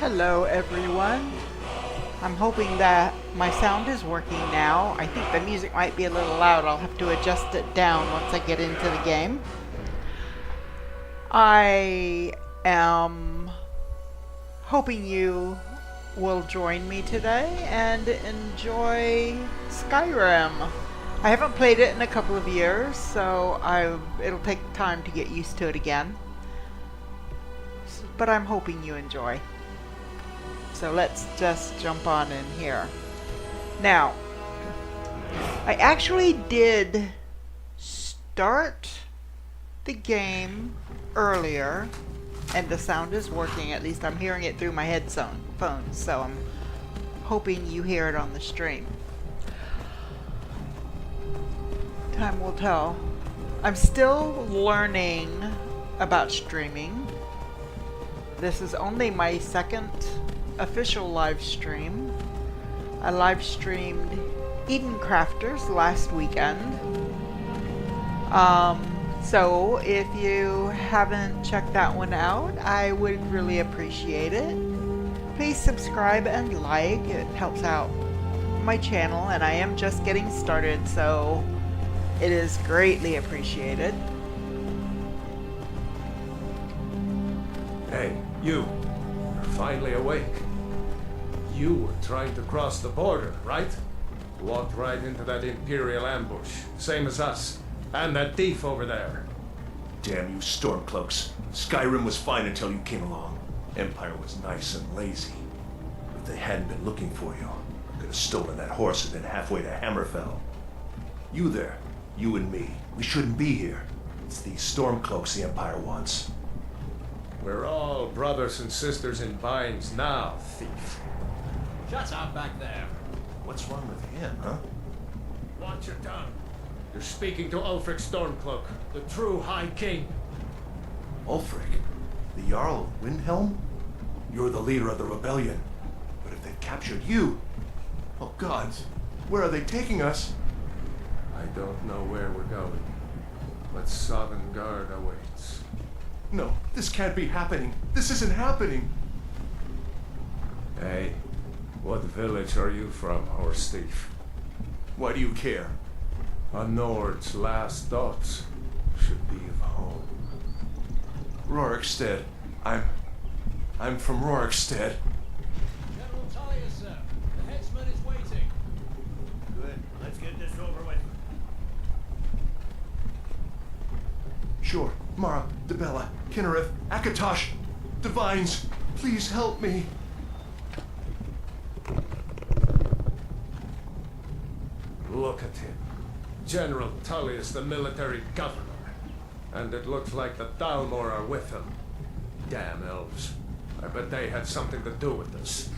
Hello everyone. I'm hoping that my sound is working now. I think the music might be a little loud. I'll have to adjust it down once I get into the game. I am hoping you will join me today and enjoy Skyrim. I haven't played it in a couple of years, so it'll take time to get used to it again. But I'm hoping you enjoy. So let's just jump on in here. Now, I actually did start the game earlier, and the sound is working. At least I'm hearing it through my headphones, so I'm hoping you hear it on the stream. Time will tell. I'm still learning about streaming. This is only my second official live stream. I live streamed Eden Crafters last weekend. So if you haven't checked that one out, I would really appreciate it. Please subscribe and like. It helps out my channel, and I am just getting started, so it is greatly appreciated. Hey, you. You're finally awake. You were trying to cross the border, right? Walked right into that Imperial ambush, same as us. And that thief over there. Damn you Stormcloaks. Skyrim was fine until you came along. Empire was nice and lazy. If they hadn't been looking for you, I could have stolen that horse and been halfway to Hammerfell. You there, you and me, we shouldn't be here. It's these Stormcloaks the Empire wants. We're all brothers and sisters in binds now, thief. Shut up back there. What's wrong with him, huh? Watch your tongue. You're speaking to Ulfric Stormcloak, the true High King. Ulfric? The Jarl of Windhelm? You're the leader of the rebellion. But if they've captured you... Oh gods, where are they taking us? I don't know where we're going, but Sovngarde awaits. No, this can't be happening. This isn't happening. Hey, what village are you from, horse thief? Why do you care? A Nord's last thoughts should be of home. Rorikstead. I'm from Rorikstead. General Tullius, sir. The headsman is waiting. Good. Let's get this over with. Sure. Mara, Debella, Kinnereth, Akatosh, Divines, please help me. Look at him. General Tullius, the military governor. And it looks like the Thalmor are with him. Damn elves. I bet they had something to do with this.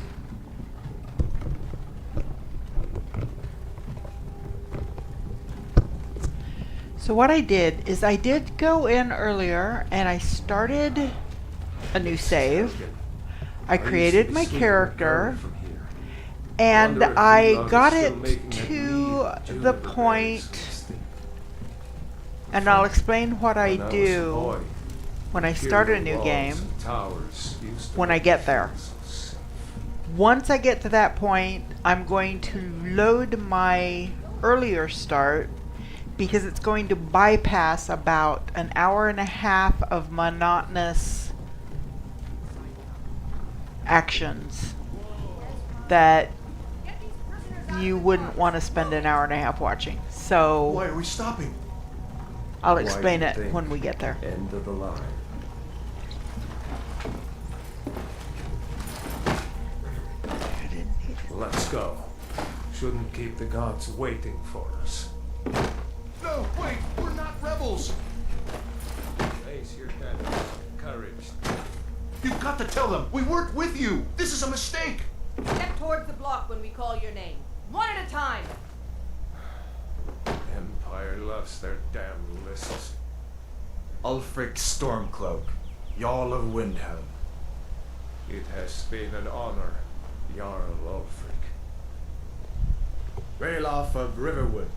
So what I did is I did go in earlier and I started a new save. I created my character and I got it to the point, and I'll explain what I do when I start a new game when I get there. Once I get to that point, I'm going to load my earlier start, because it's going to bypass about an hour and a half of monotonous actions that you wouldn't want to spend an hour and a half watching. So Why are we stopping? I'll explain it when we get there. End of the line. Let's go. Shouldn't keep the gods waiting for us. No, wait, we're not rebels. Face your enemies. Courage. You've got to tell them we weren't with you. This is a mistake. Step towards the block when we call your name. One at a time. Empire loves their damn lists. Ulfric Stormcloak, Jarl of Windhelm. It has been an honor, Jarl Ulfric. Ralof of Riverwood.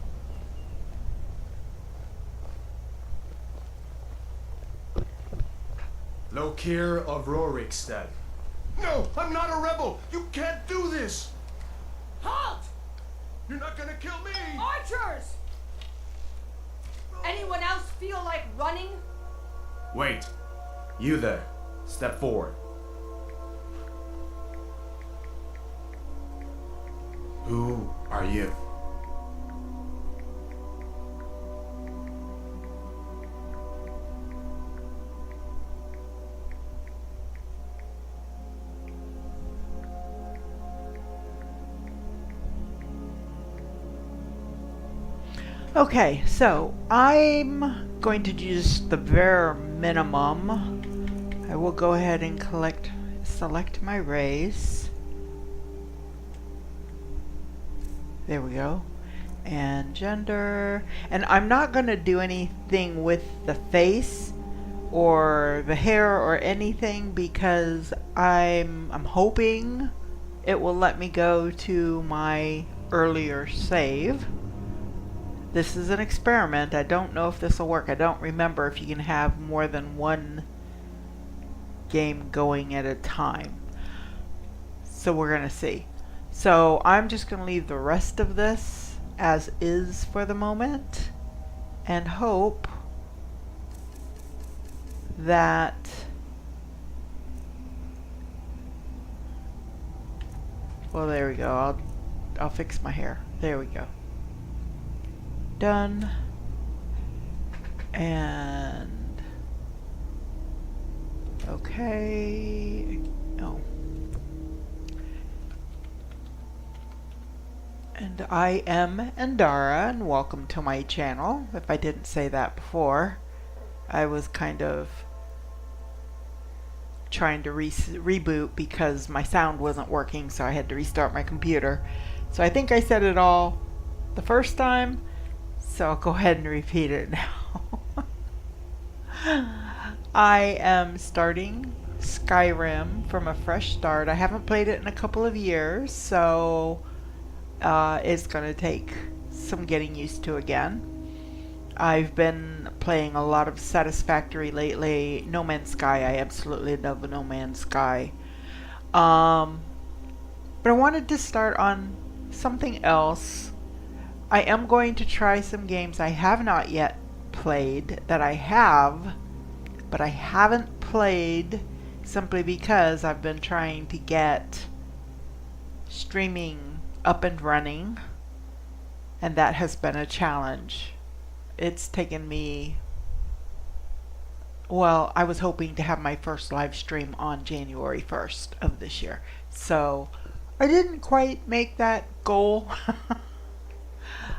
Lokir of Rorikstead. No, I'm not a rebel! You can't do this! Halt! You're not gonna kill me! Archers! Anyone else feel like running? Wait. You there. Step forward. Who are you? Okay, so I'm going to use the bare minimum. I will go ahead and select my race. There we go. And gender. And I'm not going to do anything with the face or the hair or anything because I'm hoping it will let me go to my earlier save. This is an experiment. I don't know if this will work. I don't remember if you can have more than one game going at a time. So we're going to see. So I'm just going to leave the rest of this as is for the moment and hope that well, there we go. I'll fix my hair. There we go. Done. And okay. Oh. And I am Endara, and welcome to my channel. If I didn't say that before, I was kind of trying to reboot because my sound wasn't working, so I had to restart my computer. So I think I said it all the first time, so I'll go ahead and repeat it now. I am starting Skyrim from a fresh start. I haven't played it in a couple of years, so it's going to take some getting used to again. I've been playing a lot of Satisfactory lately. No Man's Sky, I absolutely love No Man's Sky. But I wanted to start on something else. I am going to try some games I have not yet played that I have, but I haven't played simply because I've been trying to get streaming up and running, and that has been a challenge. It's taken me, well, I was hoping to have my first live stream on January 1st of this year, so I didn't quite make that goal.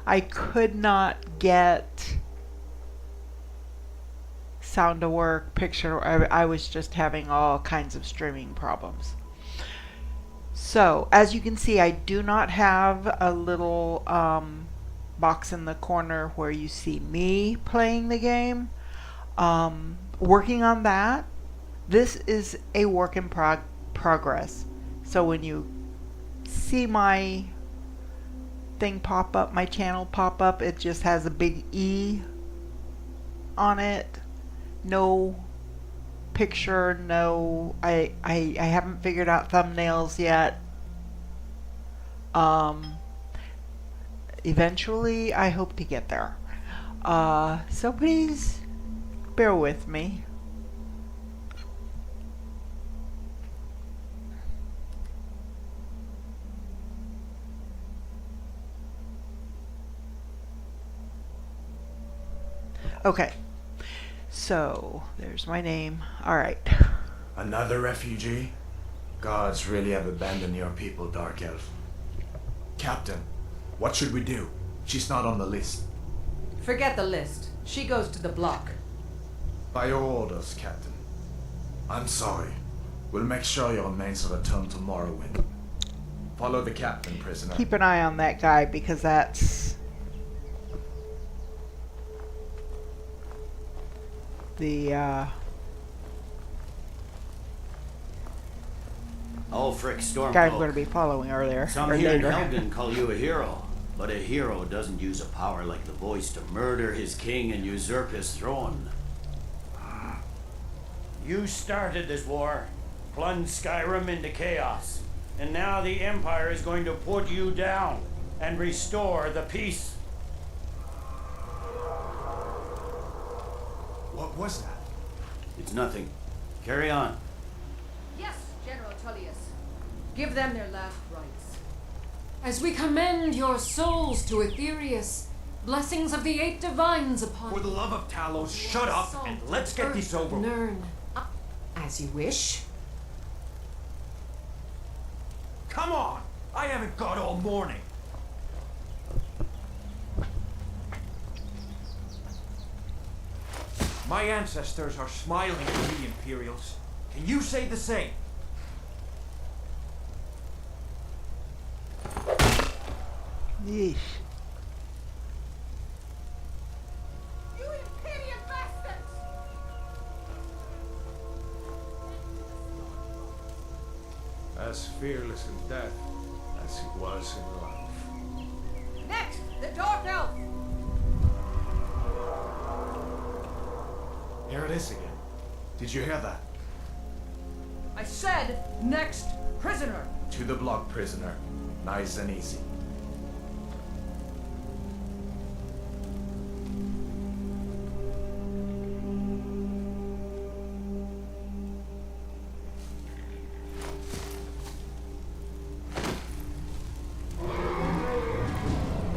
I could not get sound to work, picture, I was just having all kinds of streaming problems. So, as you can see, I do not have a little box in the corner where you see me playing the game. Working on that. This is a work in progress. So when you see my thing pop up, my channel pop up, it just has a big E on it. No picture, no, I haven't figured out thumbnails yet. Eventually I hope to get there. So please bear with me. Okay. So, there's my name. Alright. Another refugee? Gods really have abandoned your people, Dark Elf. Captain, what should we do? She's not on the list. Forget the list. She goes to the block. By your orders, Captain. I'm sorry. We'll make sure your remains return to Morrowind. Follow the captain, prisoner. Keep an eye on that guy because that's the Ulfric guy I'm going to Stormcloak. be following earlier. Some or here in later. Helgen call you a hero, but a hero doesn't use a power like the voice to murder his king and usurp his throne. You started this war. plunged Skyrim into chaos. And now the Empire is going to put you down and restore the peace. What was that? It's nothing. Carry on. Yes, General Tullius. Give them their last rites. As we commend your souls to Aetherius, blessings of the eight divines upon For the love of Talos, shut up and let's get this over with. Nern. As you wish. Come on! I haven't got all morning. My ancestors are smiling at me, Imperials. Can you say the same? Yeesh. You Imperial bastards! As fearless in death as he was in life. Next, the Dark Elf! Here it is again. Did you hear that? I said, next prisoner! To the block, prisoner. Nice and easy.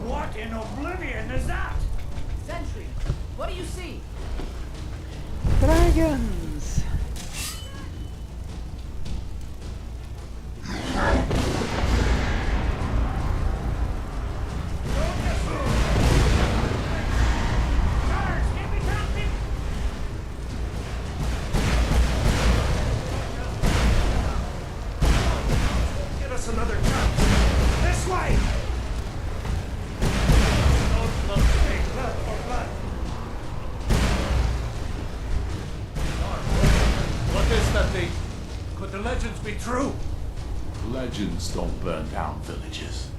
What in oblivion is that? Sentry, what do you see? Dragons. Get us another chance. This way! Don't look big, blood for blood. What is that thing? Could the legends be true? Legends don't burn down villages.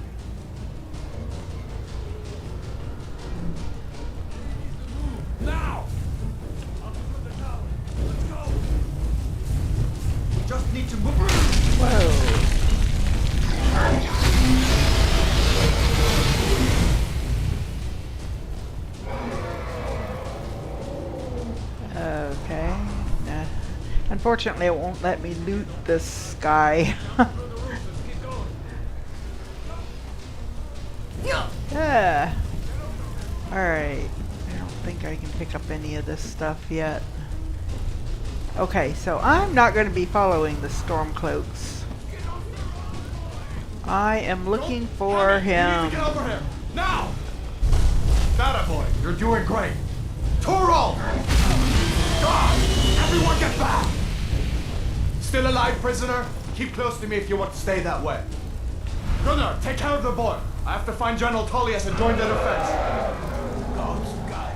Now! Up through the tower. Let's go! We just need to move. Whoa. Okay. Nah. Unfortunately, it won't let me loot this guy. Yeah. Alright. I don't think I can pick up any of this stuff yet. Okay, so I'm not going to be following the Stormcloaks. I am looking for him. Get over here! Now! That boy, you're doing great. Torol! God! Everyone get back! Still alive, prisoner? Keep close to me if you want to stay that way. Gunnar, take care of the boy. I have to find General Tullius and join the defense. God's guide.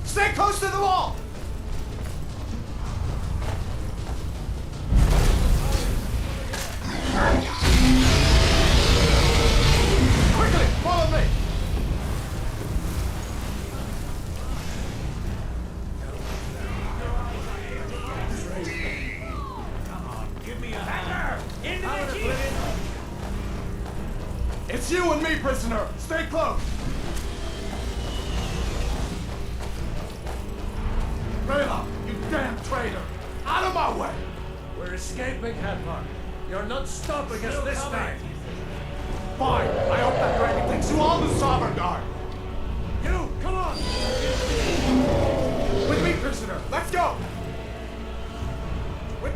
Stay close to the wall! Quickly, follow me! It's you and me, prisoner! Stay close! Rayla, you damn traitor! Out of my way! We're escaping, Hadvar. You're not stopping us this time. Fine, I hope that dragon takes you all to Sovereign Guard! You, come on! With me, prisoner! Let's go! With...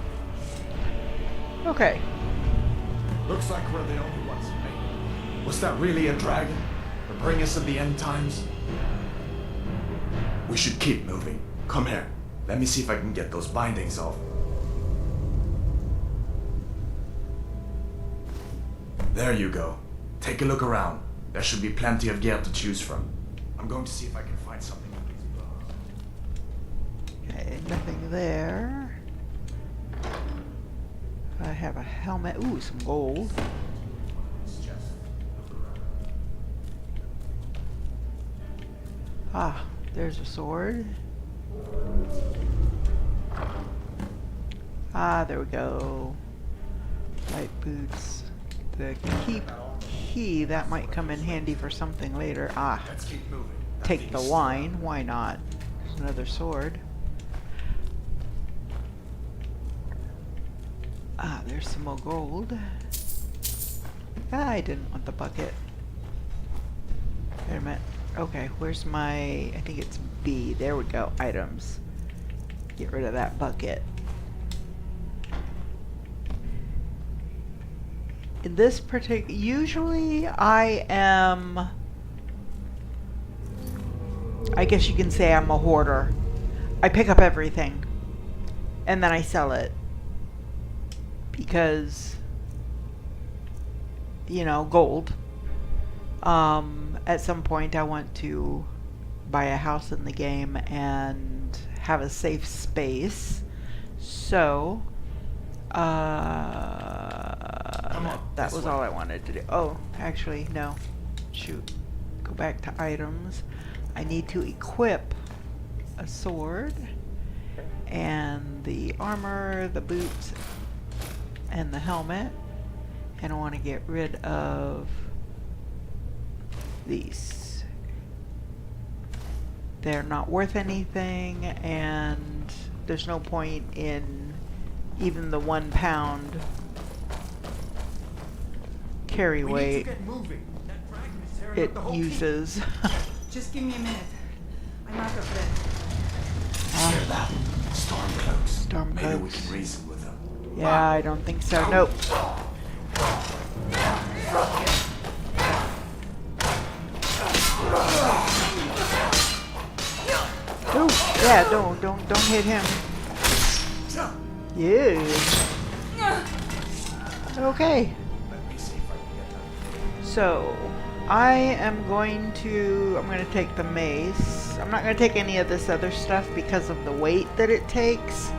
Okay. Looks like we're the only ones who made it. Was that really a dragon? To bring us to the end times? We should keep moving. Come here. Let me see if I can get those bindings off. There you go. Take a look around. There should be plenty of gear to choose from. I'm going to see if I can find something. Okay, nothing there. I have a helmet. Ooh, some gold. Ah, There's a sword. Ah, there we go. Light boots. The key, that might come in handy for something later. Ah, Let's keep moving. That take the thing's wine. Why not? There's another sword. Ah, there's some more gold. Ah, I didn't want the bucket. Wait a minute. Okay, where's my... I think it's B. There we go. Items. Get rid of that bucket. In this particular... Usually I am... I guess you can say I'm a hoarder. I pick up everything. And then I sell it. Because... you know, gold. At some point I want to buy a house in the game and have a safe space. So, Come on, that this was way. all I wanted to do. Oh, actually, no. Shoot. Go back to items. I need to equip a sword and the armor, the boots, and the helmet. And I want to get rid of these. They're not worth anything, and there's no point in even the 1 pound carry We need weight to get moving. That dragon is tearing it up the whole uses. Just give me a minute. I'm out of breath. Hear that? Stormcloaks. Maybe we Stormcloaks. can reason with them. Yeah, I don't think so. Nope. Oh, yeah, don't hit him. Yeah. Okay. Let me see if I can get them. So, I'm going to take the mace. I'm not going to take any of this other stuff because of the weight that it takes.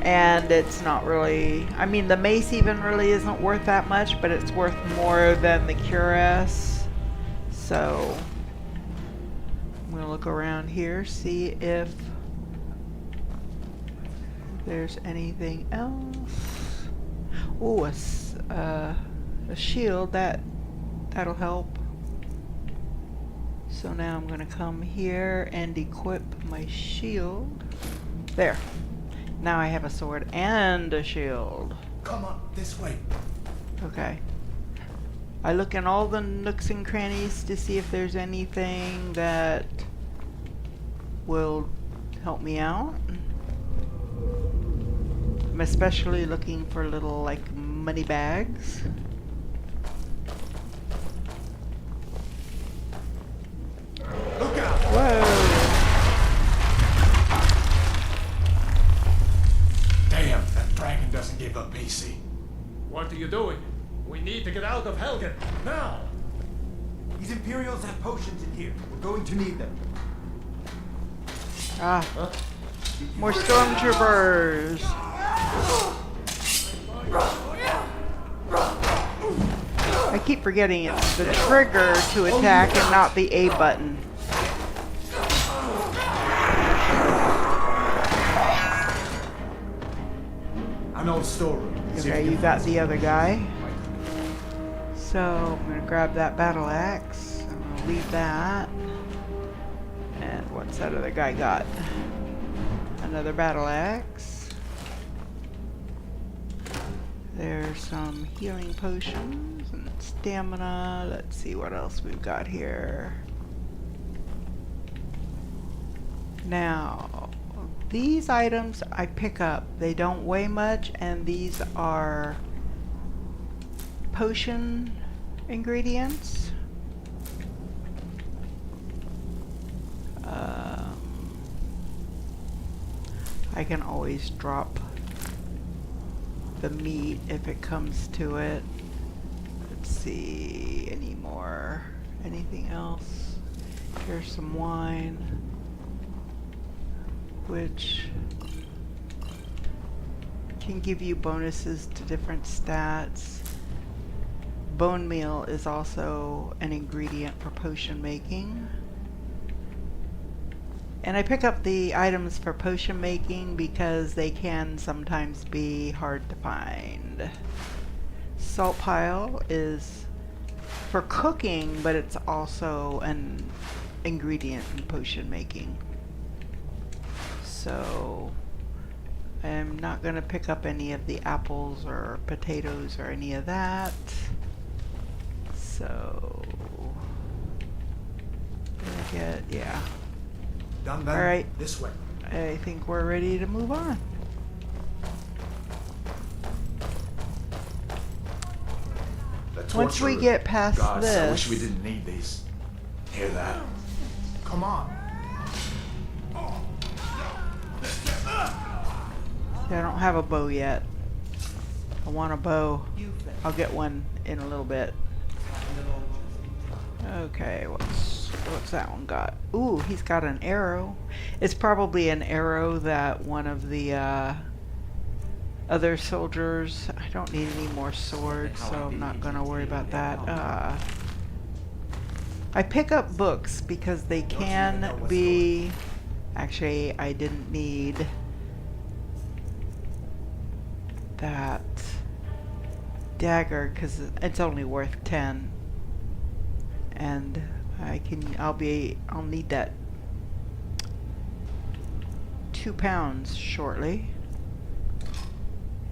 And it's not really, I mean, the mace even really isn't worth that much, but it's worth more than the cuirass. So, I'm going to look around here, see if there's anything else. Oh, a shield, that'll help. So now I'm going to come here and equip my shield. There. Now I have a sword and a shield. Come on, this way. Okay. I look in all the nooks and crannies to see if there's anything that will help me out. I'm especially looking for little, like, money bags. Look out! Whoa! Damn, that dragon doesn't give up easy. What are you doing? We need to get out of Helgen, now! These Imperials have potions in here. We're going to need them. Ah. More stormtroopers! I keep forgetting it's the trigger to attack and not the A button. An old storeroom. See if Okay, we you can got find the other guy. something. So I'm gonna grab that battle axe. I'm gonna leave that. And what's that other guy got? Another battle axe. There's some healing potions and stamina. Let's see what else we've got here. Now, these items I pick up. They don't weigh much, and these are potion ingredients. I can always drop the meat if it comes to it. Let's see, any more? Anything else? Here's some wine, which can give you bonuses to different stats. Bone meal is also an ingredient for potion making. And I pick up the items for potion making because they can sometimes be hard to find. Salt pile is for cooking, but it's also an ingredient in potion making. So I'm not going to pick up any of the apples or potatoes or any of that. So yeah. Done then. All right. This way. I think we're ready to move on. The Once we torture- get past Gosh, this, I wish we didn't need these. Hear that? Come on. I don't have a bow yet. I want a bow. I'll get one in a little bit. Okay, what's that one got? Ooh, he's got an arrow. It's probably an arrow that one of the other soldiers. I don't need any more swords, so I'm not gonna worry about that. I pick up books because they can be. Actually, I didn't need that dagger because it's only worth 10. And I'll need that 2 pounds shortly.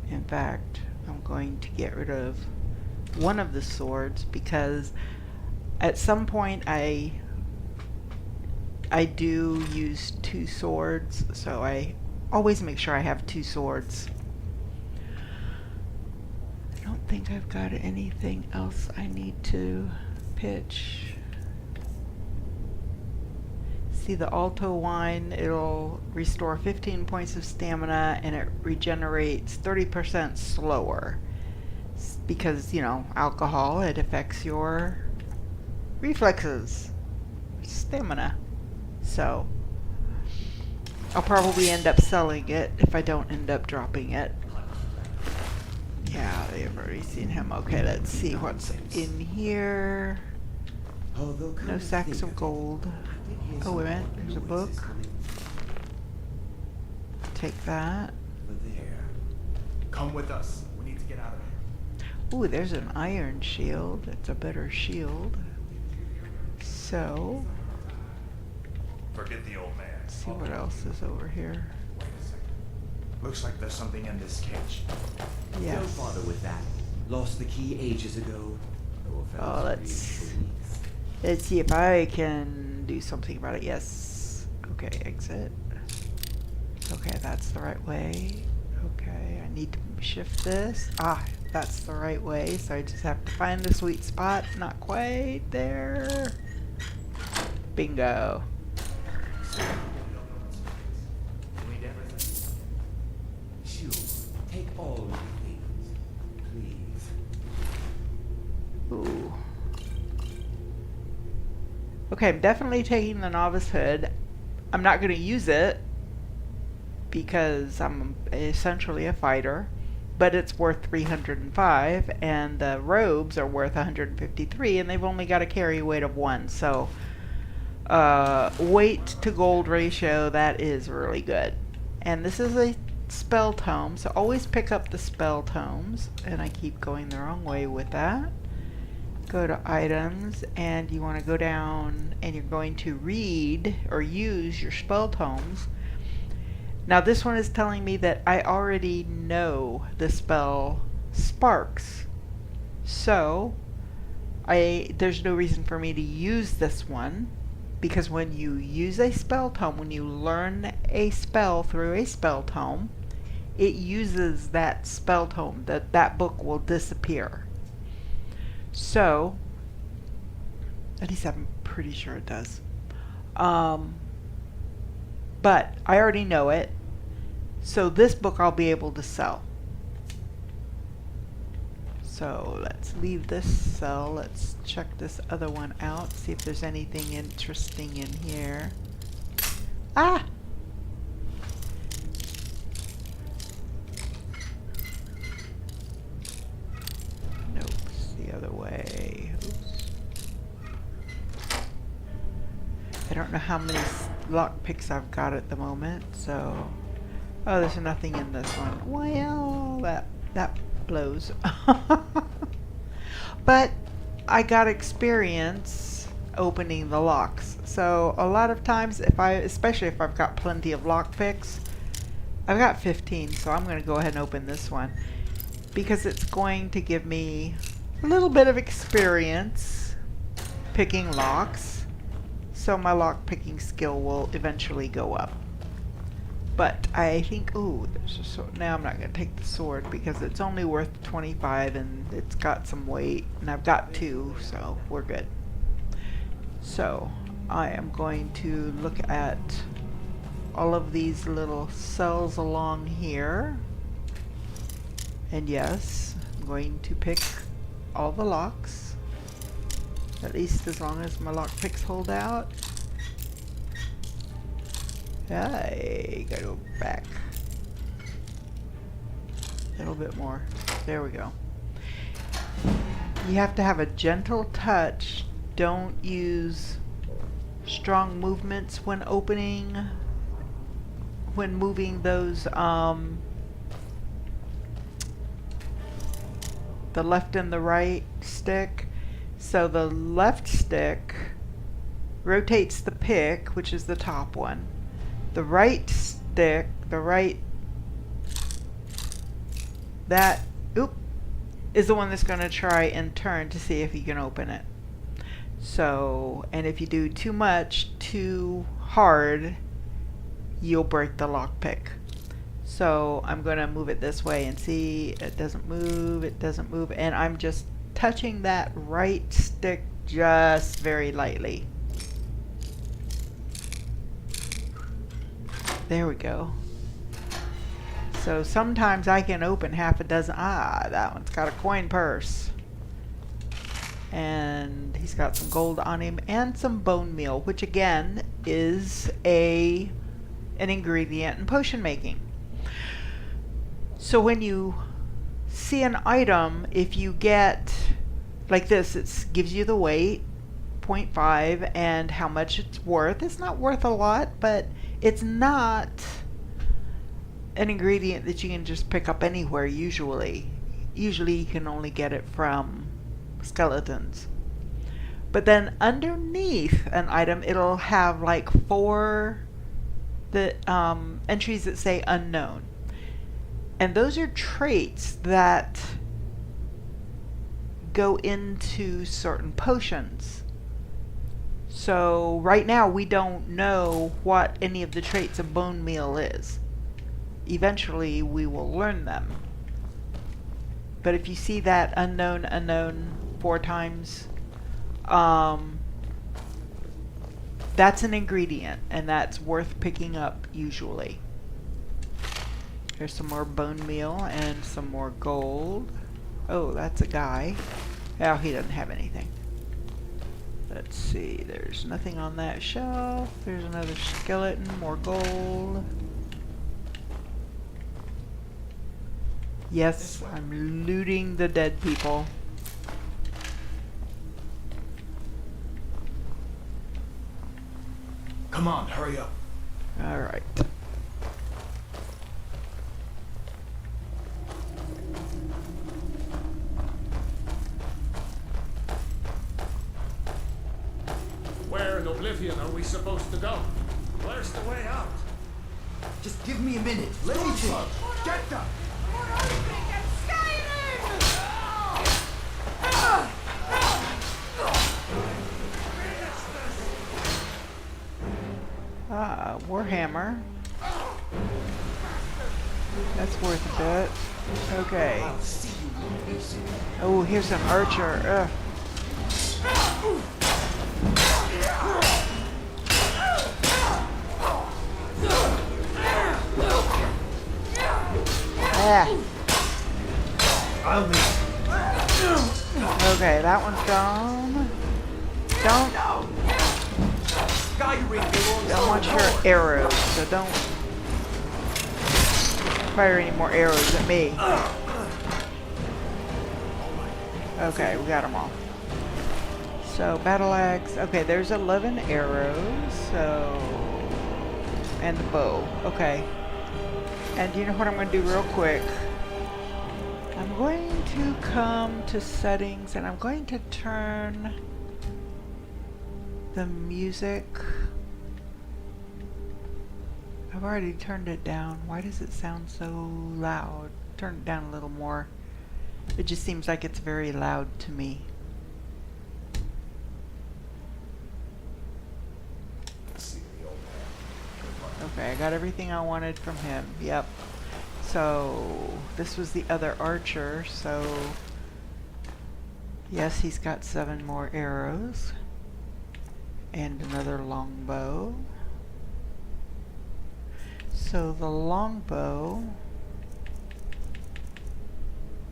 In fact, I'm going to get rid of one of the swords because at some point I do use 2 swords, so I always make sure I have 2 swords. I don't think I've got anything else I need to pitch. See the Alto wine, it'll restore 15 points of stamina and it regenerates 30% slower. Because, you know, alcohol, it affects your reflexes, stamina. So, I'll probably end up selling it if I don't end up dropping it. Yeah, they've already seen him. Okay, let's see what's in here. No sacks of gold. Oh, wait a minute. There's a book. Take that. Come with us. We need to get out of here. Ooh, there's an iron shield. It's a better shield. So, Forget the old man. let's see what else is over here. Wait a second. Looks like there's something in this cage. Yes. Don't bother with that. Lost the key ages ago. No offense Oh, to let's you, please. let's see if I can do something about it. Yes. Okay, exit. Okay, that's the right way. Okay, I need to shift this. Ah, that's the right way. So I just have to find the sweet spot. Not quite there. Bingo. Sure. Take all my things, please. Ooh. Okay, I'm definitely taking the novice hood. I'm not going to use it because I'm essentially a fighter, but it's worth 305 and the robes are worth 153 and they've only got a carry weight of 1, so weight to gold ratio, that is really good. And this is a spell tome, so always pick up the spell tomes, and I keep going the wrong way with that. Go to items and you want to go down and you're going to read or use your spell tomes. Now this one is telling me that I already know the spell Sparks, so there's no reason for me to use this one, because when you use a spell tome, when you learn a spell through a spell tome, it uses that spell tome. That book will disappear. So, at least I'm pretty sure it does. But I already know it, so this book I'll be able to sell. So let's leave this cell. Let's check this other one out, see if there's anything interesting in here. Ah! Nope, it's the other way. Oops. I don't know how many lock picks I've got at the moment. So, oh, there's nothing in this one. Well, that blows. But I got experience opening the locks. So a lot of times, especially if I've got plenty of lock picks, I've got 15, so I'm going to go ahead and open this one because it's going to give me a little bit of experience picking locks, so my lock picking skill will eventually go up. But I think, ooh, there's a sword. Now I'm not going to take the sword because it's only worth 25 and it's got some weight, and I've got 2, so we're good. So I am going to look at all of these little cells along here, and yes, I'm going to pick all the locks, at least as long as my lock picks hold out. I gotta go back a little bit more. There we go. You have to have a gentle touch. Don't use strong movements when opening, when moving those the left and the right stick. So the left stick rotates the pick, which is the top one. The right stick, that is the one that's going to try and turn to see if you can open it. So, and if you do too much, too hard, you'll break the lockpick. So I'm going to move it this way and see it doesn't move, and I'm just touching that right stick just very lightly. There we go. So sometimes I can open half a dozen. Ah, that one's got a coin purse. And he's got some gold on him and some bone meal, which again is an ingredient in potion making. So when you see an item, if you get like this, it gives you the weight, 0.5, and how much it's worth. It's not worth a lot, but it's not an ingredient that you can just pick up anywhere usually. Usually you can only get it from skeletons. But then underneath an item, it'll have like 4 entries that say unknown. And those are traits that go into certain potions. So right now we don't know what any of the traits of bone meal is. Eventually we will learn them. But if you see that unknown 4 times, that's an ingredient, and that's worth picking up usually. There's some more bone meal and some more gold. Oh, that's a guy. Oh, he doesn't have anything. Let's see, there's nothing on that shelf. There's another skeleton, more gold. Yes, I'm looting the dead people. Come on, hurry up. Alright. Where in Oblivion are we supposed to go? Where's the way out? Just give me a minute. Let me think. Get them! Warhammer. That's worth a bit. Okay. Oh, here's an archer. Ugh. Ah. Okay, that one's gone. Don't want your arrows, so don't fire any more arrows at me. Okay, we got them all. So, battle axe. Okay, there's 11 arrows, so And the bow. Okay. And you know what I'm going to do real quick? I'm going to come to settings and I'm going to turn the music. I've already turned it down. Why does it sound so loud? Turn it down a little more. It just seems like it's very loud to me. Okay, I got everything I wanted from him. Yep. So, this was the other archer, so yes, he's got 7 more arrows. And another longbow. So the longbow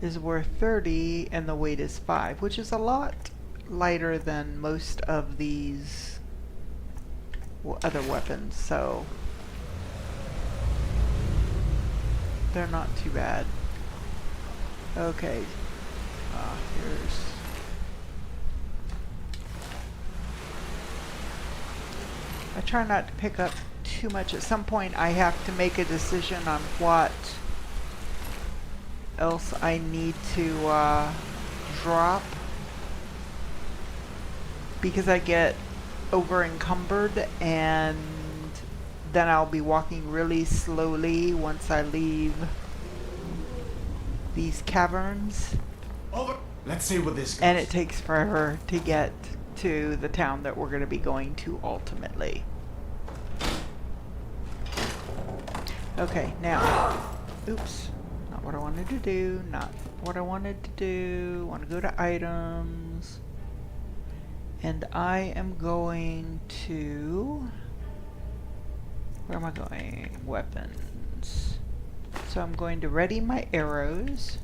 is worth 30 and the weight is 5, which is a lot lighter than most of these other weapons, so they're not too bad. Okay, here's... I try not to pick up too much. At some point I have to make a decision on what else I need to drop, because I get over encumbered and then I'll be walking really slowly once I leave these caverns. Over. Let's see what this goes. And it takes forever to get to the town that we're going to be going to ultimately. Okay, now, oops, not what I wanted to do, not what I wanted to do. I want to go to items, and I am going to, where am I going? Weapons. So I'm going to ready my arrows,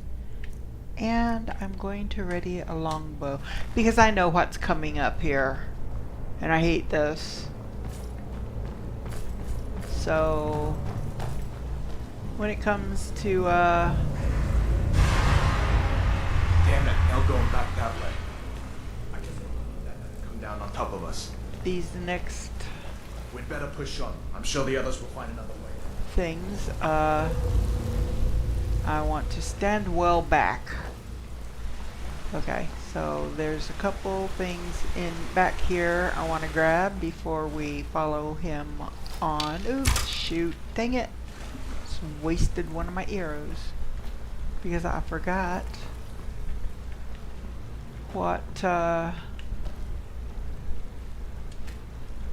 and I'm going to ready a longbow, because I know what's coming up here, and I hate this. So when it comes to Damn it, now going back that way. I can come down on top of us. these next We'd better push on. I'm sure the others will find another way. things, I want to stand well back. Okay, so there's a couple things in back here I want to grab before we follow him on. Oops, shoot, dang it. Just wasted one of my arrows because I forgot what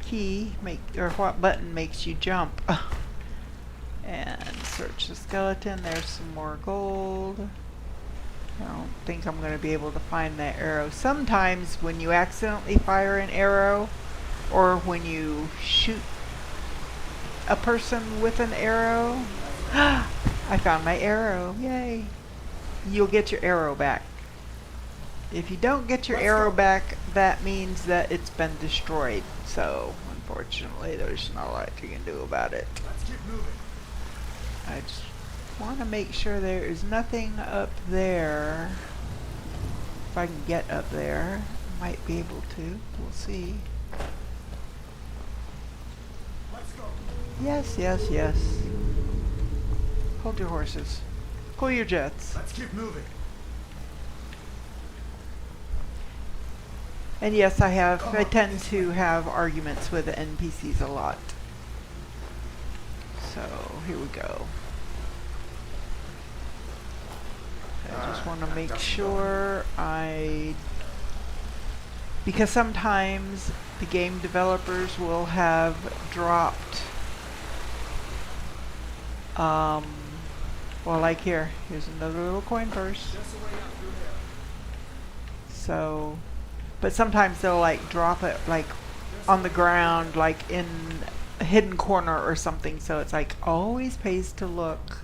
key or what button makes you jump. And search the skeleton. There's some more gold. I don't think I'm going to be able to find that arrow. Sometimes when you accidentally fire an arrow, or when you shoot a person with an arrow, I found my arrow. Yay! You'll get your arrow back. If you don't get your arrow back, that means that it's been destroyed. So, unfortunately, there's not a lot you can do about it. Let's keep moving. I just want to make sure there is nothing up there. If I can get up there, I might be able to. We'll see. Let's go. Yes, yes, yes. Hold your horses. Cool your jets. Let's keep moving. And yes, I tend to have arguments with the NPCs a lot. So, here we go. I just want to make sure because sometimes the game developers will have dropped, well, like here's another little coin purse. So, but sometimes they'll like drop it like on the ground, like in a hidden corner or something, so it's like always pays to look.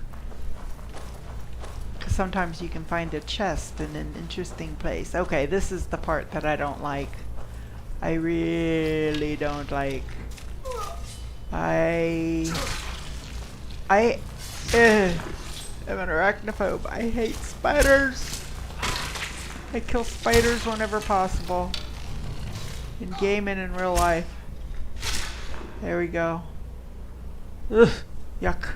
Because sometimes you can find a chest in an interesting place. Okay, this is the part that I don't like. I really don't like. I'm an arachnophobe. I hate spiders. I kill spiders whenever possible. In game and in real life. There we go. Ugh, yuck.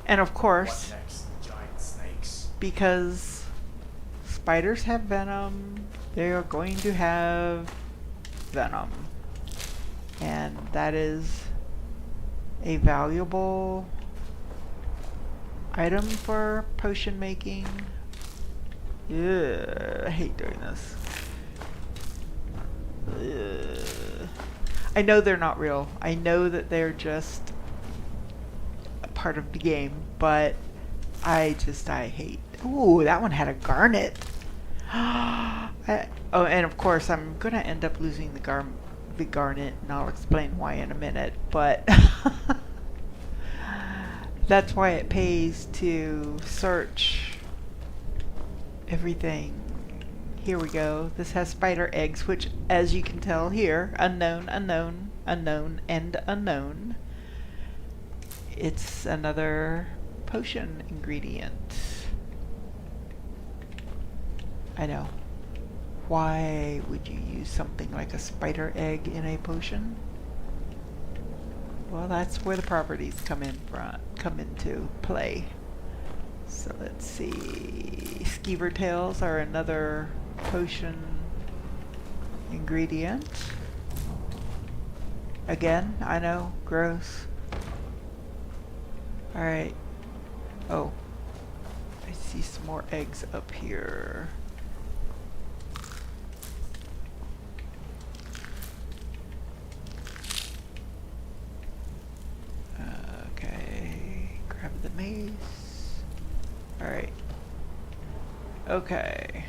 And of What course, next? Giant snakes. because spiders have venom, they are going to have venom. And that is a valuable item for potion making. Yeah, I hate doing this. Ugh. I know they're not real. I know that they're just a part of the game, but I hate. Ooh, that one had a garnet. Oh, and of course, I'm gonna end up losing the garnet, and I'll explain why in a minute. But that's why it pays to search everything. Here we go. This has spider eggs, which, as you can tell here, unknown, unknown, unknown, and unknown. It's another potion ingredient. I know. Why would you use something like a spider egg in a potion? Well, that's where the properties come into play. So let's see. Skeever tails are another potion ingredient. Again, I know, gross. Alright. Oh. I see some more eggs up here. Okay. Grab the mace. Alright. Okay.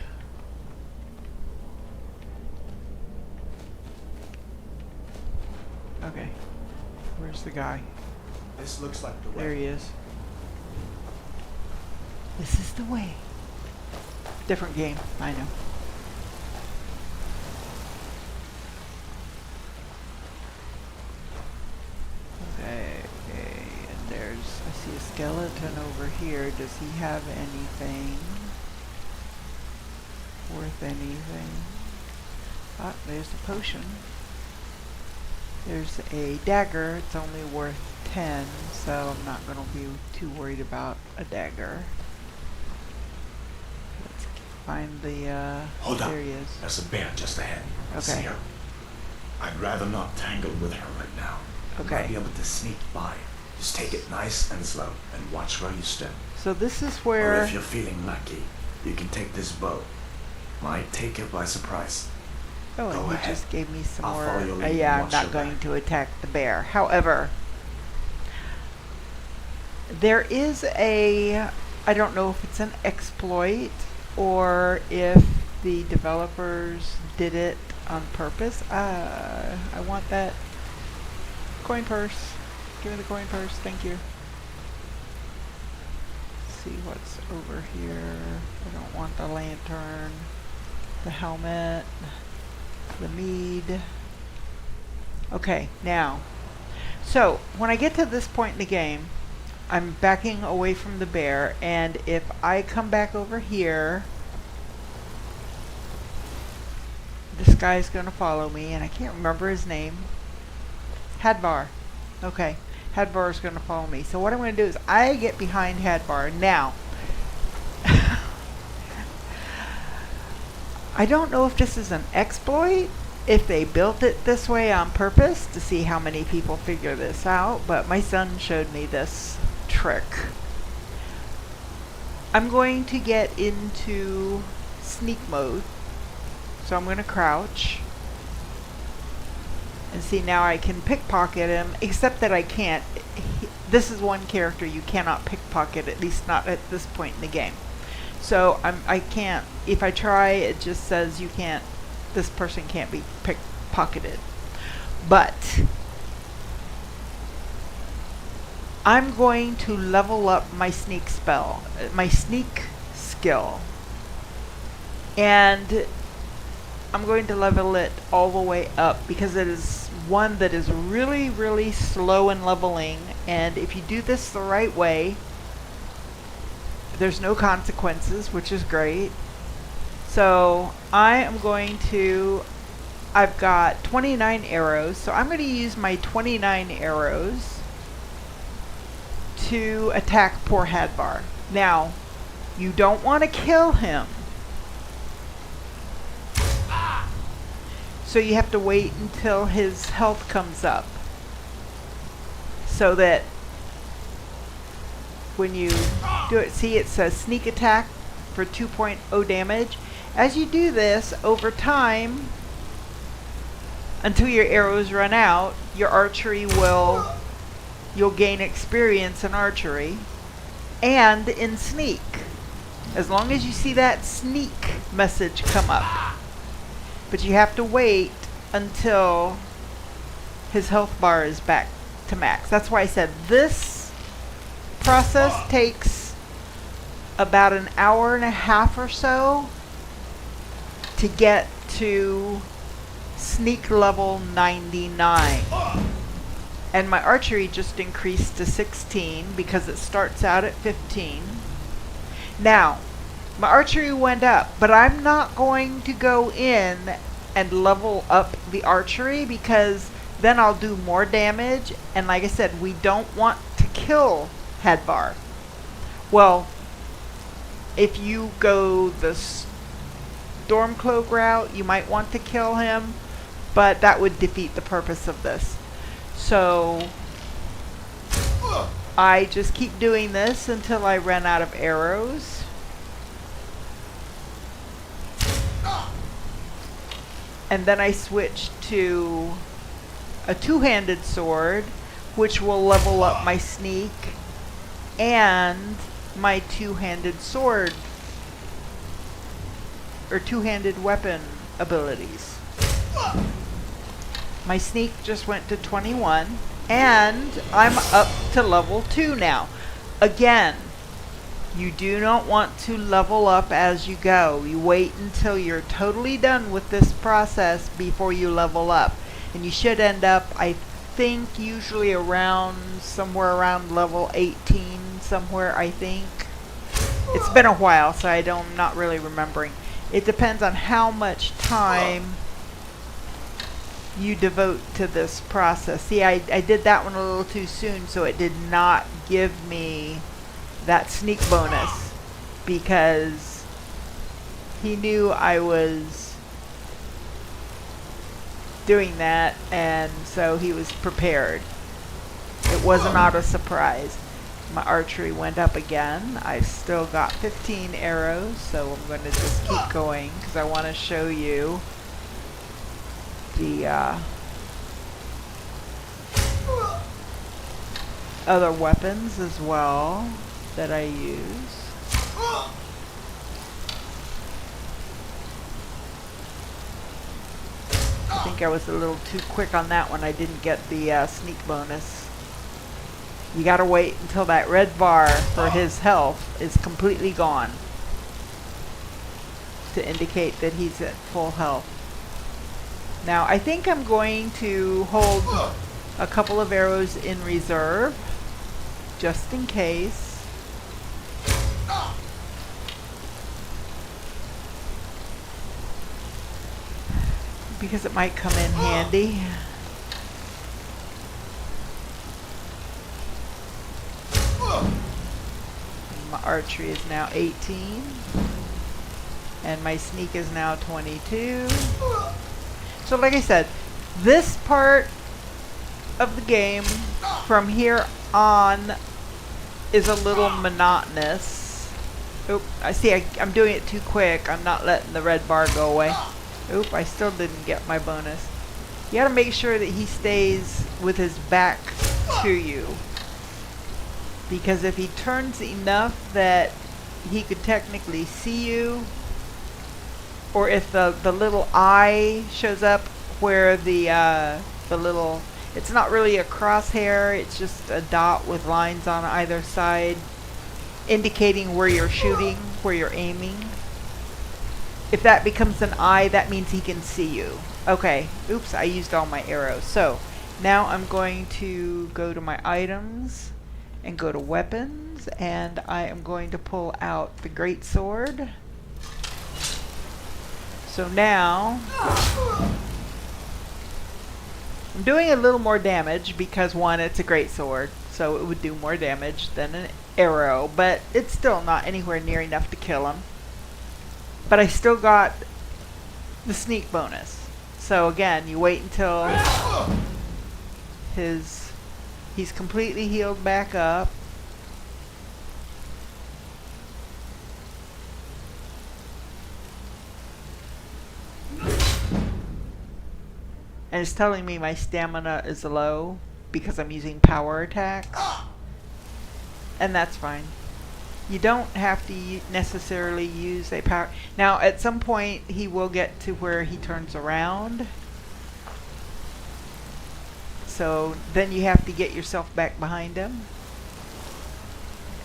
Okay. Where's the guy? This looks like the There way. he is. This is the way. Different game, I know. Okay, and there's, I see a skeleton over here. Does he have anything worth anything? Ah, there's the potion. There's a dagger. It's only worth 10, so I'm not going to be too worried about a dagger. Let's find the, Hold up. there he is. There's a bear just ahead. Okay. See her? I'd rather not tangle with her right now. Okay. Might be able to sneak by. Just take it nice and slow and watch where you step. So this is Or where... if you're feeling lucky, you can take this bow. Might take it by surprise. Oh, Go and he ahead. just gave me some I'll more... follow your lead yeah, and I'm watch not your going back. to attack the bear. However, there is a... I don't know if it's an exploit or if the developers did it on purpose. I want that coin purse. Give me the coin purse. Thank you. Let's see what's over here. I don't want the lantern, the helmet, the mead. Okay, now. So, when I get to this point in the game, I'm backing away from the bear, and if I come back over here, this guy's gonna follow me, and I can't remember his name. Hadvar. Okay, Hadvar's gonna follow me. So what I'm gonna do is I get behind Hadvar. Now, I don't know if this is an exploit, if they built it this way on purpose to see how many people figure this out, but my son showed me this trick. I'm going to get into sneak mode. So I'm going to crouch. And see, now I can pickpocket him, except that I can't. This is one character you cannot pickpocket, at least not at this point in the game. So I can't, if I try, it just says you can't, this person can't be pickpocketed. But I'm going to level up my sneak spell, my sneak skill. And I'm going to level it all the way up because it is one that is really, really slow in leveling. And if you do this the right way, there's no consequences, which is great. So I am going to, I've got 29 arrows, so I'm going to use my 29 arrows to attack poor Hadvar. Now, you don't want to kill him. So you have to wait until his health comes up. So that when you do it, see it says sneak attack for 2.0 damage. As you do this, over time, until your arrows run out, your archery you'll gain experience in archery and in sneak. As long as you see that sneak message come up. But you have to wait until his health bar is back to max. That's why I said this process takes about an hour and a half or so to get to sneak level 99. And my archery just increased to 16 because it starts out at 15. Now, my archery went up, but I'm not going to go in and level up the archery because then I'll do more damage. And like I said, we don't want to kill Hadvar. Well, if you go the Stormcloak route, you might want to kill him, but that would defeat the purpose of this. So I just keep doing this until I run out of arrows. And then I switch to a two-handed sword, which will level up my sneak and my two-handed sword or two-handed weapon abilities. My sneak just went to 21 and I'm up to level 2 now. Again, you do not want to level up as you go. You wait until you're totally done with this process before you level up. And you should end up, I think, usually somewhere around level 18, somewhere, I think. It's been a while, so I'm not really remembering. It depends on how much time you devote to this process. See, I did that one a little too soon, so it did not give me that sneak bonus because he knew I was doing that, and so he was prepared. It was not a surprise. My archery went up again. I've still got 15 arrows, so I'm going to just keep going because I want to show you the other weapons as well that I use. I think I was a little too quick on that one. I didn't get the sneak bonus. You gotta wait until that red bar for his health is completely gone to indicate that he's at full health. Now I think I'm going to hold a couple of arrows in reserve just in case. Because it might come in handy. My archery is now 18. And my sneak is now 22. So like I said, this part of the game from here on is a little monotonous. Oop, I see I'm doing it too quick. I'm not letting the red bar go away. Oop, I still didn't get my bonus. You gotta make sure that he stays with his back to you. Because if he turns enough that he could technically see you, or if the little eye shows up where the little, it's not really a crosshair, it's just a dot with lines on either side indicating where you're shooting, where you're aiming. If that becomes an eye, that means he can see you. Okay, oops, I used all my arrows. So now I'm going to go to my items and go to weapons, and I am going to pull out the greatsword. So now I'm doing a little more damage because one, it's a greatsword. So it would do more damage than an arrow, but it's still not anywhere near enough to kill him. But I still got the sneak bonus. So again, you wait until he's completely healed back up. And it's telling me my stamina is low because I'm using power attacks. And that's fine. You don't have to necessarily use a power. Now, at some point, he will get to where he turns around. So then you have to get yourself back behind him.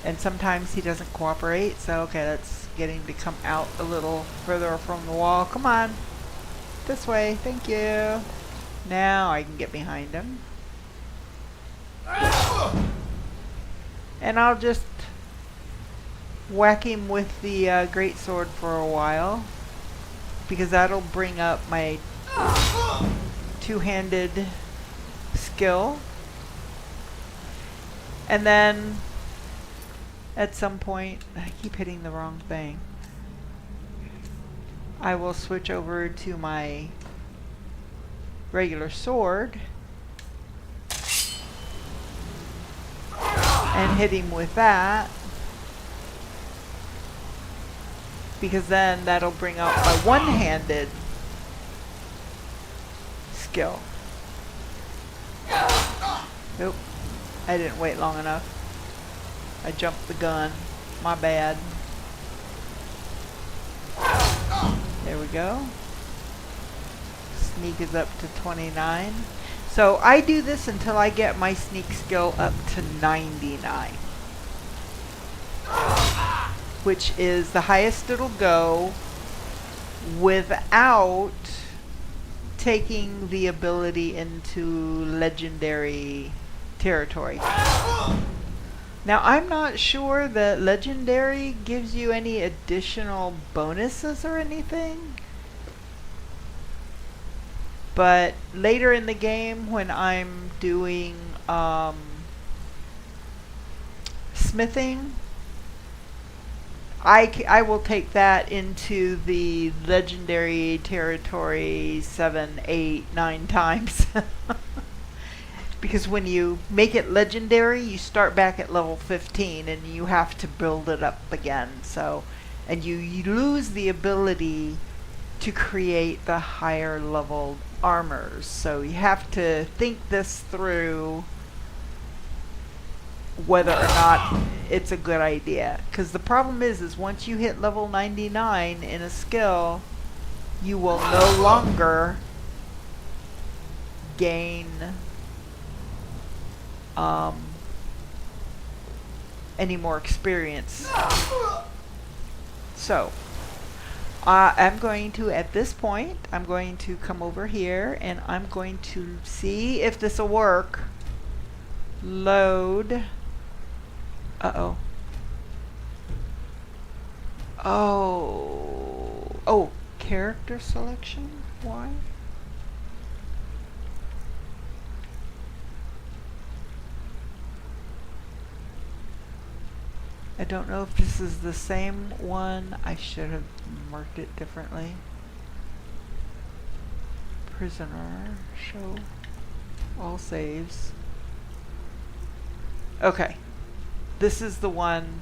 And sometimes he doesn't cooperate. So, okay, let's get him to come out a little further from the wall. Come on. This way. Thank you. Now I can get behind him. And I'll just whack him with the greatsword for a while, because that'll bring up my two-handed skill. And then at some point, I keep hitting the wrong thing, I will switch over to my regular sword and hit him with that, because then that'll bring out my one-handed skill. Nope, I didn't wait long enough. I jumped the gun. My bad. There we go. Sneak is up to 29. So I do this until I get my sneak skill up to 99. Which is the highest it'll go without taking the ability into legendary territory. Now, I'm not sure that legendary gives you any additional bonuses or anything. But later in the game, when I'm doing smithing, I will take that into the legendary territory 7, 8, 9 times. Because when you make it legendary, you start back at level 15 and you have to build it up again. So, and you lose the ability to create the higher level armors. So you have to think this through, whether or not it's a good idea. Because the problem is once you hit level 99 in a skill, you will no longer gain any more experience. So I'm going to, at this point, I'm going to come over here and I'm going to see if this will work. Load. Uh-oh. Oh, character selection? Why? I don't know if this is the same one. I should have marked it differently. Prisoner. Show all saves. Okay. This is the one.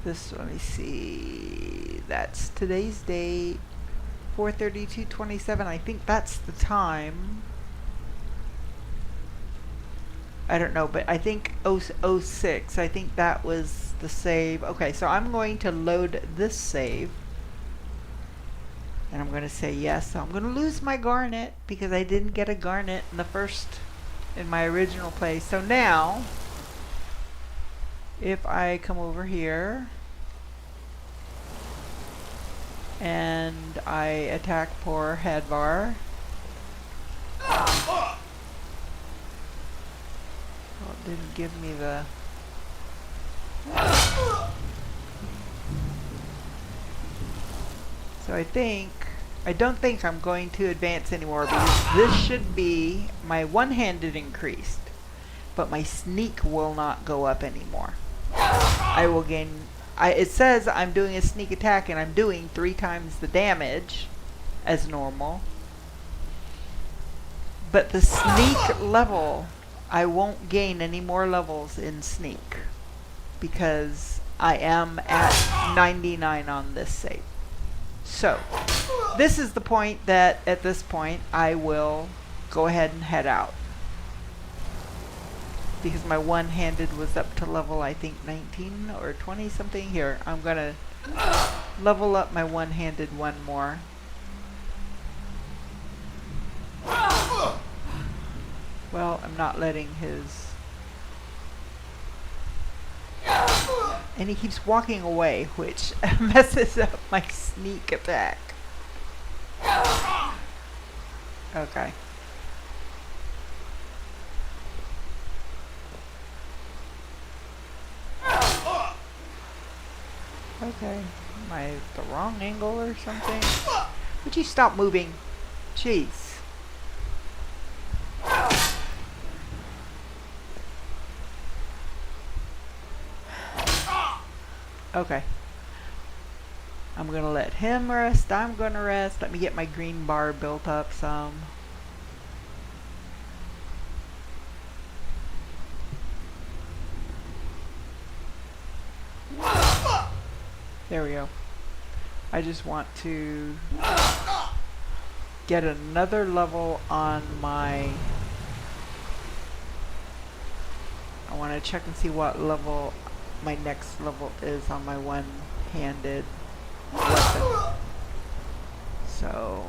This, let me see. That's today's date. 4/32/27. I think that's the time. I don't know, but I think 06. I think that was the save. Okay, so I'm going to load this save. And I'm going to say yes. So I'm going to lose my garnet because I didn't get a garnet in my original place. So now, if I come over here and I attack poor Hadvar. Well, it didn't give me the... So I think I don't think I'm going to advance anymore because this should be my one-handed increased, but my sneak will not go up anymore. I will gain. It says I'm doing a sneak attack and I'm doing 3 times the damage as normal. But the sneak level, I won't gain any more levels in sneak because I am at 99 on this save. So, this is the point that at this point I will go ahead and head out. Because my one-handed was up to level, I think, 19 or 20 something. Here, I'm gonna level up my one-handed one more. Well, I'm not letting his... And he keeps walking away, which messes up my sneak attack. Okay. Okay. Am I at the wrong angle or something? Would you stop moving? Jeez. Okay. I'm gonna let him rest. I'm gonna rest. Let me get my green bar built up some. There we go. I just want to get another level on my... I want to check and see what level my next level is on my one-handed weapon. So...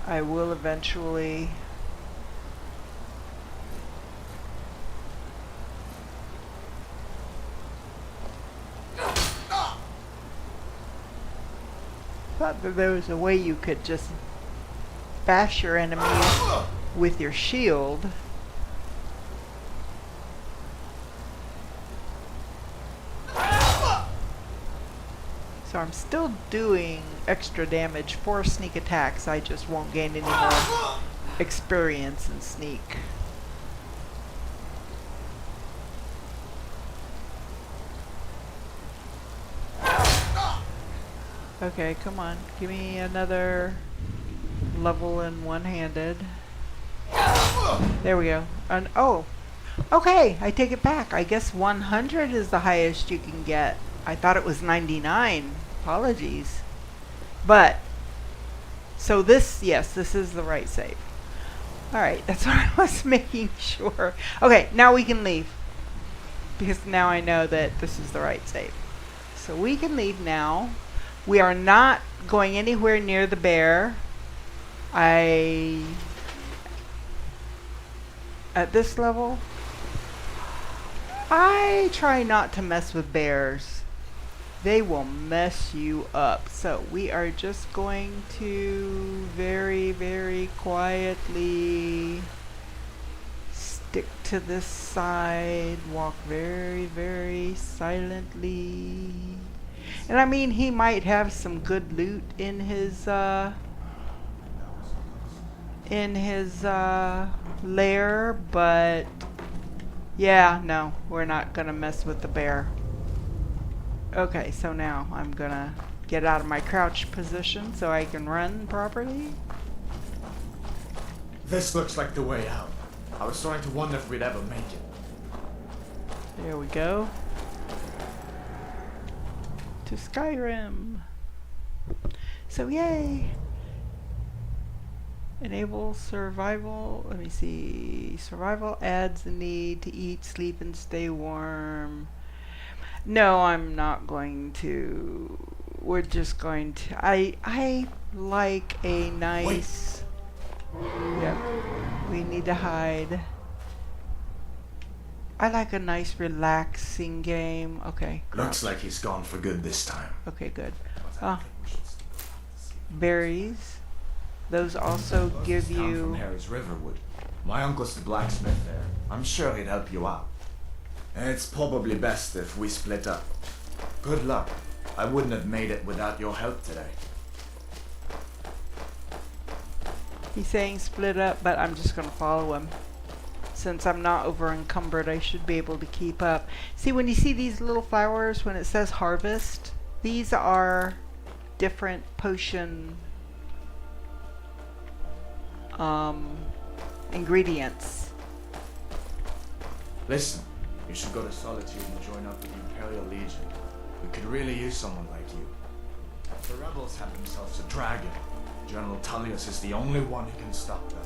I will eventually... thought that there was a way you could just bash your enemy with your shield. So I'm still doing extra damage for sneak attacks. I just won't gain any more experience in sneak. Okay, come on. Give me another level in one-handed. There we go. And oh, okay, I take it back. I guess 100 is the highest you can get. I thought it was 99. Apologies. But, so this, yes, this is the right save. Alright, that's what I was making sure. Okay, now we can leave. Because now I know that this is the right save. So we can leave now. We are not going anywhere near the bear. At this level, I try not to mess with bears. They will mess you up. So we are just going to very, very quietly stick to this side, walk very, very silently. And I mean, he might have some good loot in his lair, but yeah, no, we're not gonna mess with the bear. Okay, so now I'm gonna get out of my crouch position so I can run properly. This looks like the way out. I was starting to wonder if we'd ever make it. There we go. To Skyrim. So yay! Enable survival. Let me see. Survival adds the need to eat, sleep, and stay warm. No, I'm not going to. We're just going to. I like a nice. Yep. We need to hide. I like a nice relaxing game. Okay. Looks like he's gone for good this time. Okay, good. Berries. Those also give Down you... from Harry's Riverwood. My uncle's the blacksmith there. I'm sure he'd help you out. It's probably best if we split up. Good luck. I wouldn't have made it without your help today. He's saying split up, but I'm just going to follow him. Since I'm not over encumbered, I should be able to keep up. See, when you see these little flowers, when it says harvest, these are different potion ingredients. Listen, you should go to Solitude and join up with the Imperial Legion. We could really use someone like you. The rebels have themselves a dragon. General Tullius is the only one who can stop them.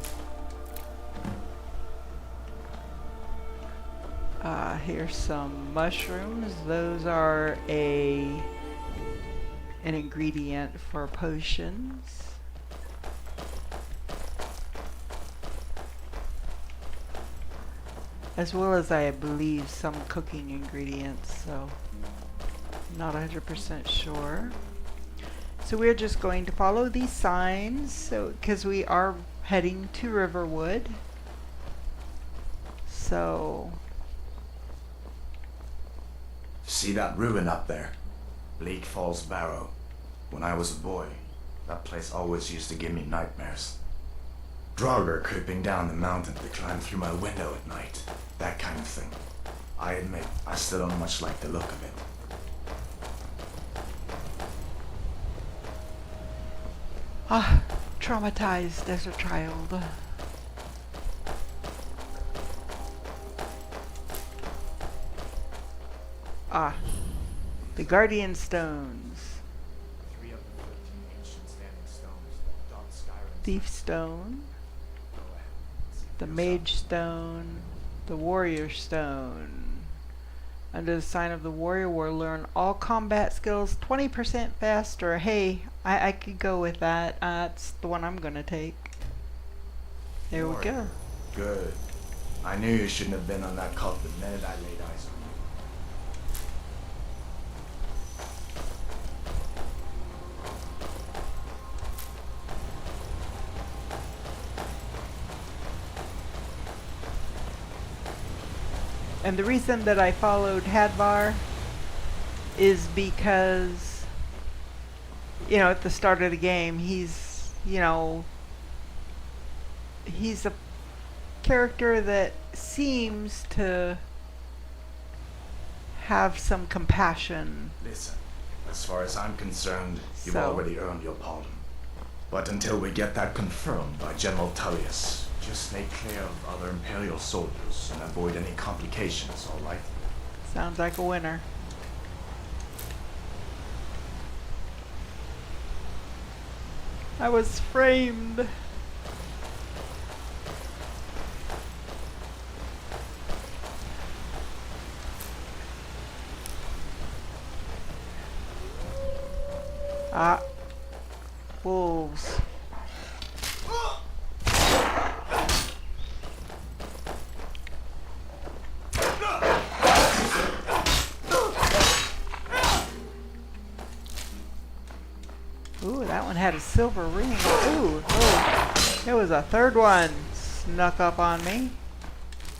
Here's some mushrooms. Those are an ingredient for potions. As well as, I believe, some cooking ingredients, so I'm not 100% sure. So we're just going to follow these signs, so because we are heading to Riverwood. So See that ruin up there? Bleak Falls Barrow. When I was a boy, that place always used to give me nightmares. Draugr creeping down the mountain to climb through my window at night. That kind of thing. I admit, I still don't much like the look of it. Traumatized as a child. The Guardian Stones. 3 of the 13 ancient standing stones dot Skyrim. Thief Stone. Go ahead. See for The yourself. Mage Stone. The Warrior Stone. Under the sign of the Warrior, we'll learn all combat skills 20% faster. Hey, I could go with that. That's the one I'm gonna take. There we go. Warrior. Good. I knew you shouldn't have been on that cult the minute I laid eyes on you. And the reason that I followed Hadvar is because, you know, at the start of the game, he's a character that seems to have some compassion. Listen, as far as I'm concerned, you've So- already earned your pardon. But until we get that confirmed by General Tullius, just stay clear of other Imperial soldiers and avoid any complications, alright? Sounds like a winner. I was framed. Wolves. Ooh, that one had a silver ring. Ooh, there was a third one snuck up on me.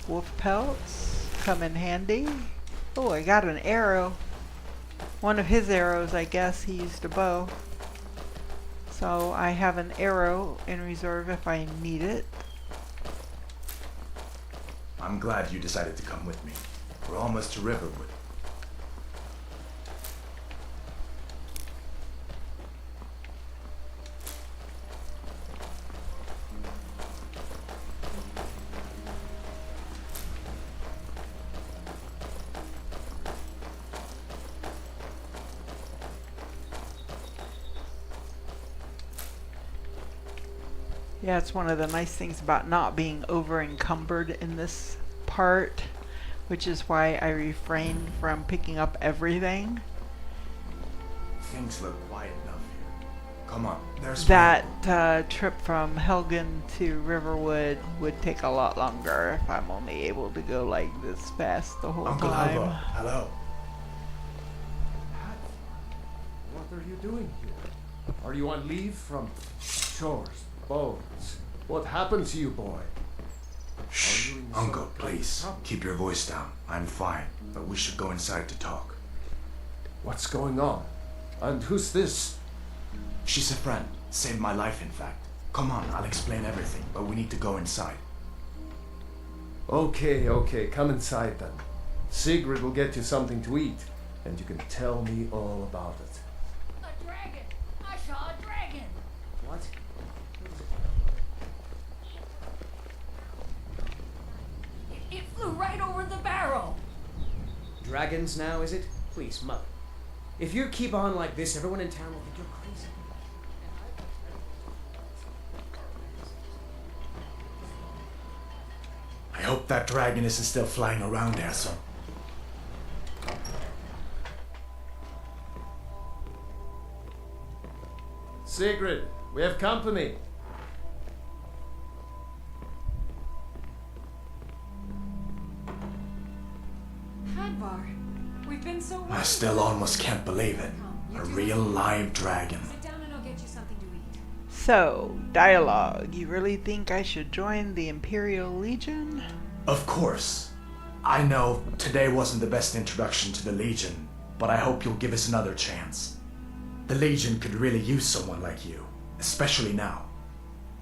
Wolf pelts come in handy. Oh, I got an arrow. One of his arrows, I guess. He used a bow. So I have an arrow in reserve if I need it. I'm glad you decided to come with me. We're almost to Riverwood. Yeah, it's one of the nice things about not being over encumbered in this part, which is why I refrained from picking up everything. Things look quiet enough here. Come on, there's That trip from Helgen to Riverwood would take a lot longer if I'm only able to go like this fast the whole Uncle time. Alva, hello. What are you doing here? Are you on leave from shores, bones? What happened to you, boy? Shh, Uncle, please. Keep your voice down. I'm fine, but we should go inside to talk. What's going on? And who's this? She's a friend. Saved my life, in fact. Come on, I'll explain everything, but we need to go inside. Okay, come inside then. Sigrid will get you something to eat, and you can tell me all about it. A dragon! I saw a dragon! What? It flew right over the barrel! Dragons now, is it? Please, Mother. If you keep on like this, everyone in town will think you're crazy. I hope that dragon isn't still flying around there, son. Sigrid, we have company. Hadvar, we've been so I worried. still almost can't believe it. A real live dragon. Sit down and I'll get you something to eat. So, dialogue. You really think I should join the Imperial Legion? Of course. I know today wasn't the best introduction to the Legion, but I hope you'll give us another chance. The Legion could really use someone like you, especially now.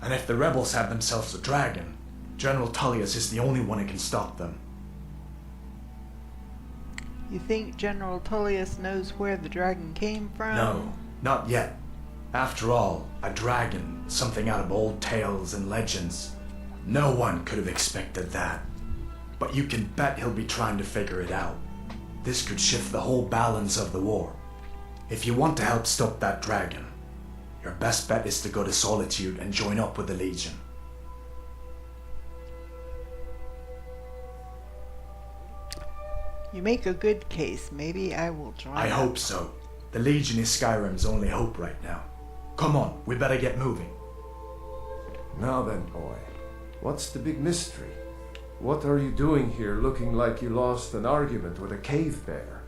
And if the rebels have themselves a dragon, General Tullius is the only one who can stop them. You think General Tullius knows where the dragon came from? No, not yet. After all, a dragon, something out of old tales and legends. No one could have expected that. But you can bet he'll be trying to figure it out. This could shift the whole balance of the war. If you want to help stop that dragon, your best bet is to go to Solitude and join up with the Legion. You make a good case. Maybe I will join. I hope so. The Legion is Skyrim's only hope right now. Come on, we better get moving. Now then, boy, what's the big mystery? What are you doing here looking like you lost an argument with a cave bear?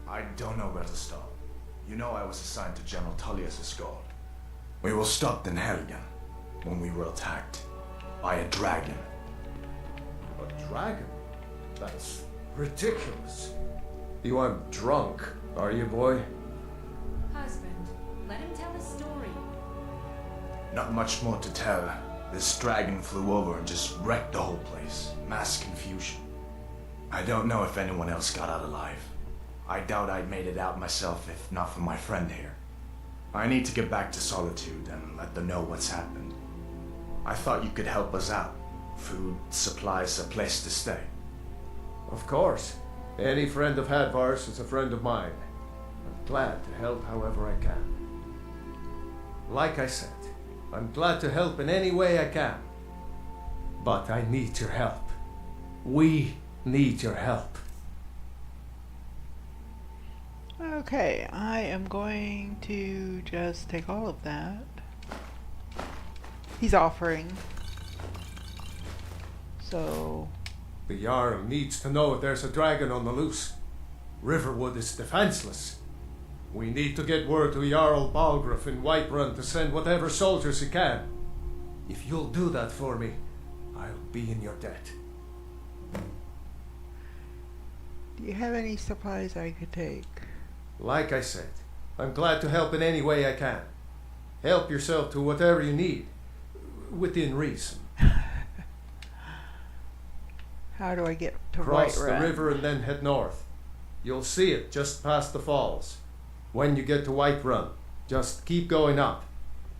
I don't know where to stop. You know I was assigned to General Tullius' guard. We were stopped in Helgen when we were attacked by a dragon. A dragon? That's ridiculous. You aren't drunk, are you, boy? Husband, let him tell his story. Not much more to tell. This dragon flew over and just wrecked the whole place. Mass confusion. I don't know if anyone else got out alive. I doubt I'd made it out myself if not for my friend here. I need to get back to Solitude and let them know what's happened. I thought you could help us out. Food, supplies, a place to stay. Of course. Any friend of Hadvar's is a friend of mine. I'm glad to help however I can. Like I said, I'm glad to help in any way I can. But I need your help. We need your help. Okay, I am going to just take all of that. He's offering. So, The Jarl needs to know there's a dragon on the loose. Riverwood is defenseless. We need to get word to Jarl Balgruuf in Whiterun to send whatever soldiers he can. If you'll do that for me, I'll be in your debt. do you have any supplies I could take? Like I said, I'm glad to help in any way I can. Help yourself to whatever you need, within reason. How do I get to Cross the Whiterun? river and then head north. You'll see it just past the falls. When you get to Whiterun, just keep going up.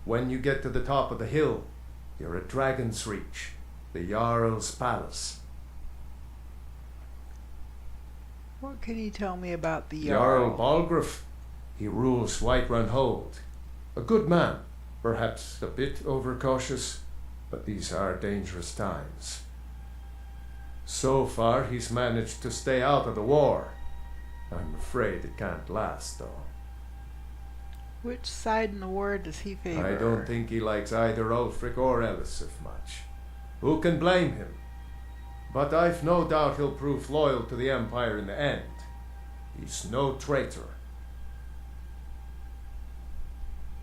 When you get to the top of the hill, you're at Dragon's Reach, the Jarl's palace. What can you tell me about the Jarl Jarl? Balgruuf, he rules Whiterun Hold. A good man, perhaps a bit overcautious, but these are dangerous times. So far, he's managed to stay out of the war. I'm afraid it can't last, though. Which side in the war does he favor? I don't think he likes either Ulfric or Elisif much. Who can blame him? But I've no doubt he'll prove loyal to the Empire in the end. He's no traitor.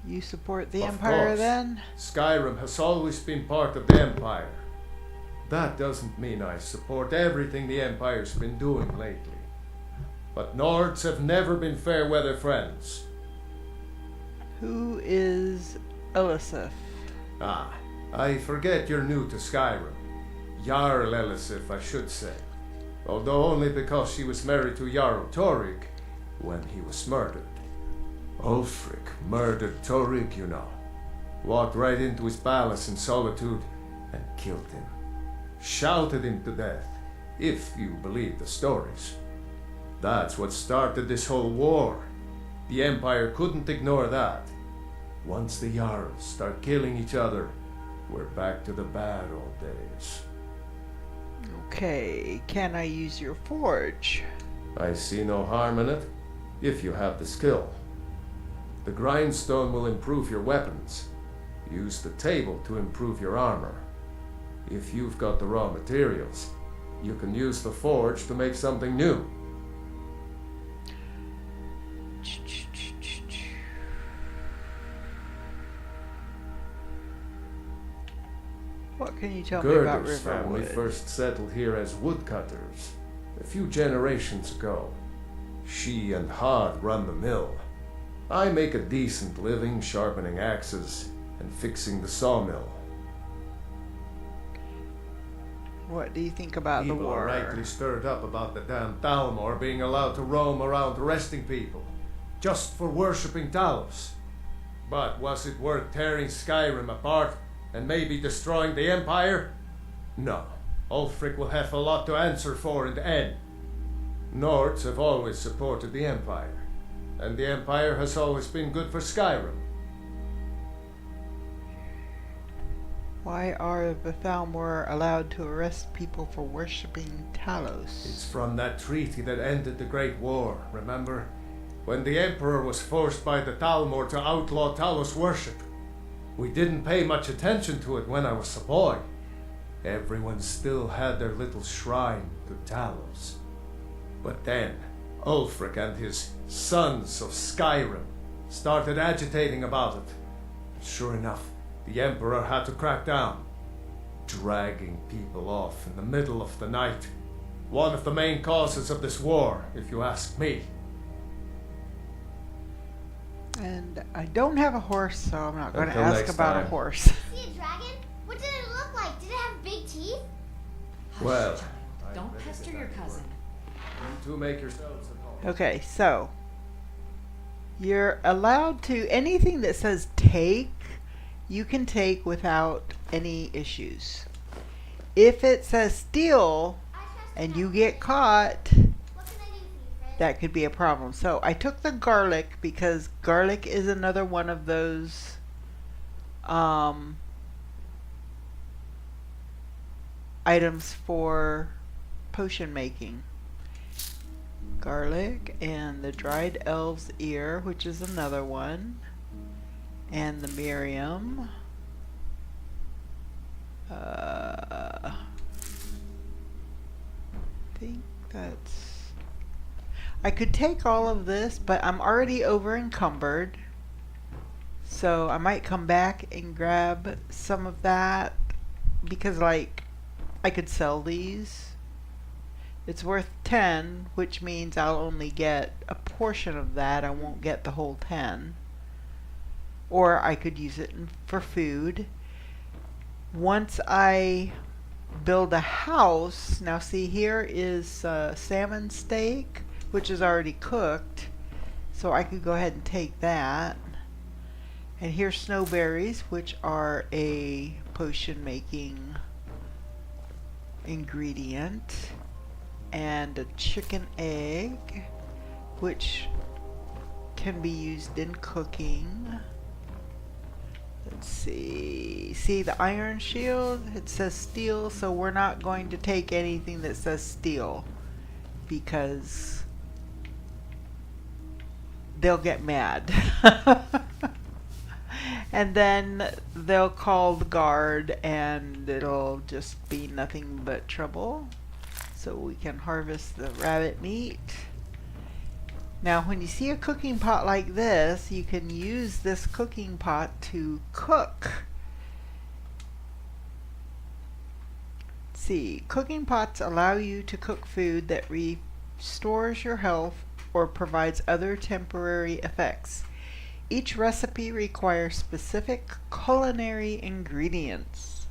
You support the Of Empire course. then? Skyrim has always been part of the Empire. That doesn't mean I support everything the Empire's been doing lately. But Nords have never been fair weather friends. Who is Elisif? Ah, I forget you're new to Skyrim. Jarl Elisif, I should say. Although only because she was married to Jarl Torig when he was murdered. Ulfric murdered Torig, you know. Walked right into his palace in Solitude and killed him. Shouted him to death, if you believe the stories. That's what started this whole war. The Empire couldn't ignore that. Once the Jarls start killing each other, we're back to the bad old days. Okay, can I use your forge? I see no harm in it, if you have the skill. The grindstone will improve your weapons. Use the table to improve your armor. If you've got the raw materials, you can use the forge to make something new. What can you tell me about Girders family Riverwood? first settled here as woodcutters a few generations ago. She and Hod run the mill. I make a decent living sharpening axes and fixing the sawmill. What do you think about the People war? are rightly stirred up about the damn Thalmor being allowed to roam around arresting people, just for worshipping Talos. But was it worth tearing Skyrim apart and maybe destroying the Empire? No. Ulfric will have a lot to answer for in the end. Nords have always supported the Empire, and the Empire has always been good for Skyrim. Why are the Thalmor allowed to arrest people for worshipping Talos? It's from that treaty that ended the Great War, remember? When the Emperor was forced by the Thalmor to outlaw Talos worship. We didn't pay much attention to it when I was a boy. Everyone still had their little shrine to Talos. But then, Ulfric and his sons of Skyrim started agitating about it. Sure enough, the Emperor had to crack down, dragging people off in the middle of the night. One of the main causes of this war, if you ask me. And I don't have a horse, so I'm not going to Until ask next about a time. horse. See a dragon? What did it look like? Did it have big teeth? Well, Don't pester your cousin. you two make yourselves at home. Okay, so you're allowed to anything that says take, you can take without any issues. If it says steal and you get caught, What can I do for you, Fred? that could be a problem. So I took the garlic because garlic is another one of those items for potion making. Garlic and the dried elf's ear, which is another one, and the Miriam. I think that's. I could take all of this, but I'm already over encumbered. So I might come back and grab some of that because, like, I could sell these. It's worth 10, which means I'll only get a portion of that. I won't get the whole 10. Or I could use it for food. Once I build a house, now see here is salmon steak, which is already cooked. So I could go ahead and take that. And here's snowberries, which are a potion making ingredient. And a chicken egg, which can be used in cooking. Let's see. See the iron shield? It says steel, so we're not going to take anything that says steel because they'll get mad. And then they'll call the guard and it'll just be nothing but trouble. So we can harvest the rabbit meat. Now when you see a cooking pot like this, you can use this cooking pot to cook. Let's See, cooking pots allow you to cook food that restores your health or provides other temporary effects. Each recipe requires specific culinary ingredients.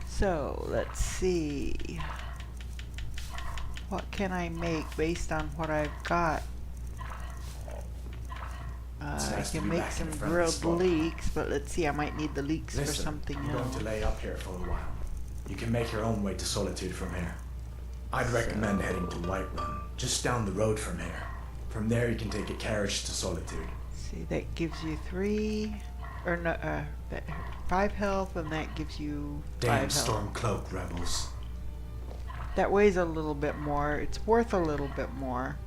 So, let's see. What can I make based on what I've got? I can make some grilled leeks, but let's see, I might need the leeks for something I'm going else. to lay up here for a while. You can make your own way to Solitude from here. I'd recommend heading to Whiterun, just down the road from here. From there you can take a carriage to Solitude. See, that gives you 5 health, and that gives you 5 Damn health. Stormcloak rebels. That weighs a little bit more. It's worth a little bit more.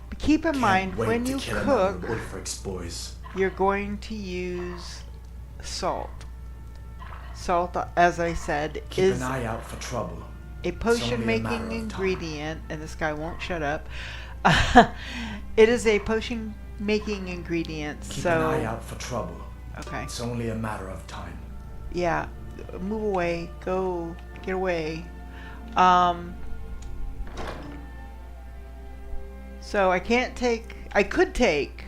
But keep in Can't mind, wait when to you kill another cook, Ulfric's boys. you're going to use salt. Salt, as I said, Keep is an eye out for trouble. a only a potion matter making of ingredient, and this guy won't shut up. It is a potion making ingredient, Keep so an eye out for trouble. okay. It's only a matter of time. Yeah, move away. Go, get away. So I can't take. I could take.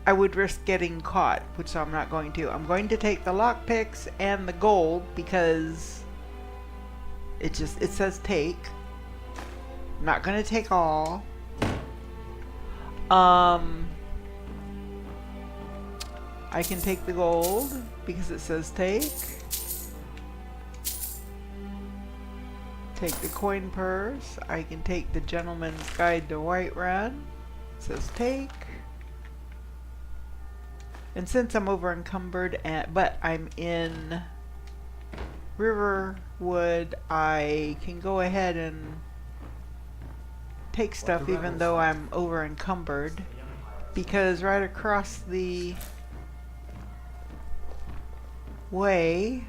I would risk getting caught, which I'm not going to. I'm going to take the lockpicks and the gold because it says take. I'm not going to take all. I can take the gold because it says take. Take the coin purse. I can take the Gentleman's Guide to Whiterun. It says take. And since I'm over encumbered, but I'm in Riverwood, I can go ahead and take stuff even though I'm over encumbered, because right across the way,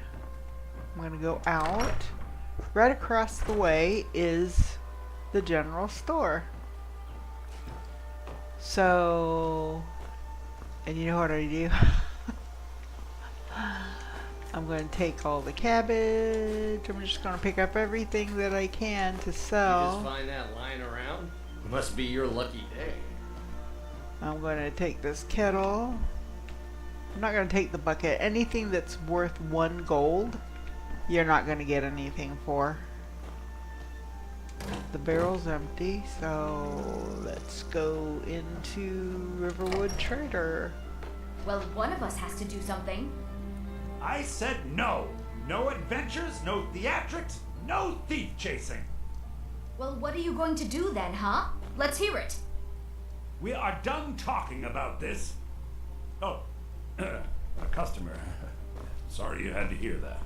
I'm going to go out. Right across the way is the general store. So, and you know what I do? I'm going to take all the cabbage. I'm just going to pick up everything that I can to You just sell. find that lying around? It must be your lucky day. I'm going to take this kettle. I'm not going to take the bucket. Anything that's worth 1 gold, you're not going to get anything for. The barrel's empty, so let's go into Riverwood Trader. Well, one of us has to do something. I said no. No adventures, no theatrics, no thief chasing. Well, what are you going to do then, huh? Let's hear it. We are done talking about this. Oh, a customer. Sorry you had to hear that.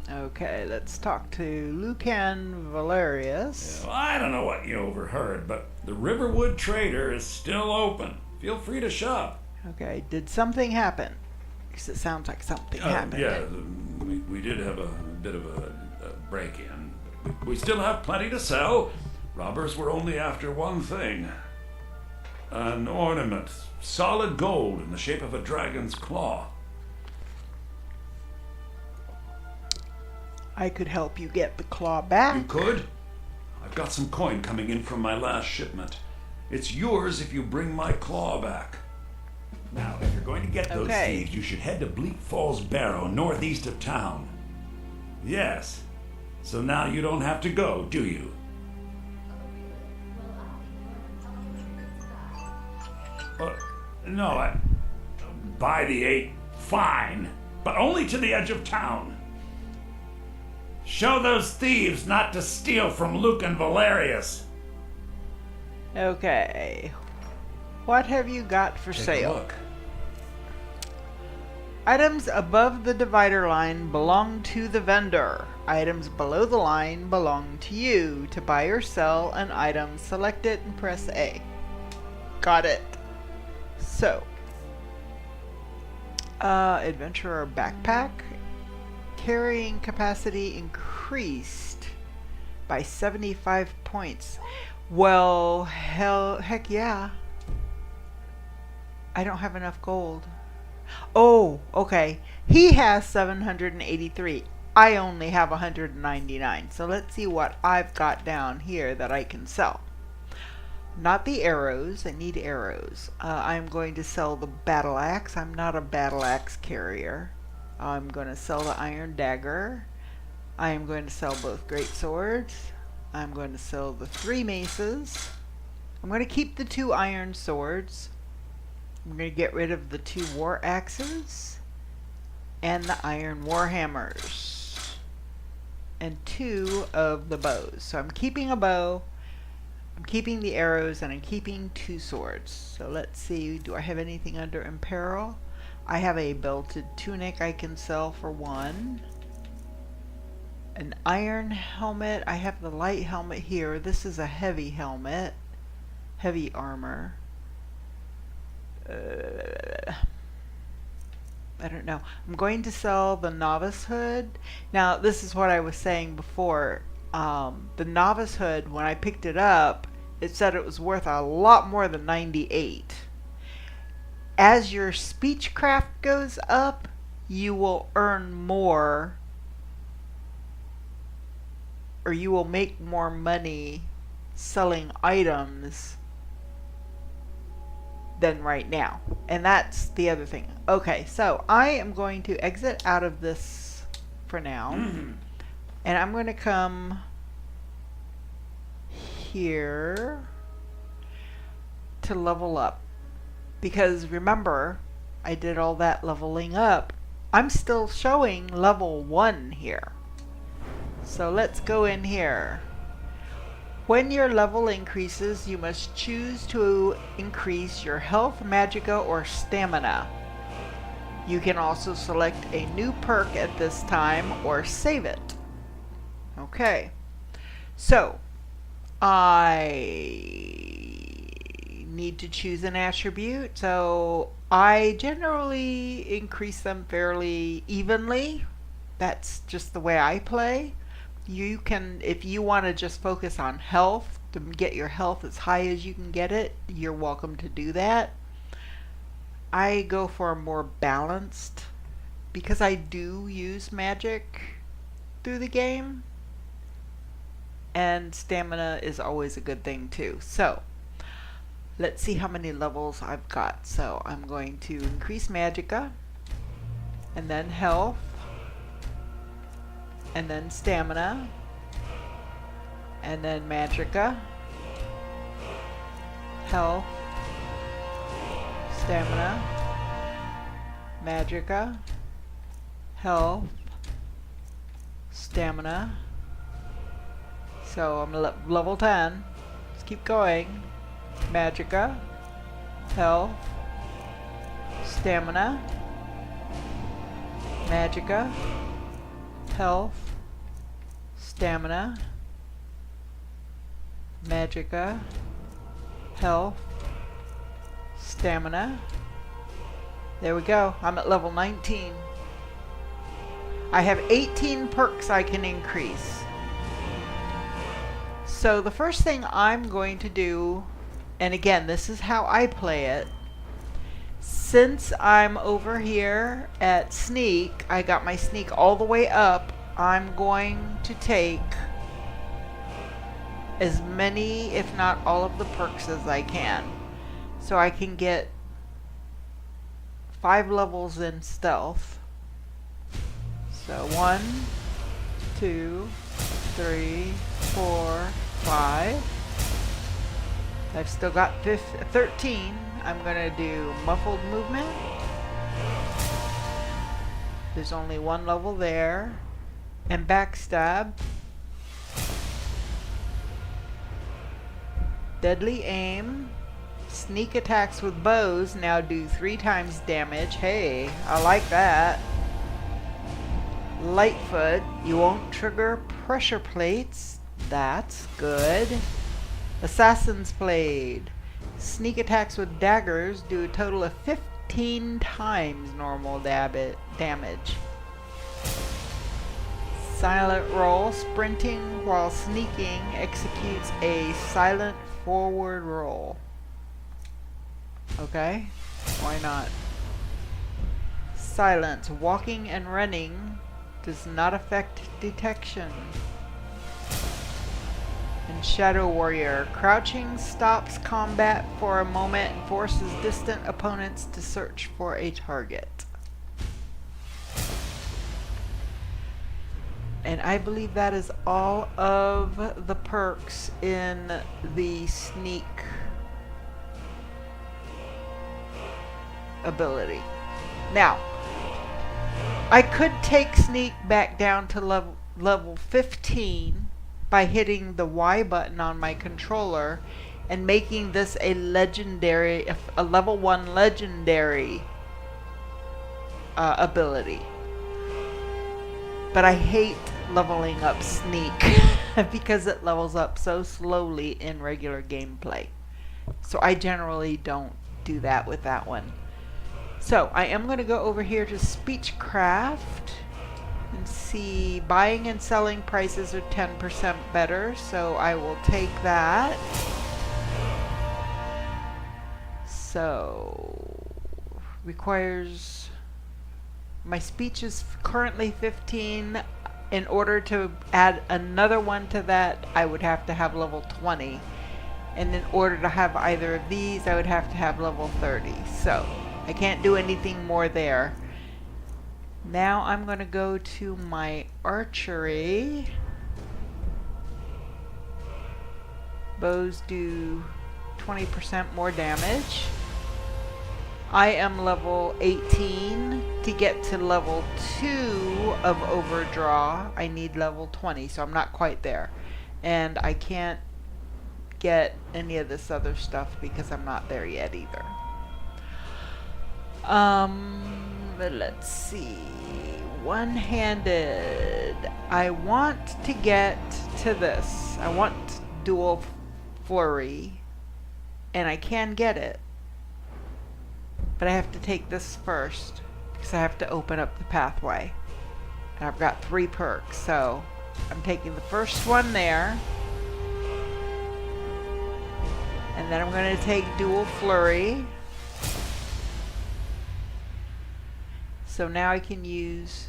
Okay, let's talk to Lucan Valerius. Well, I don't know what you overheard, but the Riverwood Trader is still open. Feel free to shop. Okay, did something happen? Because it sounds like something happened. Yeah, we did have a bit of a break-in. We still have plenty to sell. Robbers were only after one thing. An ornament, solid gold in the shape of a dragon's claw. I could help you get the claw back. You could? I've got some coin coming in from my last shipment. It's yours if you bring my claw back. Now, if you're going to get those thieves, you should head to Bleak Falls Barrow, northeast of town. Yes. So now you don't have to go, do you? No, by the 8, fine. But only to the edge of town. Show those thieves not to steal from Lucan Valerius. Okay. What have you got for Take sale? a look. Items above the divider line belong to the vendor. Items below the line belong to you. To buy or sell an item, select it and press A. Got it. So, adventurer backpack. Carrying capacity increased by 75 points. Well, heck yeah. I don't have enough gold. Oh, okay. He has 783. I only have 199. So let's see what I've got down here that I can sell. Not the arrows. I need arrows. I'm going to sell the battle axe. I'm not a battle axe carrier. I'm going to sell the iron dagger. I am going to sell both great swords. I'm going to sell the 3 maces. I'm going to keep the 2 iron swords. I'm going to get rid of the 2 war axes and the iron war hammers and 2 of the bows. So I'm keeping a bow, I'm keeping the arrows, and I'm keeping 2 swords. So let's see, do I have anything under imperil? I have a belted tunic I can sell for 1. An iron helmet. I have the light helmet here. This is a heavy helmet. Heavy armor. I don't know. I'm going to sell the novice hood. Now, this is what I was saying before. The novice hood, when I picked it up, it said it was worth a lot more than 98. As your speechcraft goes up, you will earn more, or you will make more money selling items than right now. And that's the other thing. Okay, so I am going to exit out of this for now. And I'm going to come here to level up. Because remember, I did all that leveling up. I'm still showing level 1 here. So let's go in here. When your level increases, you must choose to increase your health, magicka, or stamina. You can also select a new perk at this time or save it. Okay. So, I need to choose an attribute. So, I generally increase them fairly evenly. That's just the way I play. You can, if you want to just focus on health, to get your health as high as you can get it, you're welcome to do that. I go for a more balanced, because I do use magic through the game, and stamina is always a good thing too. So, let's see how many levels I've got. So, I'm going to increase magicka, and then health, and then stamina, and then magicka, health, stamina, magicka, health, stamina. So I'm level 10. Let's keep going. Magicka, health, stamina, magicka, health, stamina, magicka, health, stamina. There we go. I'm at level 19. I have 18 perks I can increase. So the first thing I'm going to do, and again, this is how I play it. Since I'm over here at sneak, I got my sneak all the way up. I'm going to take as many, if not all of the perks as I can. So I can get 5 levels in stealth. So 1, 2, 3, 4, 5. I've still got 13. I'm going to do muffled movement. There's only 1 level there. And backstab. Deadly aim. Sneak attacks with bows now do 3 times damage. Hey, I like that. Lightfoot. You won't trigger pressure plates. That's good. Assassin's Blade. Sneak attacks with daggers do a total of 15 times normal damage. Silent roll. Sprinting while sneaking executes a silent forward roll. Okay, why not? silence. Walking and running does not affect detection. And Shadow Warrior. Crouching stops combat for a moment and forces distant opponents to search for a target. And I believe that is all of the perks in the sneak ability. Now, I could take sneak back down to level 15 by hitting the Y button on my controller and making this a legendary, a level 1 legendary ability. But I hate leveling up sneak because it levels up so slowly in regular gameplay. So I generally don't do that with that one. So I am going to go over here to Speechcraft and see buying and selling prices are 10% better. So I will take that. So requires, my speech is currently 15. In order to add another one to that, I would have to have level 20. And in order to have either of these, I would have to have level 30. So I can't do anything more there. Now I'm going to go to my archery. Bows do 20% more damage. I am level 18. To get to level 2 of overdraw, I need level 20, so I'm not quite there. And I can't get any of this other stuff because I'm not there yet either. But let's see. One-handed. I want to get to this. I want dual flurry, and I can get it. But I have to take this first because I have to open up the pathway. And I've got 3 perks, so I'm taking the first one there. And then I'm going to take dual flurry. So now I can use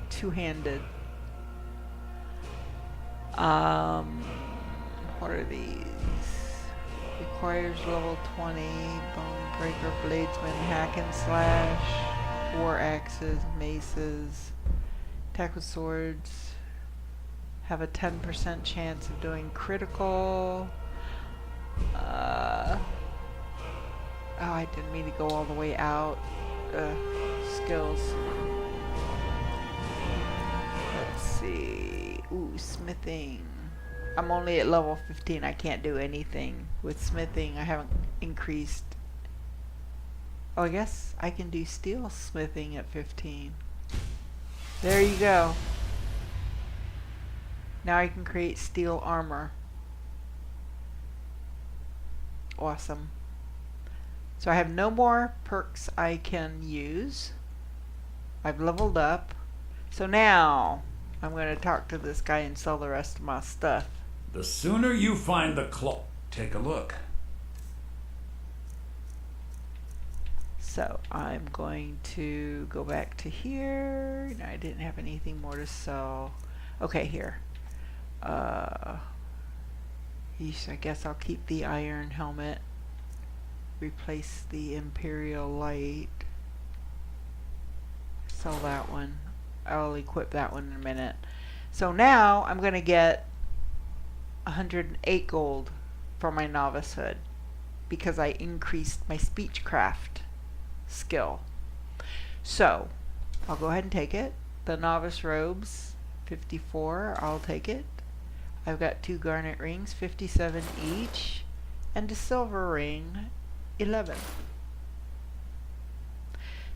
two-handed. What are these? Requires level 20. Bone breaker, bladesman, hack and slash, war axes, maces, attack with swords. Have a 10% chance of doing critical. Oh, I didn't mean to go all the way out. Skills. Let's see. Ooh, smithing. I'm only at level 15. I can't do anything with smithing. I haven't increased. Oh, I guess I can do steel smithing at 15. There you go. Now I can create steel armor. Awesome. So I have no more perks I can use. I've leveled up. So now I'm going to talk to this guy and sell the rest of my stuff. The sooner you find the claw, take a look. So I'm going to go back to here. No, I didn't have anything more to sell. Okay, here. Yeesh, I guess I'll keep the iron helmet. Replace the Imperial Light. Sell that one. I'll equip that one in a minute. So now I'm going to get 108 gold for my novice hood because I increased my speechcraft skill. So I'll go ahead and take it. The novice robes, 54. I'll take it. I've got 2 garnet rings, 57 each, and a silver ring, 11.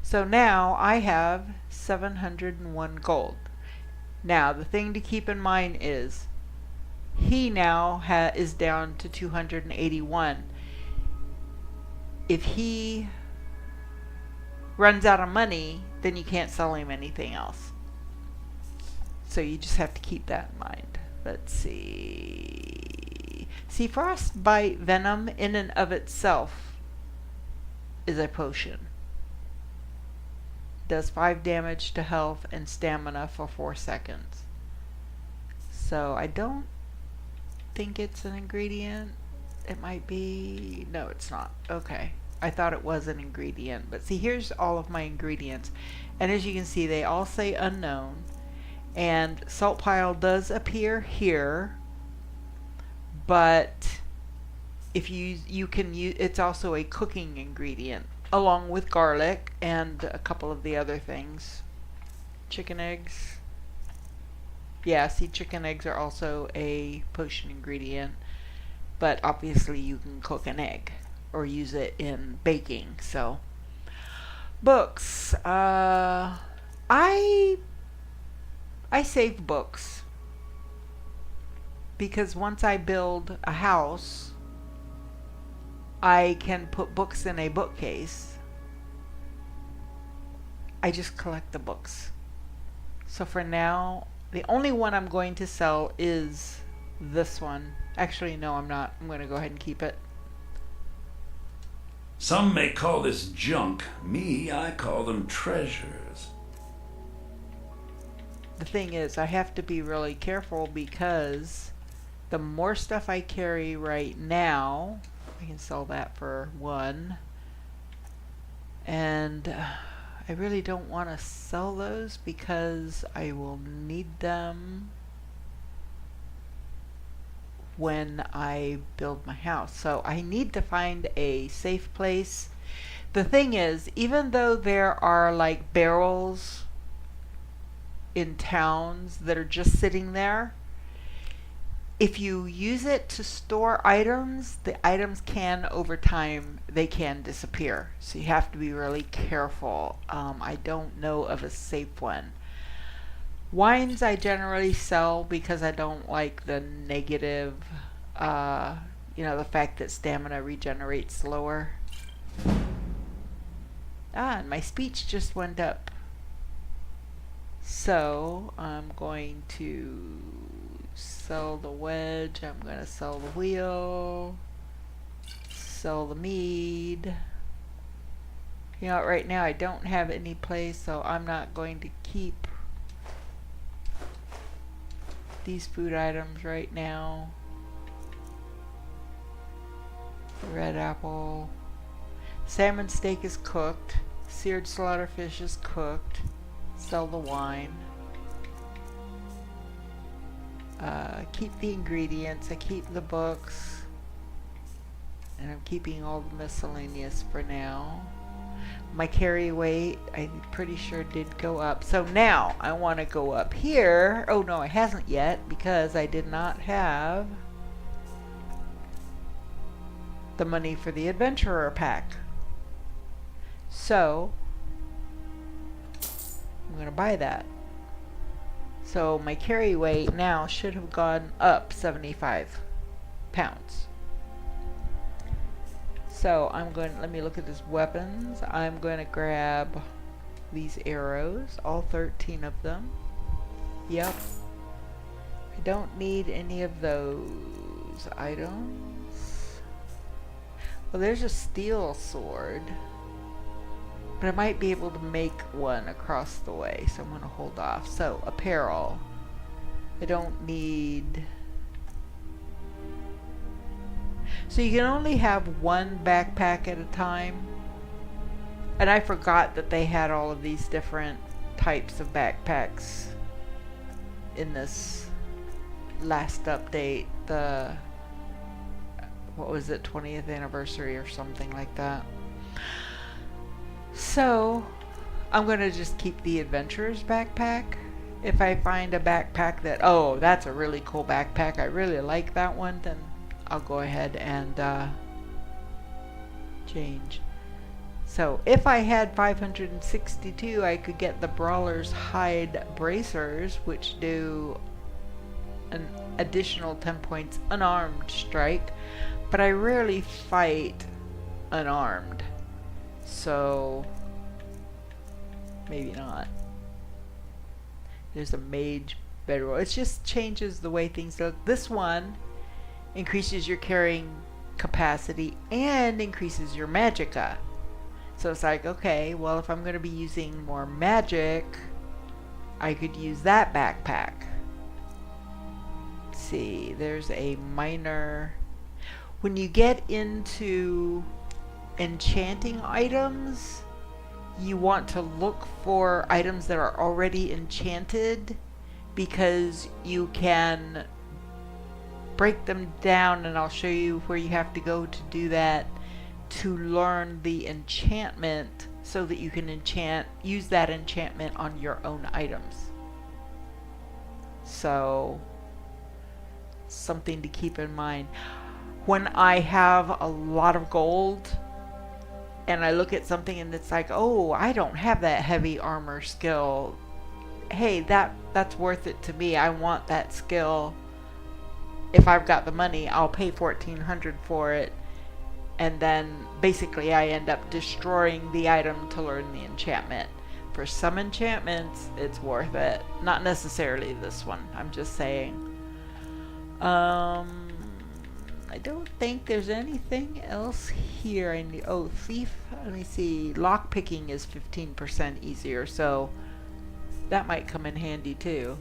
So now I have 701 gold. Now the thing to keep in mind is he now is down to 281. If he runs out of money, then you can't sell him anything else. So you just have to keep that in mind. Let's see. See, frostbite venom in and of itself is a potion. does 5 damage to health and stamina for 4 seconds. So I don't think it's an ingredient. It might be. No, it's not. Okay. I thought it was an ingredient. But see, here's all of my ingredients. And as you can see, they all say unknown. And salt pile does appear here. But if you can use, it's also a cooking ingredient along with garlic and a couple of the other things. Chicken eggs. Yeah, see, chicken eggs are also a potion ingredient, but obviously you can cook an egg or use it in baking. So, books. I save books because once I build a house, I can put books in a bookcase. I just collect the books. So for now, the only one I'm going to sell is this one. Actually, no, I'm not. I'm going to go ahead and keep it. Some may call this junk. Me, I call them treasures. The thing is, I have to be really careful because the more stuff I carry right now, I can sell that for 1. And I really don't want to sell those because I will need them when I build my house. So I need to find a safe place. The thing is, even though there are like barrels in towns that are just sitting there, if you use it to store items, the items can, over time, they can disappear. So you have to be really careful. I don't know of a safe one. Wines I generally sell because I don't like the negative, the fact that stamina regenerates slower. And my speech just went up. So I'm going to sell the wedge, I'm going to sell the wheel, sell the mead. You know, right now I don't have any place, so I'm not going to keep these food items right now. The red apple. Salmon steak is cooked. Seared slaughterfish is cooked. Sell the wine. Keep the ingredients, I keep the books, and I'm keeping all the miscellaneous for now. My carry weight, I'm pretty sure did go up. So now I want to go up here. Oh no, it hasn't yet because I did not have the money for the adventurer pack. So I'm going to buy that. So my carry weight now should have gone up 75 pounds. So I'm going, let me look at his weapons. I'm going to grab these arrows, all 13 of them. Yep. I don't need any of those items. Well, there's a steel sword. But I might be able to make one across the way, so I'm going to hold off. So, apparel. I don't need... So you can only have one backpack at a time. And I forgot that they had all of these different types of backpacks in this last update. The... what was it? 20th anniversary or something like that. So, I'm going to just keep the adventurer's backpack. If I find a backpack that, oh, that's a really cool backpack, I really like that one, then I'll go ahead and change. So, if I had 562, I could get the Brawler's Hide Bracers, which do an additional 10 points unarmed strike, but I rarely fight unarmed. So, maybe not. There's a mage bedroll. It just changes the way things look. This one increases your carrying capacity and increases your magicka. So it's like, okay, well, if I'm going to be using more magic, I could use that backpack. Let's see, there's a minor. When you get into enchanting items, you want to look for items that are already enchanted, because you can break them down, and I'll show you where you have to go to do that, to learn the enchantment so that you can use that enchantment on your own items. So, something to keep in mind. When I have a lot of gold and I look at something and it's like, oh, I don't have that heavy armor skill. Hey, that's worth it to me. I want that skill. If I've got the money, I'll pay 1,400 for it. And then basically I end up destroying the item to learn the enchantment. For some enchantments, it's worth it. Not necessarily this one. I'm just saying. I don't think there's anything else here. I need, oh, thief. Let me see. Lock picking is 15% easier, so that might come in handy too.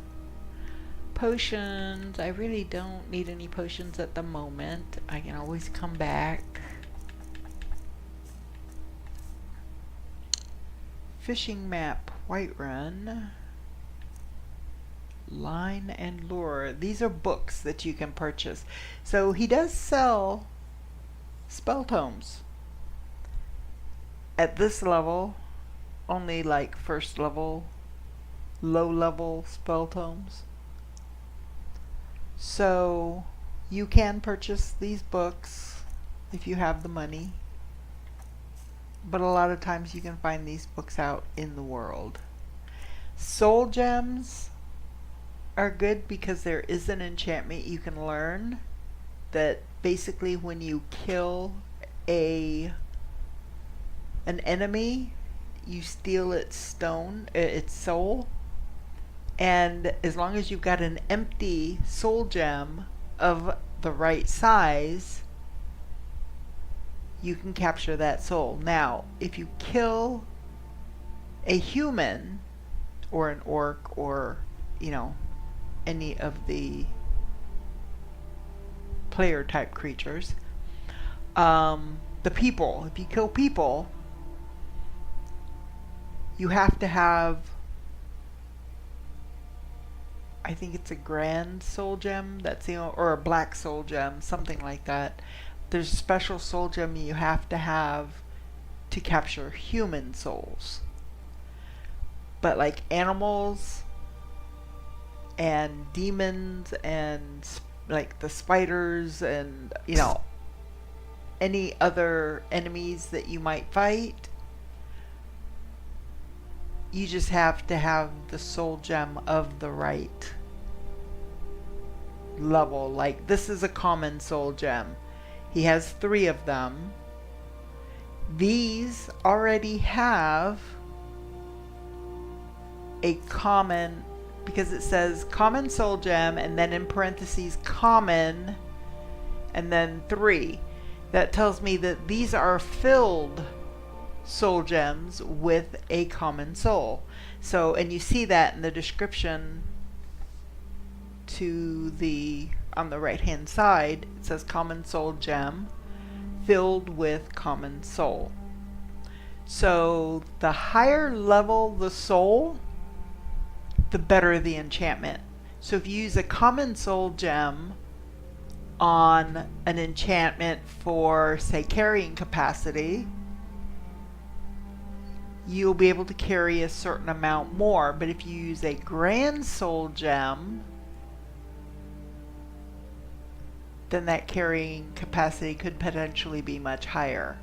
Potions. I really don't need any potions at the moment. I can always come back. Fishing map. Whiterun. Line and Lure. These are books that you can purchase. So he does sell spell tomes. At this level, only like first level, low level spell tomes. So you can purchase these books if you have the money. But a lot of times you can find these books out in the world. Soul gems are good because there is an enchantment you can learn that basically when you kill an enemy, you steal its soul, and as long as you've got an empty soul gem of the right size, you can capture that soul. Now, if you kill a human or an orc or, you know, any of the player type creatures, the people, if you kill people, you have to have, I think it's a grand soul gem, that's the, or a black soul gem, something like that. There's a special soul gem you have to capture human souls. But like animals and demons and like the spiders and, you know, any other enemies that you might fight, you just have to have the soul gem of the right level. Like this is a common soul gem. He has 3 of them. These already have a common, because it says common soul gem and then in parentheses common and then 3. That tells me that these are filled soul gems with a common soul. So, and you see that in the description to the, on the right hand side, it says common soul gem filled with common soul. So the higher level the soul, the better the enchantment. So if you use a common soul gem on an enchantment for, say, carrying capacity, you'll be able to carry a certain amount more. But if you use a grand soul gem, then that carrying capacity could potentially be much higher.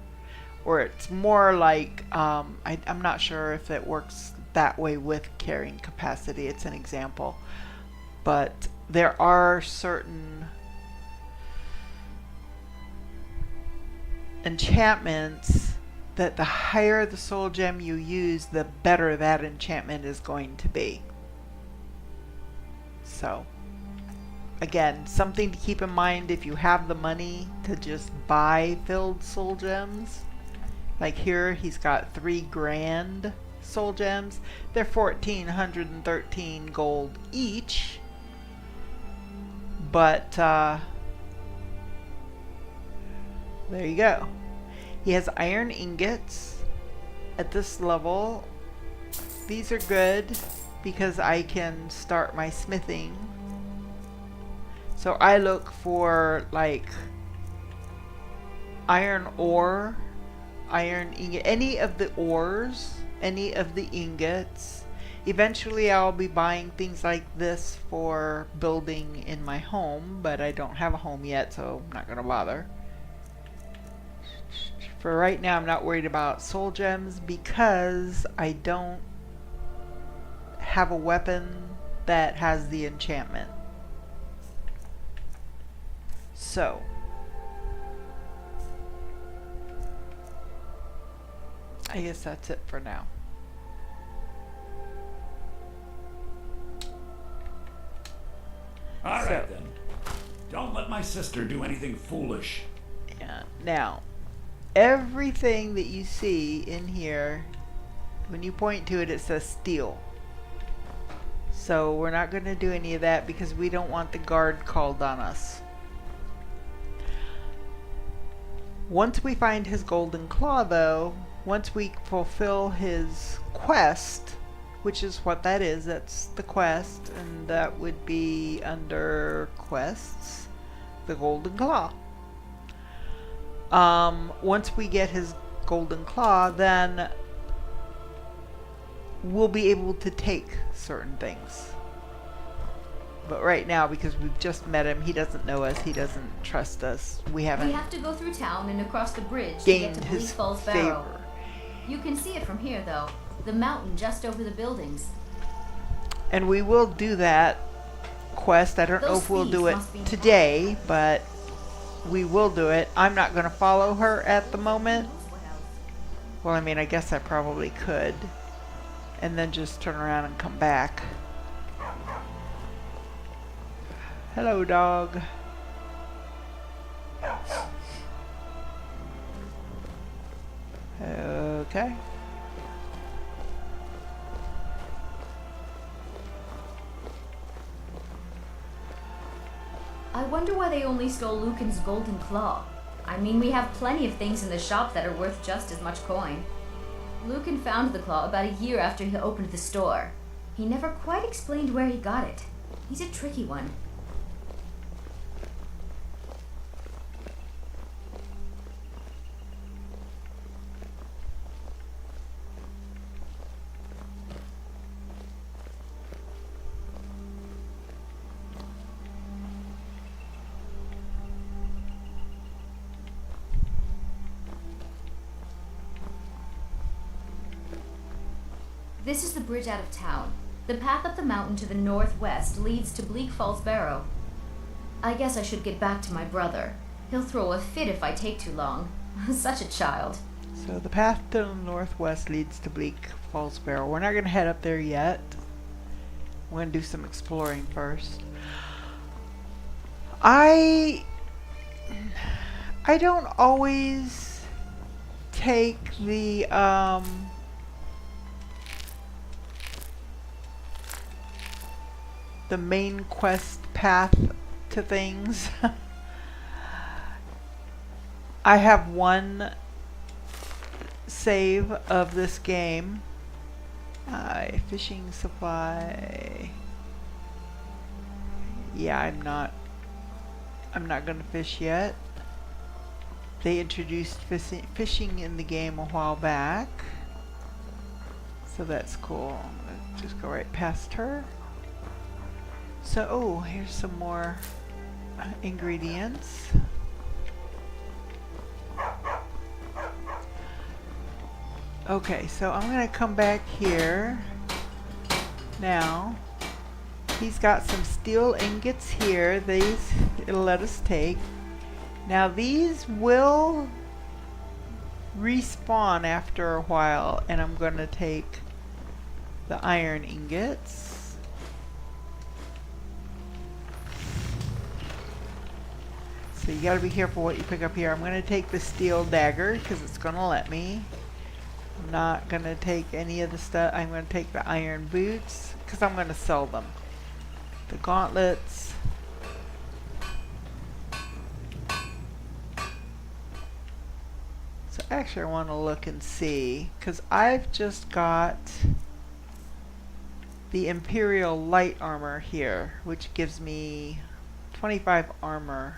Or it's more like, I'm not sure if it works that way with carrying capacity. It's an example. But there are certain enchantments that the higher the soul gem you use, the better that enchantment is going to be. So, again, something to keep in mind if you have the money to just buy filled soul gems. Like here, he's got 3 grand soul gems. They're 1,413 gold each. But, there you go. He has iron ingots at this level. These are good because I can start my smithing. So I look for like iron ore, iron ingot, any of the ores, any of the ingots. Eventually I'll be buying things like this for building in my home, but I don't have a home yet, so I'm not gonna bother. For right now, I'm not worried about soul gems because I don't have a weapon that has the enchantment. So, I guess that's it for now. All right then. Don't let my sister do anything foolish. Yeah. Now, everything that you see in here, when you point to it, it says steel. So we're not going to do any of that because we don't want the guard called on us. Once we find his golden claw, though, once we fulfill his quest, which is what that is, that's the quest, and that would be under quests, the golden claw. Once we get his golden claw, then we'll be able to take certain things. But right now, because we've just met him, he doesn't know us, he doesn't trust us. We haven't We have to go through town and across the bridge to gained get to Bleak his Falls Barrow. favor. You can see it from here, though. The mountain just over the buildings. And we will do that quest. I don't know Those if we'll do thieves it must be today, but we will do it. I'm not going to follow her at the moment. Well, I mean, I guess I probably could. And then just turn around and come back. Hello, dog. Okay. I wonder why they only stole Lucan's golden claw. I mean, we have plenty of things in the shop that are worth just as much coin. Lucan found the claw about a year after he opened the store. He never quite explained where he got it. He's a tricky one. This is the bridge out of town. The path up the mountain to the northwest leads to Bleak Falls Barrow. I guess I should get back to my brother. He'll throw a fit if I take too long. Such a child. So the path to the northwest leads to Bleak Falls Barrow. We're not going to head up there yet. We're going to do some exploring first. I don't always take the main quest path to things. I have one save of this game. Fishing supply. Yeah, I'm not gonna fish yet. They introduced fishing in the game a while back, so that's cool. Let's just go right past her. So, oh, here's some more ingredients. Okay, so I'm going to come back here. Now, he's got some steel ingots here. These it'll let us take. Now, these will respawn after a while, and I'm going to take the iron ingots. So you gotta be careful what you pick up here. I'm gonna take the steel dagger because it's gonna let me. I'm not gonna take any of the stuff. I'm gonna take the iron boots because I'm gonna sell them. The gauntlets. So actually I want to look and see because I've just got the Imperial light armor here, which gives me 25 armor.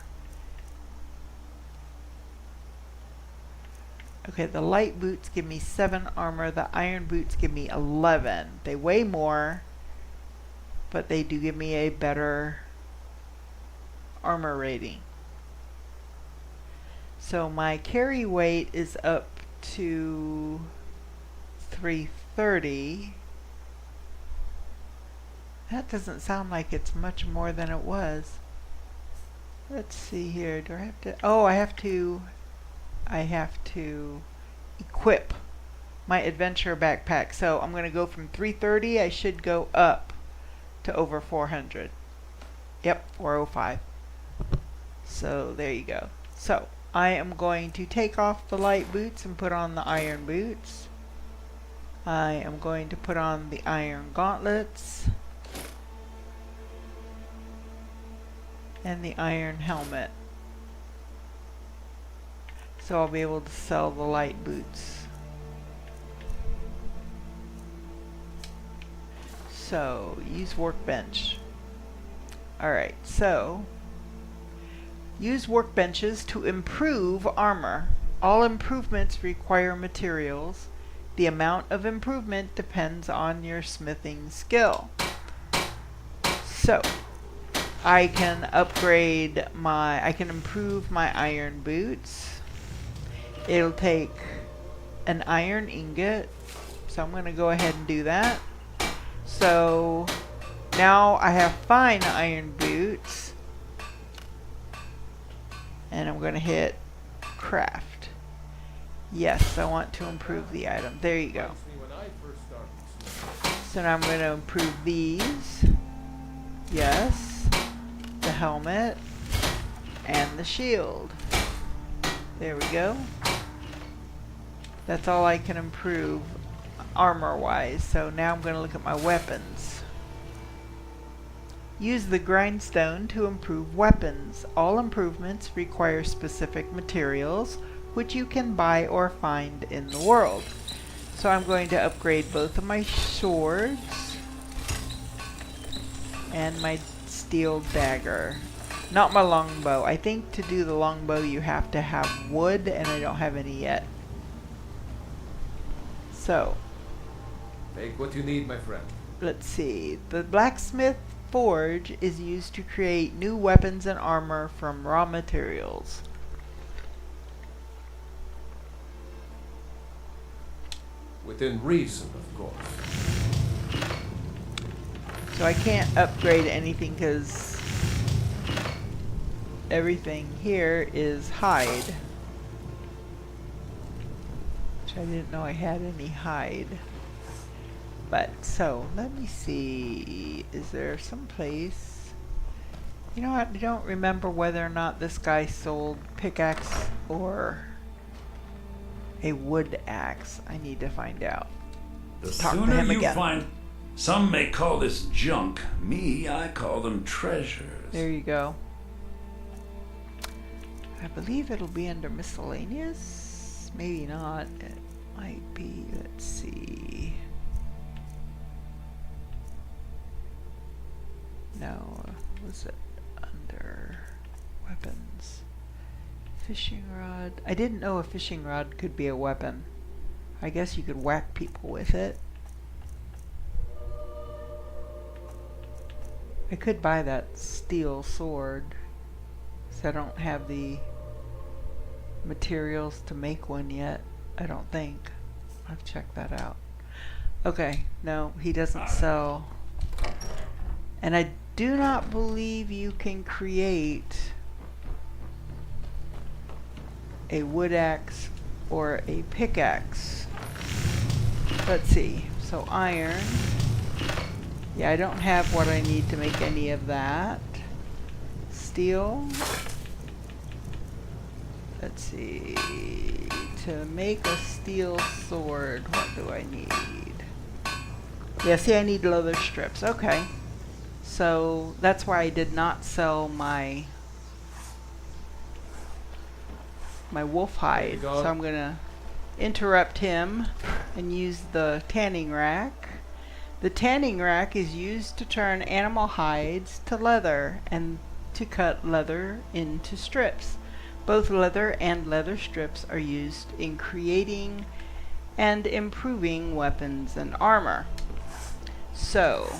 Okay, the light boots give me 7 armor. The iron boots give me 11. They weigh more, but they do give me a better armor rating. So my carry weight is up to 330. That doesn't sound like it's much more than it was. Let's see here. Do I have to? Oh, I have to equip my adventure backpack. So I'm going to go from 330. I should go up to over 400. Yep, 405. So there you go. So I am going to take off the light boots and put on the iron boots. I am going to put on the iron gauntlets and the iron helmet. So I'll be able to sell the light boots. So use workbench. Alright, so use workbenches to improve armor. All improvements require materials. The amount of improvement depends on your smithing skill. So I can improve my iron boots. It'll take an iron ingot, so I'm going to go ahead and do that. So now I have fine iron boots, and I'm going to hit craft. Yes, I want to improve the item. There you go. So now I'm going to improve these. Yes, the helmet and the shield. There we go. That's all I can improve armor wise. So now I'm going to look at my weapons. Use the grindstone to improve weapons. All improvements require specific materials which you can buy or find in the world. So I'm going to upgrade both of my swords and my steel dagger. Not my longbow. I think to do the longbow you have to have wood, and I don't have any yet. So take what you need, my friend. Let's see. The blacksmith forge is used to create new weapons and armor from raw materials. Within reason, of course. So I can't upgrade anything because everything here is hide. Which I didn't know I had any hide. But, so, let me see. Is there some place? You know what? I don't remember whether or not this guy sold pickaxe or a wood axe. I need to find out. The Talk to sooner him you again. find... Some may call this junk. Me, I call them treasures. There you go. I believe it'll be under miscellaneous. Maybe not. It might be. Let's see. No, was it under weapons? Fishing rod. I didn't know a fishing rod could be a weapon. I guess you could whack people with it. I could buy that steel sword. So I don't have the materials to make one yet. I don't think. I've checked that out. Okay, no, he doesn't sell. And I do not believe you can create a wood axe or a pickaxe. Let's see. So iron. Yeah, I don't have what I need to make any of that. Steel. let's see. To make a steel sword, what do I need? Yeah, see, I need leather strips. Okay. So that's why I did not sell my wolf hide. So I'm gonna interrupt him and use the tanning rack. The tanning rack is used to turn animal hides to leather and to cut leather into strips. Both leather and leather strips are used in creating and improving weapons and armor. So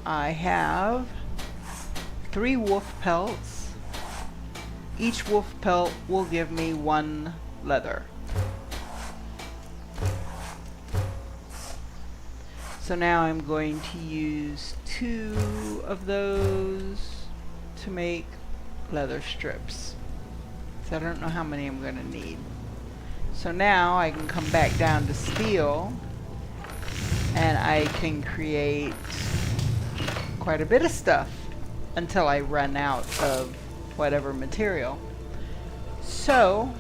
I have 3 wolf pelts. Each wolf pelt will give me 1 leather. So now I'm going to use 2 of those to make leather strips. So I don't know how many I'm going to need. So now I can come back down to steel and I can create quite a bit of stuff until I run out of whatever material. So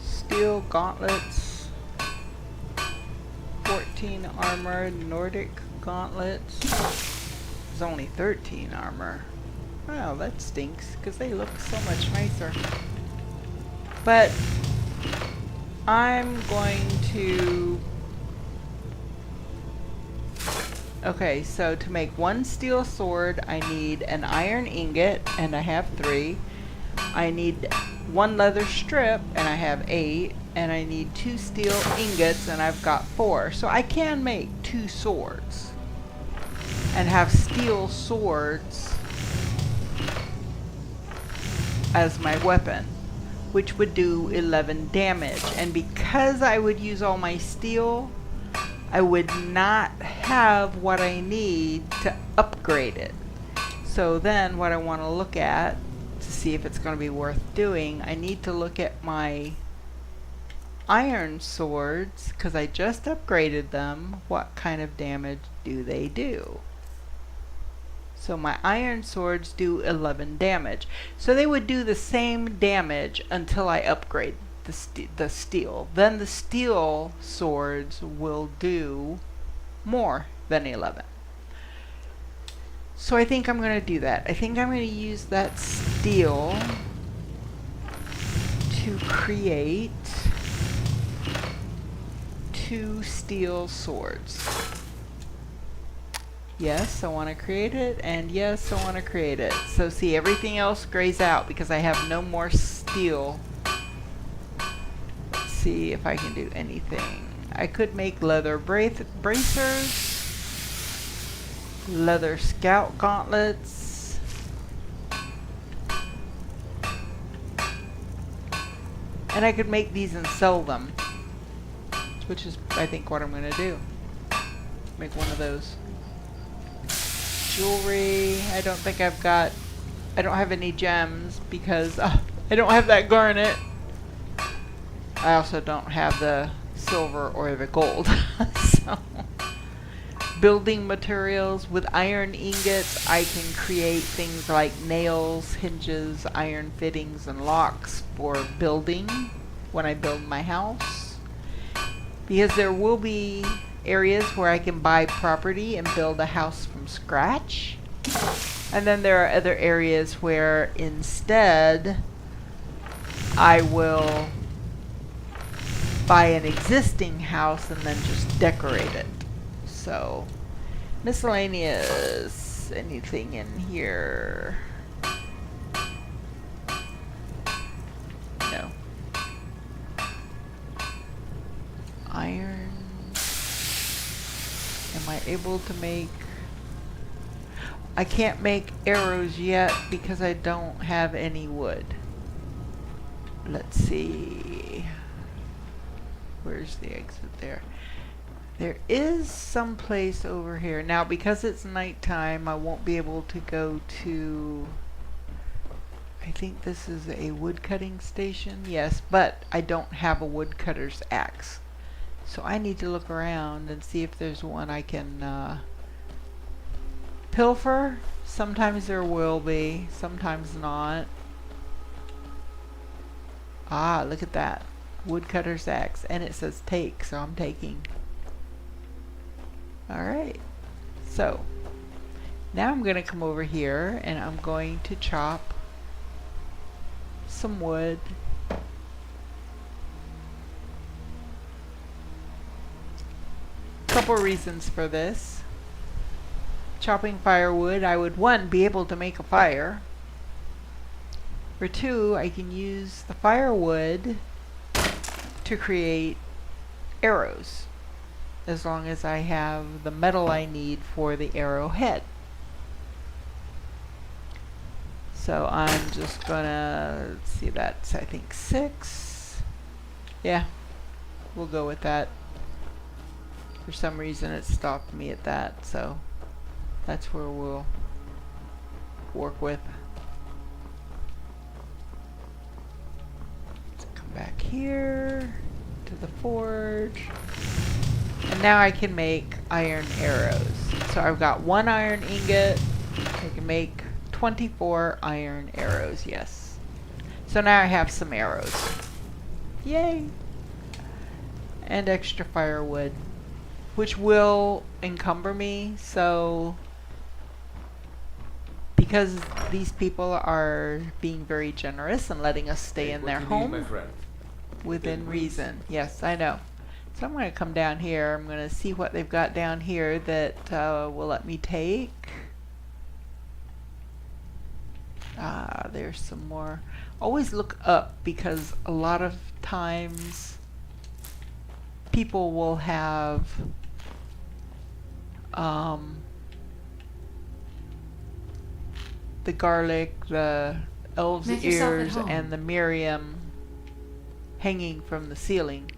steel gauntlets, 14 armor, Nordic gauntlets. There's only 13 armor. Wow, that stinks because they look so much nicer. But I'm going to... Okay, so to make 1 steel sword, I need an iron ingot, and I have 3. I need 1 leather strip, and I have 8. And I need 2 steel ingots, and I've got 4. So I can make 2 swords and have steel swords as my weapon, which would do 11 damage. And because I would use all my steel, I would not have what I need to upgrade it. So then what I want to look at to see if it's going to be worth doing, I need to look at my iron swords, because I just upgraded them. What kind of damage do they do? So my iron swords do 11 damage. So they would do the same damage until I upgrade the steel. Then the steel swords will do more than 11. So I think I'm going to do that. I think I'm going to use that steel to create 2 steel swords. Yes, I want to create it, and yes, I want to create it. So see, everything else grays out because I have no more steel. Let's see if I can do anything. I could make leather bracers, leather scout gauntlets, and I could make these and sell them, which is, I think, what I'm going to do. Make one of those. Jewelry, I don't think I've got, I don't have any gems because I don't have that garnet. I also don't have the silver or the gold. So, building materials with iron ingots, I can create things like nails, hinges, iron fittings, and locks for building when I build my house. Because there will be areas where I can buy property and build a house from scratch. And then there are other areas where instead I will buy an existing house and then just decorate it. So, miscellaneous, anything in here? No. Iron. Am I able to make... I can't make arrows yet because I don't have any wood. Let's see. Where's the exit there? There is some place over here. Now, because it's nighttime, I won't be able to go to... I think this is a wood cutting station. Yes, but I don't have a woodcutter's axe. So I need to look around and see if there's one I can Pilfer, sometimes there will be, sometimes not. Ah, look at that. Woodcutter's axe. And it says take, so I'm taking. Alright. So, now I'm going to come over here and I'm going to chop some wood. Couple reasons for this. Chopping firewood, I would, one, be able to make a fire. For two, I can use the firewood to create arrows, as long as I have the metal I need for the arrowhead. So I'm just gonna, let's see, that's I think 6. Yeah, we'll go with that. For some reason it stopped me at that, so that's where we'll work with. So come back here to the forge. And now I can make iron arrows. So I've got 1 iron ingot. I can make 24 iron arrows, yes. So now I have some arrows. Yay! And extra firewood, which will encumber me, so because these people are being very generous and letting us stay in their home within reason. Yes, I know. So I'm going to come down here. I'm going to see what they've got down here that will let me take. There's some more. Always look up, because a lot of times people will have the garlic, the elf's ears, and the Miriam hanging from the ceiling.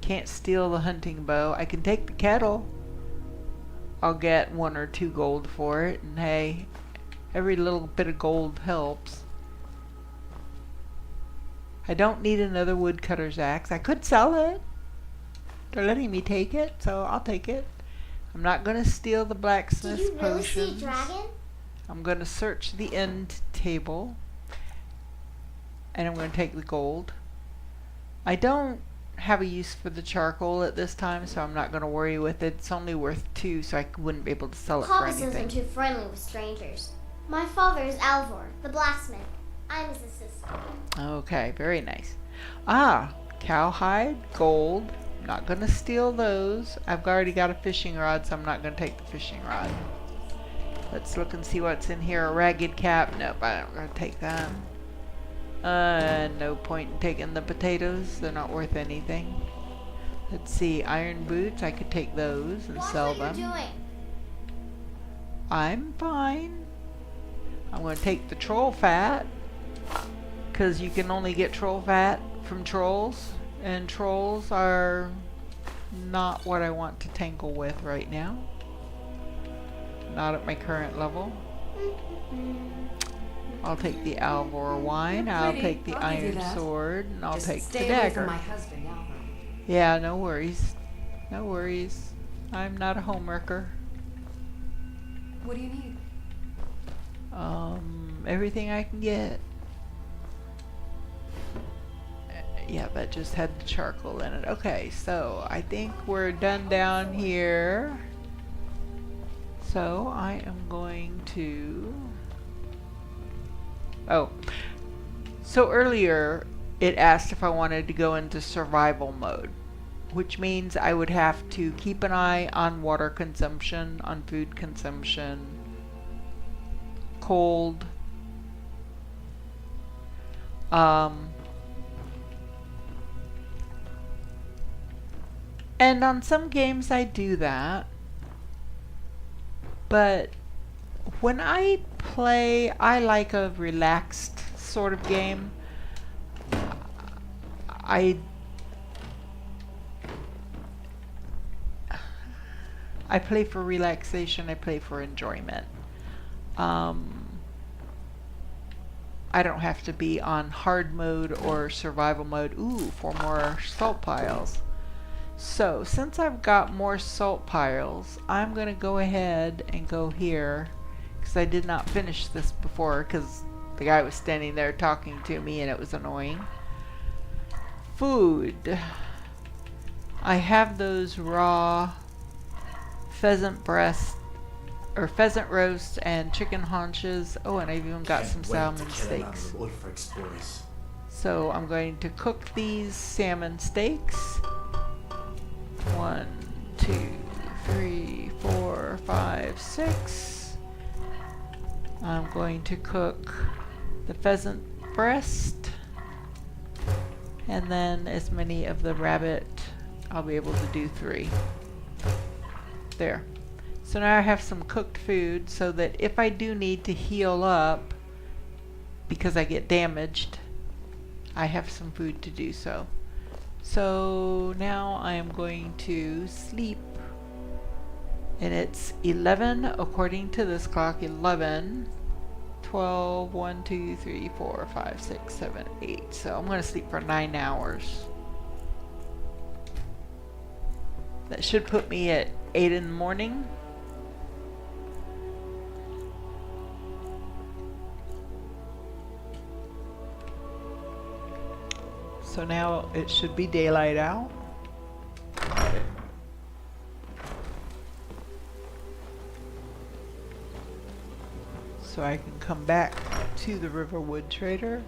Can't steal the hunting bow. I can take the kettle. I'll get 1 or 2 gold for it, and hey, every little bit of gold helps. I don't need another woodcutter's axe. I could sell it. They're letting me take it, so I'll take it. I'm not going to steal the blacksmith's Did you really potions. see a dragon? I'm going to search the end table, and I'm going to take the gold. I don't have a use for the charcoal at this time, so I'm not going to worry with it. It's only worth 2, so I wouldn't be able to sell it for Papa anything. says I'm too friendly with strangers. My father is Alvor, the blacksmith. I'm his assistant. Okay, very nice. Ah, cowhide, gold. I'm not going to steal those. I've already got a fishing rod, so I'm not going to take the fishing rod. Let's look and see what's in here. A ragged cap. Nope, I'm not going to take that. No point in taking the potatoes. They're not worth anything. Let's see. Iron boots. I could take those and sell them. What are you doing? I'm fine. I'm going to take the troll fat, because you can only get troll fat from trolls, and trolls are not what I want to tangle with right now. Not at my current level. I'll take the Alvor wine, I'll take the iron sword, and I'll take the dagger. My husband, Alvor. Yeah, no worries. No worries. I'm not a homewrecker. What do you need? Everything I can get. Yeah, that just had the charcoal in it. Okay, so I think we're done down here. So I am going to... Oh, so earlier it asked if I wanted to go into survival mode, which means I would have to keep an eye on water consumption, on food consumption, cold, and on some games I do that, but when I play, I like a relaxed sort of game. I play for relaxation, I play for enjoyment. I don't have to be on hard mode or survival mode. Ooh, 4 more salt piles. So, since I've got more salt piles, I'm going to go ahead and go here, because I did not finish this before, because the guy was standing there talking to me and it was annoying. Food. I have those raw pheasant breast, or pheasant roast and chicken haunches. Oh, and I've even got some salmon steaks. So I'm going to cook these salmon steaks. 1, 2, 3, 4, 5, 6. I'm going to cook the pheasant breast, and then as many of the rabbit. I'll be able to do 3. There. So now I have some cooked food so that if I do need to heal up because I get damaged, I have some food to do so. So now I am going to sleep. And it's 11 according to this clock. 11, 12, 1, 2, 3, 4, 5, 6, 7, 8. So I'm going to sleep for 9 hours. That should put me at 8 in the morning. So now it should be daylight out. So I can come back to the Riverwood Trader.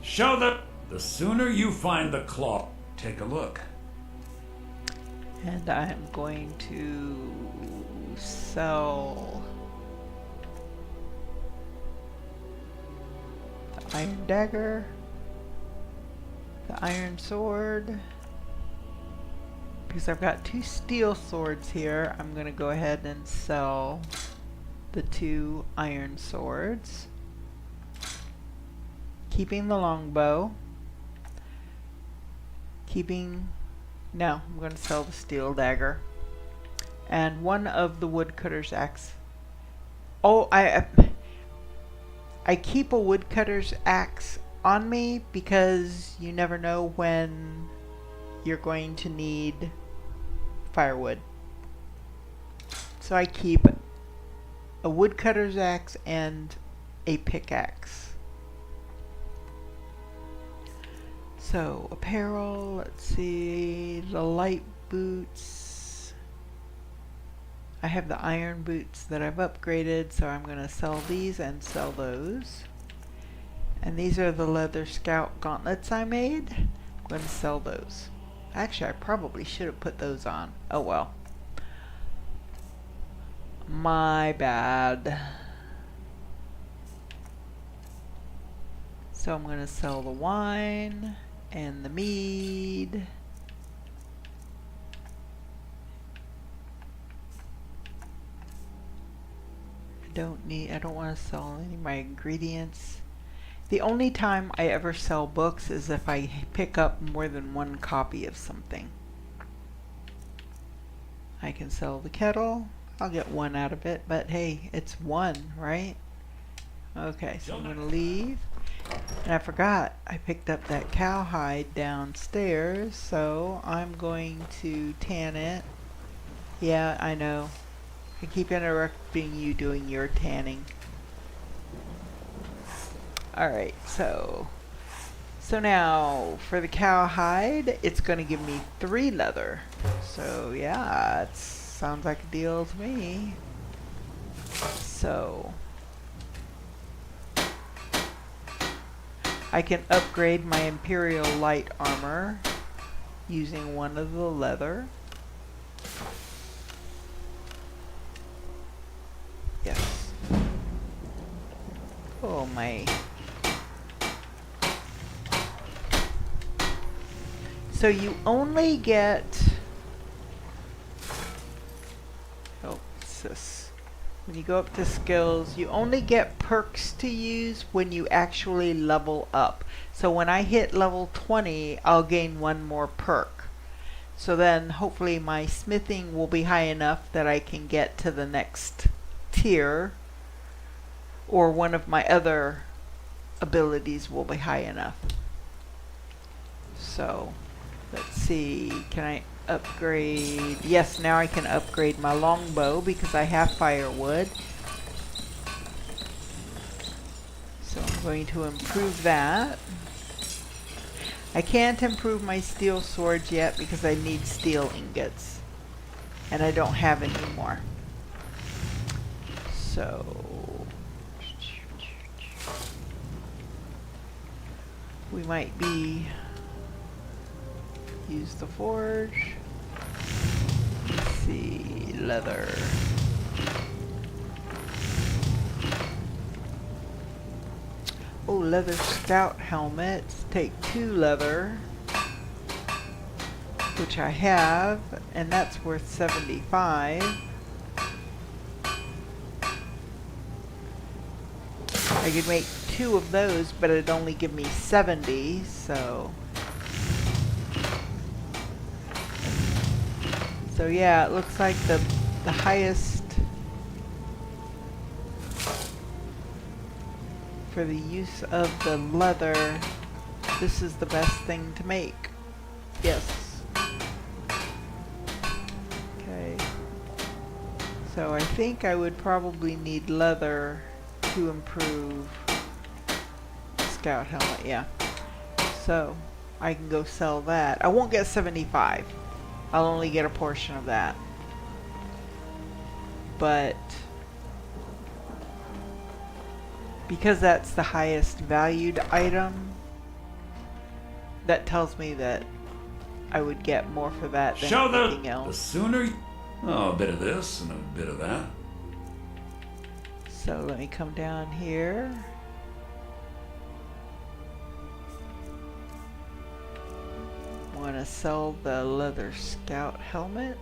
Show them. The sooner you find the claw, take a look. And I am going to sell the iron dagger, the iron sword. Because I've got 2 steel swords here, I'm going to go ahead and sell the 2 iron swords. Keeping the longbow. No, I'm going to sell the steel dagger. And 1 of the woodcutter's axe. Oh, I keep a woodcutter's axe on me because you never know when you're going to need firewood. So I keep a woodcutter's axe and a pickaxe. So, apparel, let's see, the light boots. I have the iron boots that I've upgraded, so I'm going to sell these and sell those. And these are the leather scout gauntlets I made. I'm going to sell those. Actually, I probably should have put those on. Oh well. My bad. So I'm going to sell the wine and the mead. I don't want to sell any of my ingredients. The only time I ever sell books is if I pick up more than 1 copy of something. I can sell the kettle. I'll get 1 out of it, but hey, it's 1, right? Okay, so I'm going to leave. And I forgot, I picked up that cowhide downstairs, so I'm going to tan it. Yeah, I know. I keep interrupting you doing your tanning. Alright, so now for the cowhide, it's going to give me 3 leather. So yeah, it sounds like a deal to me. So I can upgrade my Imperial Light Armor using 1 of the leather. Yes. Oh my. So you only get, oh, what's this? When you go up to skills, you only get perks to use when you actually level up. So when I hit level 20, I'll gain 1 more perk. So then hopefully my smithing will be high enough that I can get to the next tier, or one of my other abilities will be high enough. So, let's see. Can I upgrade? Yes, now I can upgrade my longbow because I have firewood. So I'm going to improve that. I can't improve my steel swords yet because I need steel ingots. And I don't have any more. So we might be use the forge. Let's see, leather. Oh, leather scout helmets. Take 2 leather, which I have, and that's worth 75. I could make 2 of those, but it'd only give me 70, so. So yeah, it looks like the highest for the use of the leather, this is the best thing to make. Yes. Okay. So I think I would probably need leather to improve scout helmet, yeah. So I can go sell that. I won't get 75. I'll only get a portion of that. But because that's the highest valued item, that tells me that I would get more for that than anything The else. sooner. Oh, a bit of this and a bit of that. So let me come down here. I want to sell the leather scout helmet.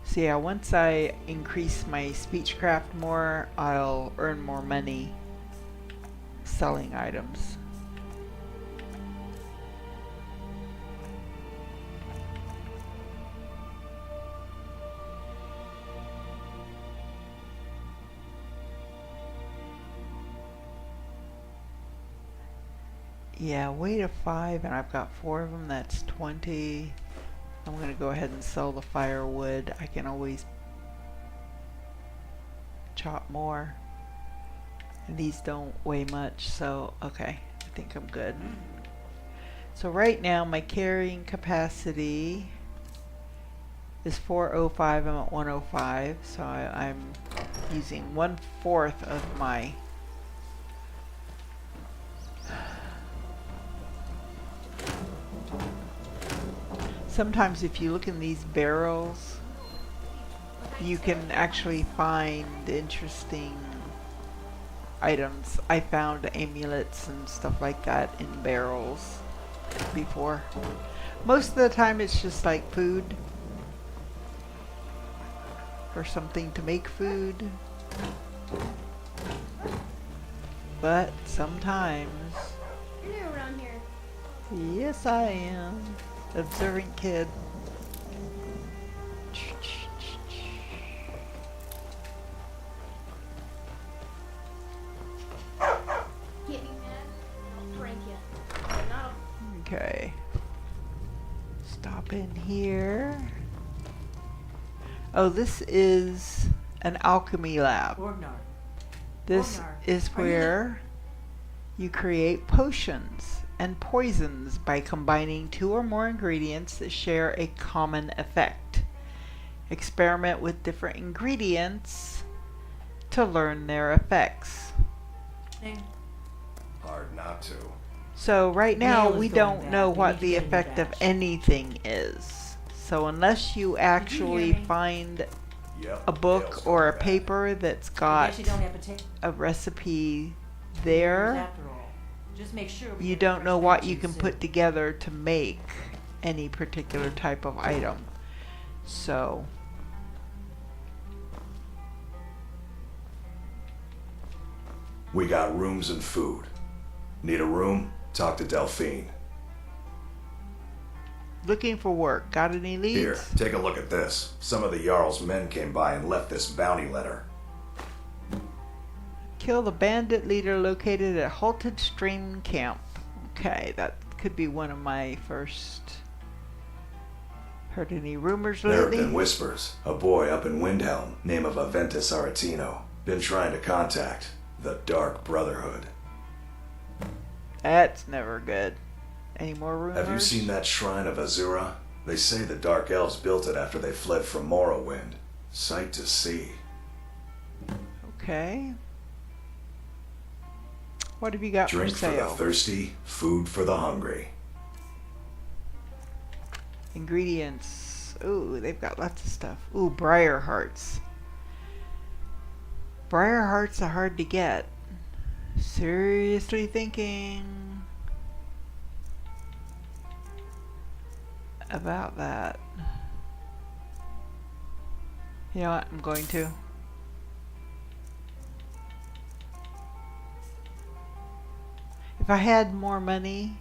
So yeah, once I increase my speechcraft more, I'll earn more money selling items. Yeah, weight of 5, and I've got 4 of them. That's 20. I'm gonna go ahead and sell the firewood. I can always chop more. And these don't weigh much, so okay, I think I'm good. So right now my carrying capacity is 405. I'm at 105, so I'm using 1/4 of my sometimes if you look in these barrels, you can actually find interesting items. I found amulets and stuff like that in barrels before. Most of the time it's just like food or something to make food. But sometimes... You're new around here. Yes, I am. Observant kid. Get me mad? I'll prank you. But not Okay. Stop in here. Oh, this is an alchemy lab. This is where you create potions and poisons by combining 2 or more ingredients that share a common effect. Experiment with different ingredients to learn their effects. Hard not to. So right now Mail is we going don't back. know We what need to the get a new effect of batch. anything is. So unless you actually me? find Yep. a book Mail's or a going back. paper that's got you don't have to take a recipe there, after all. Just make sure we you get don't fresh know what batches you can soon. put together to make any particular type of item. So We got rooms and food. Need a room? Talk to Delphine. looking for work. Got any leads? Here, take a look at this. Some of the Jarl's men came by and left this bounty letter. Kill the bandit leader located at Halted Stream Camp. Okay, that could be one of my first. Heard any rumors There have lately? been whispers. A boy up in Windhelm, name of Aventus Aretino, been trying to contact the Dark Brotherhood. That's never good. Any more rumors? Have you seen that shrine of Azura? They say the Dark Elves built it after they fled from Morrowind. Sight to see. Okay. What have you got Drink for for the sale? thirsty, food for the hungry. Ingredients. Ooh, they've got lots of stuff. Ooh, briar hearts. Briar hearts are hard to get. Seriously thinking about that. You know what? I'm going to. If I had more money,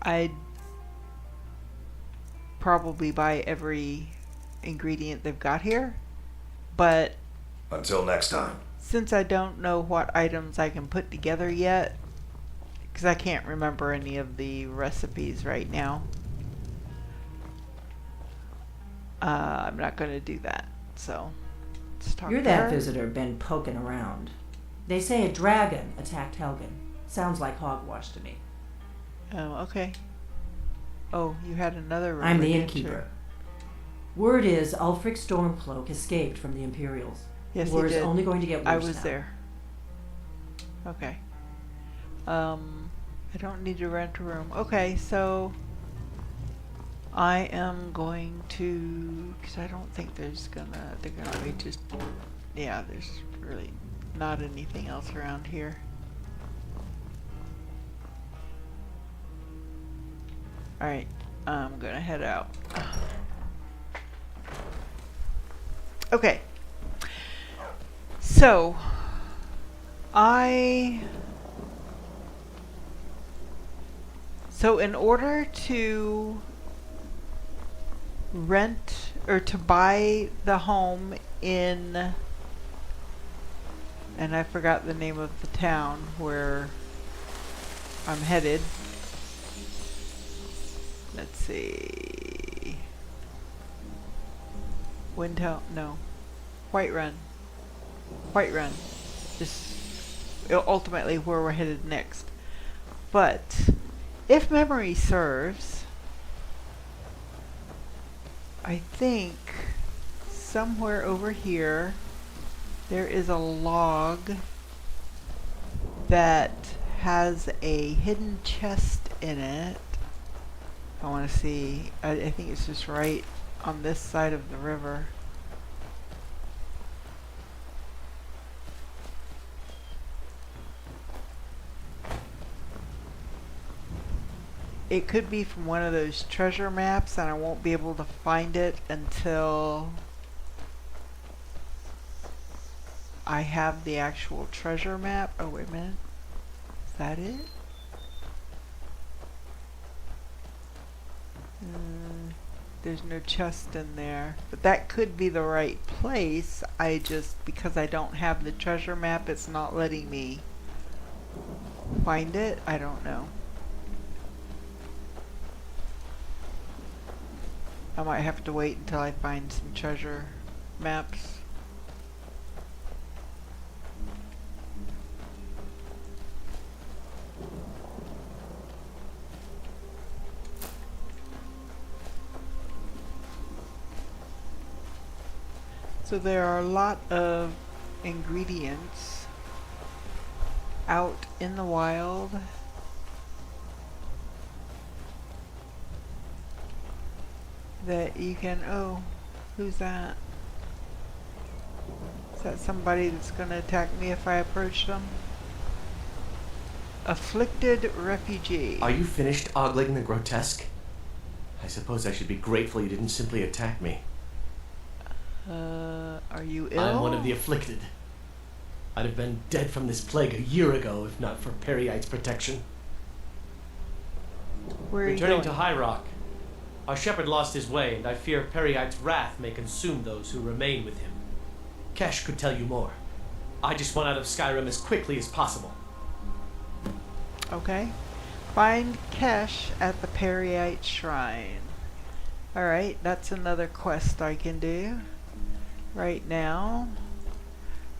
I'd probably buy every ingredient they've got here. But until next time. Since I don't know what items I can put together yet, because I can't remember any of the recipes right now, I'm not going to do that. So, let's talk You're to that her. visitor been poking around. They say a dragon attacked Helgen. Sounds like hogwash to me. Oh, okay. Oh, you had another rumor, I'm the didn't innkeeper. Word is Ulfric Stormcloak escaped from the Imperials. Yes, he Word's did. only going to get worse I was now. there. Okay. I don't need to rent a room. Okay, so I am going to, because I don't think they're gonna be just, yeah, there's really not anything else around here. Alright, I'm gonna head out. Okay. So, so in order to rent or to buy the home in, and I forgot the name of the town where I'm headed. Let's see. Windhelm, no. Whiterun. Whiterun is ultimately where we're headed next. But if memory serves, I think somewhere over here there is a log that has a hidden chest in it. I want to see. I think it's just right on this side of the river. It could be from one of those treasure maps, and I won't be able to find it until I have the actual treasure map. Oh, wait a minute. Is that it? There's no chest in there. But that could be the right place. I just, because I don't have the treasure map, it's not letting me find it. I don't know. I might have to wait until I find some treasure maps. So there are a lot of ingredients out in the wild. That you can, oh, who's that? Is that somebody that's going to attack me if I approach them? Afflicted refugee. Are you finished ogling the grotesque? I suppose I should be grateful you didn't simply attack me. Are you ill? I'm one of the afflicted. I'd have been dead from this plague a year ago if not for Periite's protection. Where are you Returning going? to High Rock. Our shepherd lost his way, and I fear Periite's wrath may consume those who remain with him. Kesh could tell you more. I just want out of Skyrim as quickly as possible. Okay. Find Kesh at the Periite Shrine. Alright, that's another quest I can do. Right now,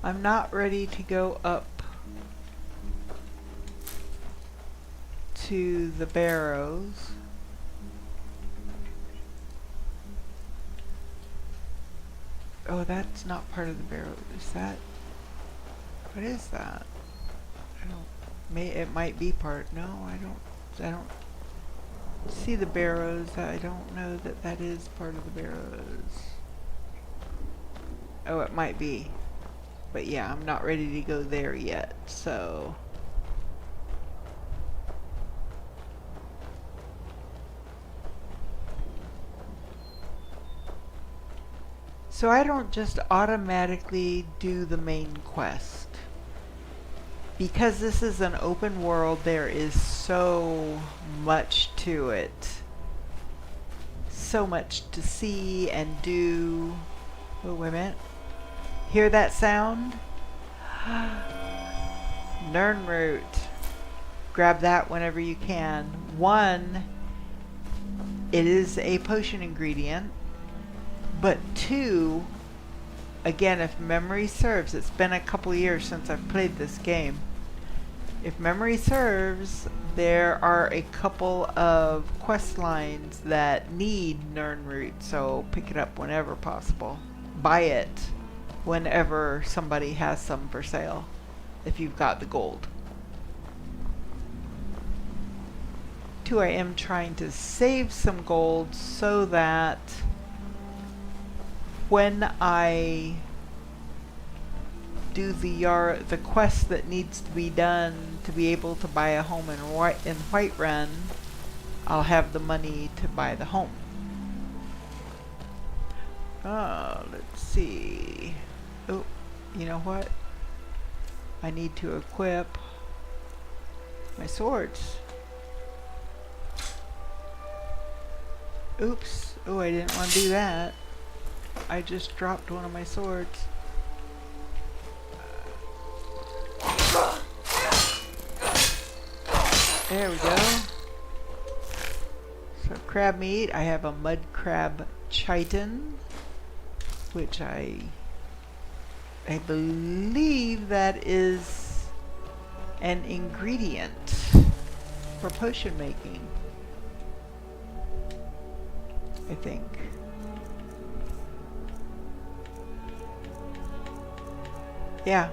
I'm not ready to go up to the barrows. Oh, that's not part of the barrow. Is that? What is that? I don't. It might be part. No, I don't see the barrows. I don't know that that is part of the barrows. Oh, it might be. But yeah, I'm not ready to go there yet, so. So I don't just automatically do the main quest. Because this is an open world, there is so much to it. So much to see and do. Oh, wait a minute. Hear that sound? Nernroot. Grab that whenever you can. One, it is a potion ingredient. But two, again, if memory serves, it's been a couple years since I've played this game. If memory serves, there are a couple of quest lines that need Nernroot, so pick it up whenever possible. Buy it whenever somebody has some for sale, if you've got the gold. Two, I am trying to save some gold so that when I do the quest that needs to be done to be able to buy a home in Whiterun, I'll have the money to buy the home. Let's see. Oh, you know what? I need to equip my swords. Oops. Oh, I didn't want to do that. I just dropped one of my swords. There we go. So crab meat. I have a mud crab chitin, which I believe that is an ingredient for potion making. I think. Yeah.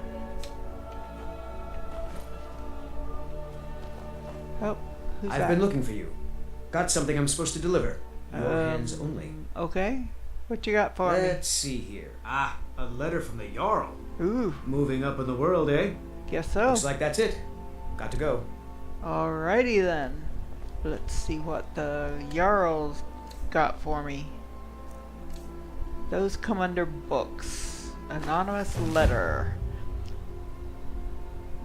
Oh, who's that? I've been looking for you. Got something I'm supposed to deliver. Your hands only. Okay. What you got for me? Let's see here. Ah, a letter from the Jarl. Ooh. Moving up in the world, eh? Guess so. Looks like that's it. Got to go. Alrighty then. Let's see what the Jarl's got for me. Those come under books. Anonymous letter.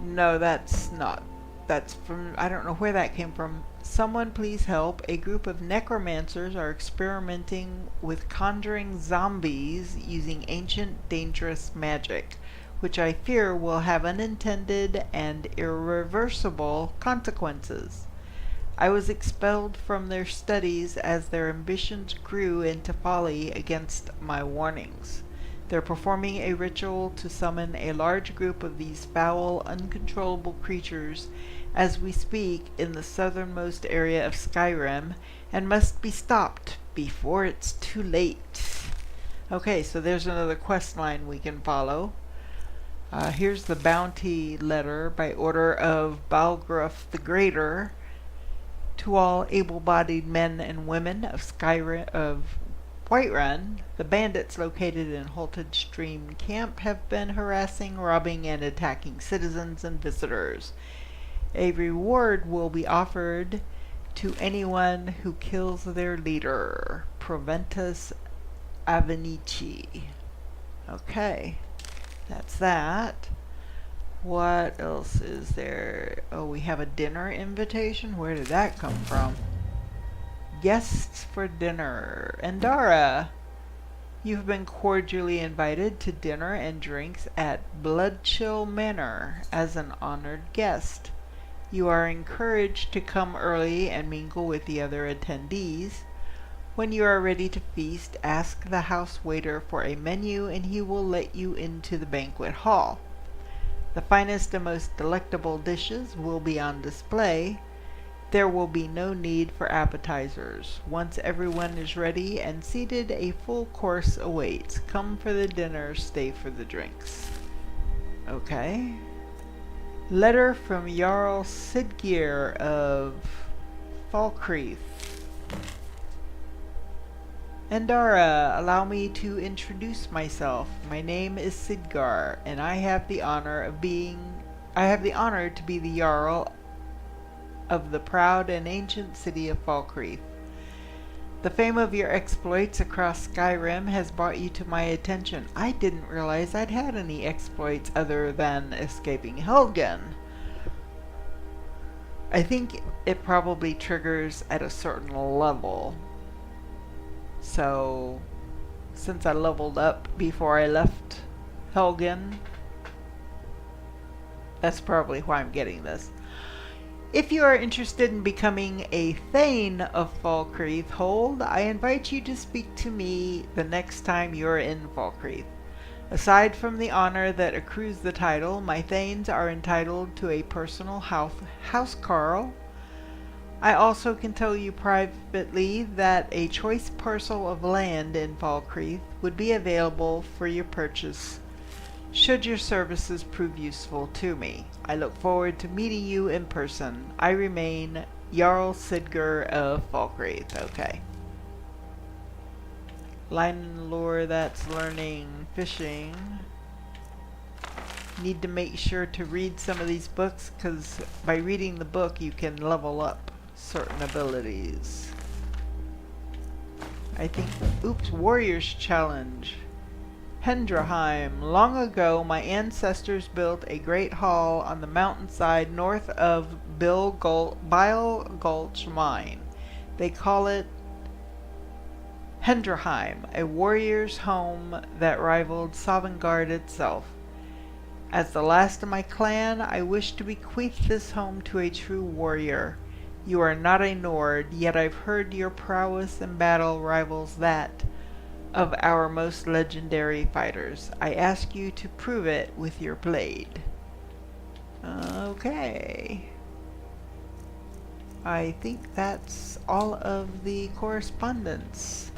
No, that's not. That's from, I don't know where that came from. Someone please help. A group of necromancers are experimenting with conjuring zombies using ancient dangerous magic, which I fear will have unintended and irreversible consequences. I was expelled from their studies as their ambitions grew into folly against my warnings. They're performing a ritual to summon a large group of these foul, uncontrollable creatures as we speak in the southernmost area of Skyrim, and must be stopped before it's too late. Okay, so there's another quest line we can follow. Here's the bounty letter by order of Balgruuf the Greater to all able-bodied men and women of Whiterun. The bandits located in Halted Stream Camp have been harassing, robbing, and attacking citizens and visitors. A reward will be offered to anyone who kills their leader, Proventus Avenici. Okay, that's that. What else is there? Oh, we have a dinner invitation? Where did that come from? Guests for dinner. Andara, You have been cordially invited to dinner and drinks at Bloodchill Manor as an honored guest. You are encouraged to come early and mingle with the other attendees. When you are ready to feast, ask the house waiter for a menu and he will let you into the banquet hall. The finest and most delectable dishes will be on display. There will be no need for appetizers. Once everyone is ready and seated, a full course awaits. Come for the dinner, stay for the drinks. Okay. Letter from Jarl Siggeir of Falkreath. Endara, allow me to introduce myself. My name is Sidgar, and I have the honor to be the Jarl of the proud and ancient city of Falkreath. The fame of your exploits across Skyrim has brought you to my attention. I didn't realize I'd had any exploits other than escaping Helgen. I think it probably triggers at a certain level. So, since I leveled up before I left Helgen, that's probably why I'm getting this. If you are interested in becoming a Thane of Falkreath Hold, I invite you to speak to me the next time you're in Falkreath. Aside from the honor that accrues the title, my Thanes are entitled to a personal housecarl. I also can tell you privately that a choice parcel of land in Falkreath would be available for your purchase should your services prove useful to me. I look forward to meeting you in person. I remain Jarl Siggeir of Falkreath. Okay. Line and lore, that's learning fishing. Need to make sure to read some of these books, because by reading the book you can level up certain abilities. I think, oops, Warriors Challenge. Hendraheim. Long ago, my ancestors built a great hall on the mountainside north of Bile Gulch Mine. They call it Hendraheim, a warrior's home that rivaled Sovngarde itself. As the last of my clan, I wish to bequeath this home to a true warrior. You are not a Nord, yet I've heard your prowess in battle rivals that of our most legendary fighters. I ask you to prove it with your blade. Okay. I think that's all of the correspondence.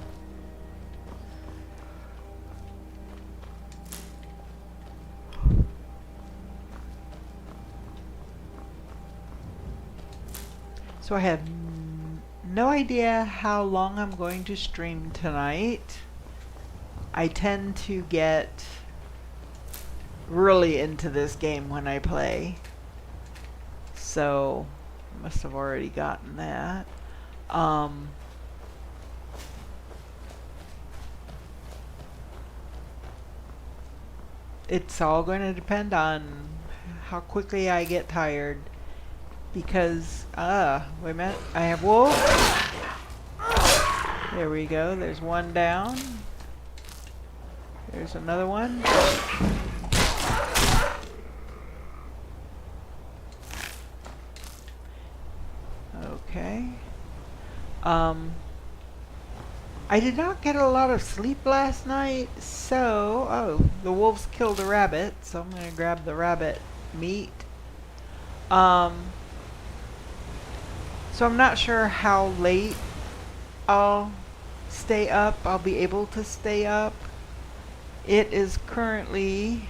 So I have no idea how long I'm going to stream tonight. I tend to get really into this game when I play. So, I must have already gotten that. It's all going to depend on how quickly I get tired. Because, wait a minute, I have wolves. There we go, there's one down. There's another one. Okay. I did not get a lot of sleep last night, so, the wolves killed a rabbit, so I'm gonna grab the rabbit meat. So I'm not sure how late I'll stay up. I'll be able to stay up. It is currently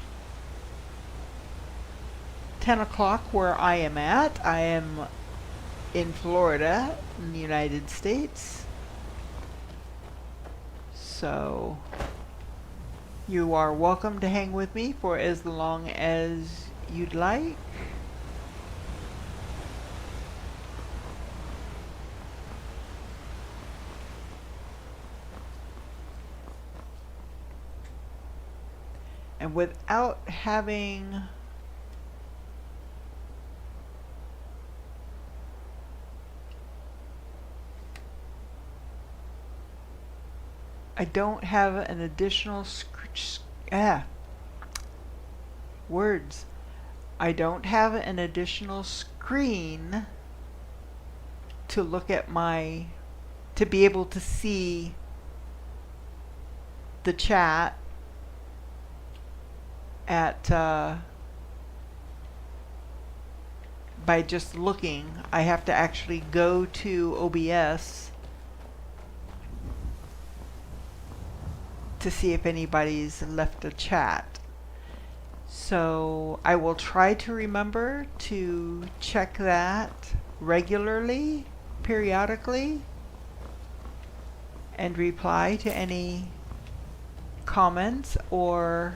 10 o'clock where I am at. I am in Florida, in the United States. So, you are welcome to hang with me for as long as you'd like. And without having I don't have an additional words. I don't have an additional screen to look at to be able to see the chat at by just looking. I have to actually go to OBS to see if anybody's left a chat. So I will try to remember to check that regularly, periodically, and reply to any comments or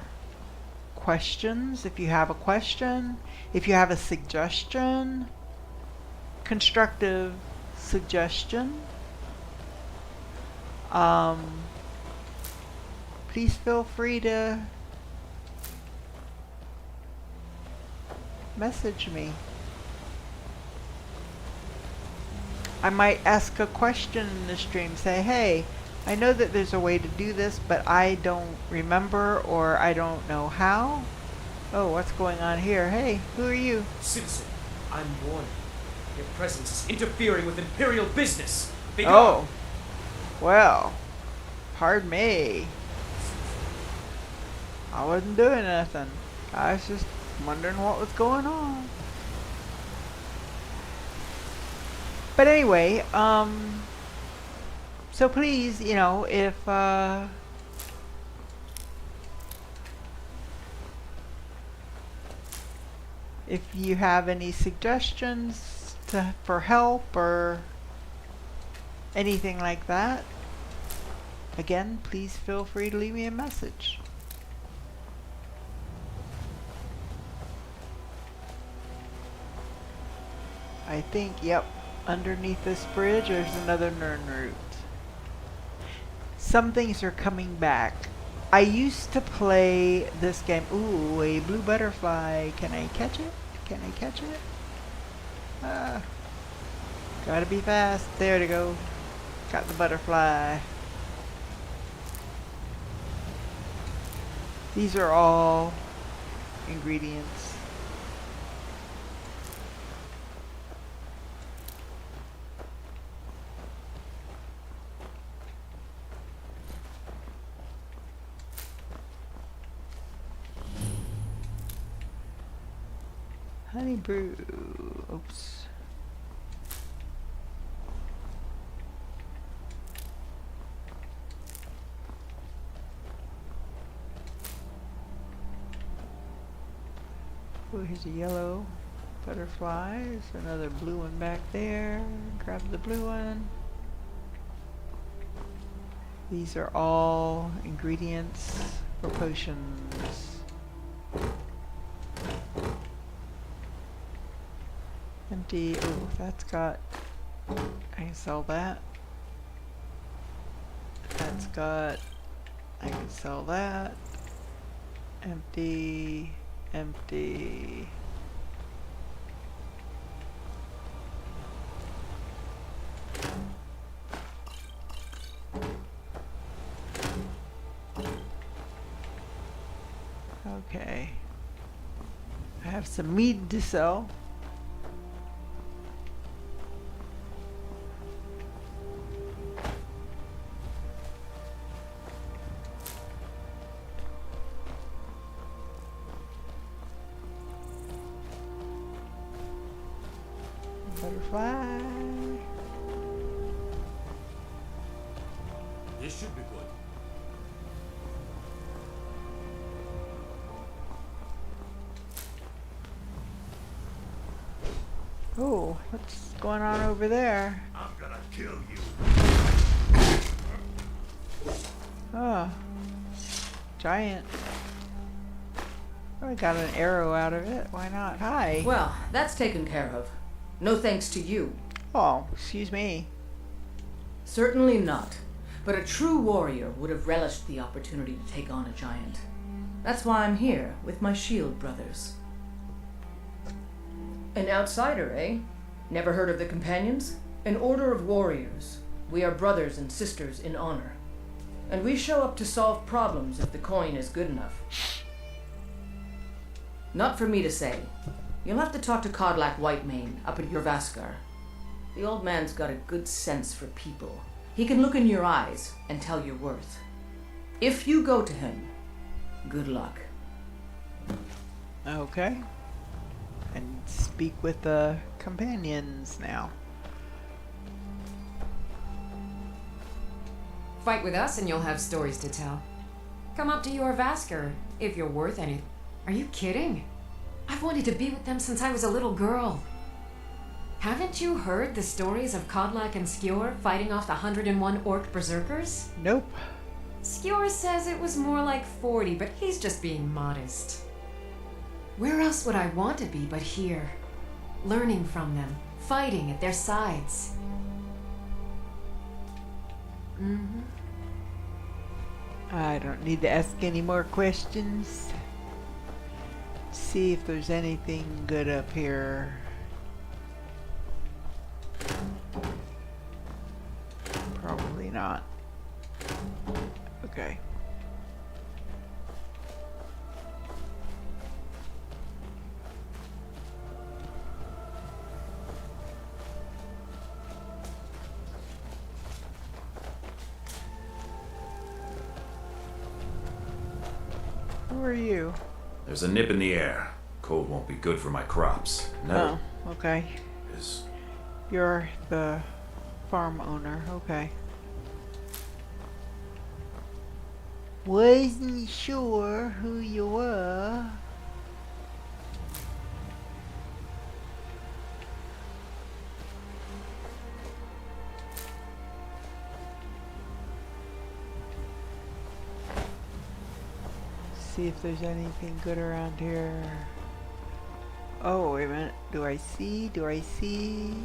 questions. If you have a question, if you have a suggestion, constructive suggestion, please feel free to message me. I might ask a question in the stream, say, hey, I know that there's a way to do this, but I don't remember or I don't know how. Oh, what's going on here? Hey, who are you? Citizen, I'm warning. Your presence is interfering with Imperial business. Be Oh, gone. well, pardon me. I wasn't doing nothing. I was just wondering what was going on. But anyway, so please, you know, if you have any suggestions for help or anything like that, again, please feel free to leave me a message. I think, yep, underneath this bridge there's another Nern route. Some things are coming back. I used to play this game. Ooh, a blue butterfly. Can I catch it? Can I catch it? Gotta be fast. There to go. Got the butterfly. These are all ingredients. Honey brew. Oops. Oh, here's a yellow butterfly. There's another blue one back there. Grab the blue one. These are all ingredients for potions. Empty. Oh, that's got. I can sell that. That's got. I can sell that. Empty. Empty. Okay. I have some mead to sell. Butterfly. This should be good. Oh, what's going on over there? I'm gonna kill you. Oh. Giant. Oh, I got an arrow out of it. Why not? Hi. Well, that's taken care of. No thanks to you. Oh, excuse me. Certainly not. But a true warrior would have relished the opportunity to take on a giant. That's why I'm here, with my shield brothers. An outsider, eh? Never heard of the Companions? An order of warriors. We are brothers and sisters in honor. And we show up to solve problems if the coin is good enough. Not for me to say. You'll have to talk to Codlac Whitemane up at your Vaskar. The old man's got a good sense for people. He can look in your eyes and tell your worth. If you go to him, good luck. Okay. And speak with the companions now. Fight with us and you'll have stories to tell. Come up to your Vasker, if you're worth anything. Are you kidding? I've wanted to be with them since I was a little girl. Haven't you heard the stories of Codlac and Skjor fighting off the 101 orc berserkers? Nope. Skjor says it was more like 40, but he's just being modest. Where else would I want to be but here? Learning from them, fighting at their sides. I don't need to ask any more questions. See if there's anything good up here. Probably not. Okay. Who are you? There's a nip in the air. Cold won't be good for my crops. Never. Oh, okay. Is You're the farm owner. Okay. Wasn't sure who you were. See if there's anything good around here. Oh, wait a minute. Do I see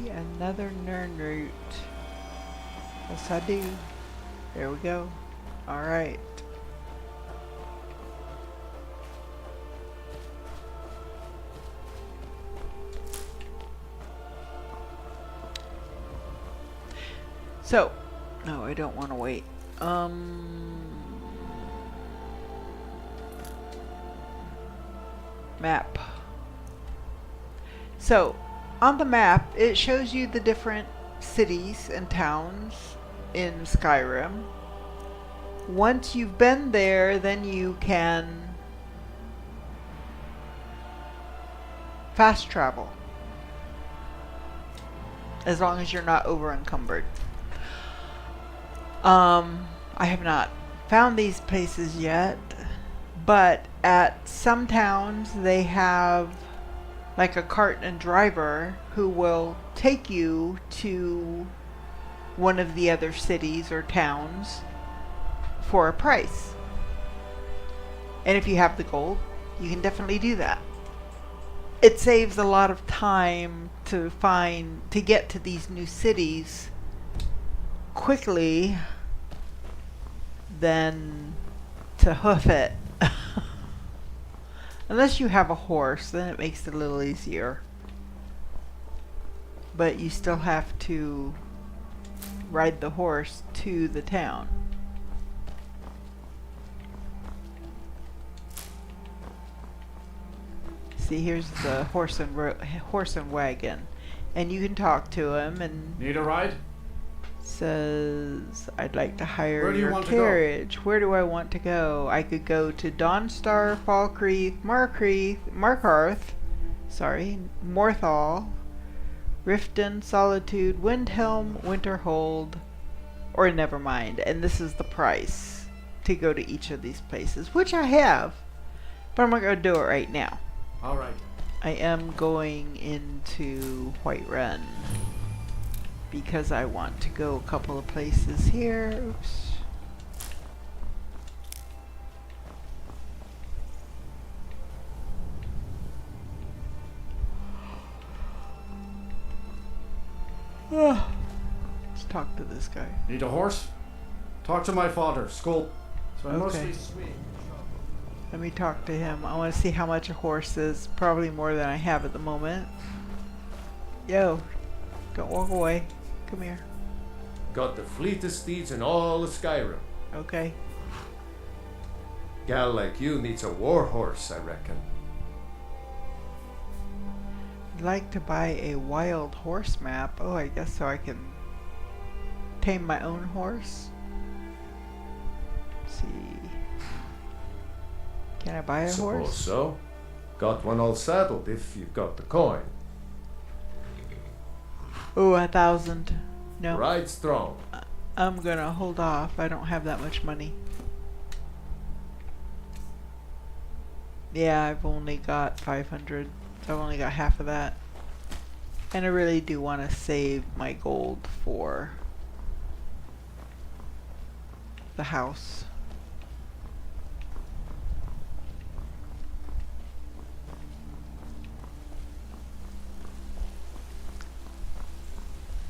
another Nern route? Yes, I do. There we go. Alright. So, no, I don't want to wait. Map. So, on the map, it shows you the different cities and towns in Skyrim. Once you've been there, then you can fast travel. As long as you're not over encumbered. I have not found these places yet, but at some towns they have like a cart and driver who will take you to one of the other cities or towns for a price. And if you have the gold, you can definitely do that. It saves a lot of time to get to these new cities quickly than to hoof it. Unless you have a horse, then it makes it a little easier. But you still have to ride the horse to the town. See, here's the horse and wagon, and you can talk to him. And need a ride? Says, I'd like to hire Where do you your want carriage. To go? Where do I want to go? I could go to Dawnstar, Falkreath, Markarth, Morthal, Riften, Solitude, Windhelm, Winterhold, or never mind. And this is the price to go to each of these places, which I have, but I'm not going to do it right now. All right. I am going into Whiterun because I want to go a couple of places here. Oops. Let's talk to this guy. Need a horse? Talk to my father, Skull. So Okay. mostly Swede. Let me talk to him. I want to see how much a horse is. Probably more than I have at the moment. Yo, don't walk away. Come here. Got the fleetest steeds in all of Skyrim. Okay. Gal like you needs a war horse, I reckon. I'd like to buy a wild horse map. Oh, I guess so I can tame my own horse. Let's see. Can I buy a Suppose horse? so. Got one all saddled if you've got the coin. Oh, 1,000. No. Ride strong. I'm gonna hold off. I don't have that much money. Yeah, I've only got 500. So I've only got half of that. And I really do want to save my gold for the house.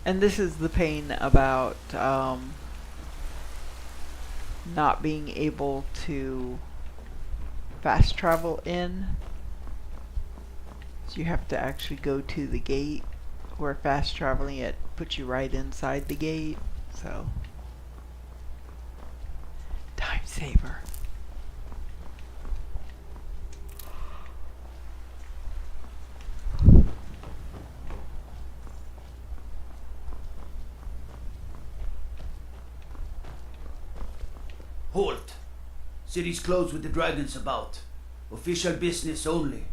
And this is the pain about not being able to fast travel in. So you have to actually go to the gate, where fast traveling it puts you right inside the gate. So time saver. Halt! City's closed with the dragons about. Official business only.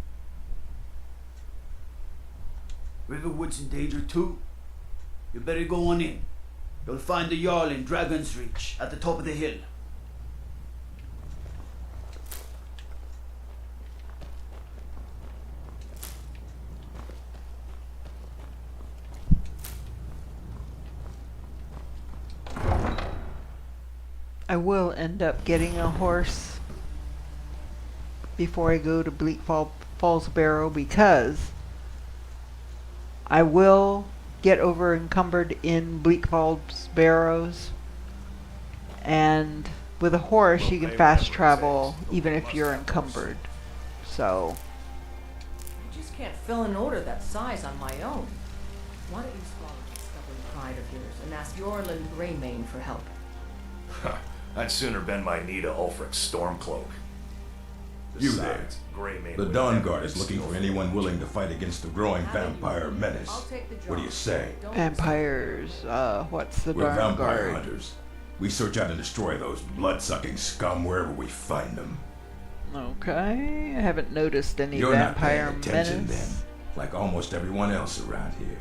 Riverwood's in danger too. You better go on in. You'll find the Jarl in Dragon's Reach at the top of the hill. I will end up getting a horse before I go to Bleak Falls Barrow, because I will get over encumbered in Bleak Falls Barrows, and with a horse you can fast travel even if you're encumbered. So I just can't fill an order that size on my own. Why don't you swallow that stubborn pride of yours and ask Yorlin Greymane for help? I'd sooner bend my knee to Ulfric's Stormcloak. You there. Besides, Greymane The would Dawn never Guard is looking for anyone willing to fight against the growing vampire menace. What do you say? vampires, what's the We're Dawn vampire Guard? hunters. We search out and destroy those blood-sucking scum wherever we find them. Okay, I haven't noticed any You're not paying vampire attention menace. then, like almost everyone else around here.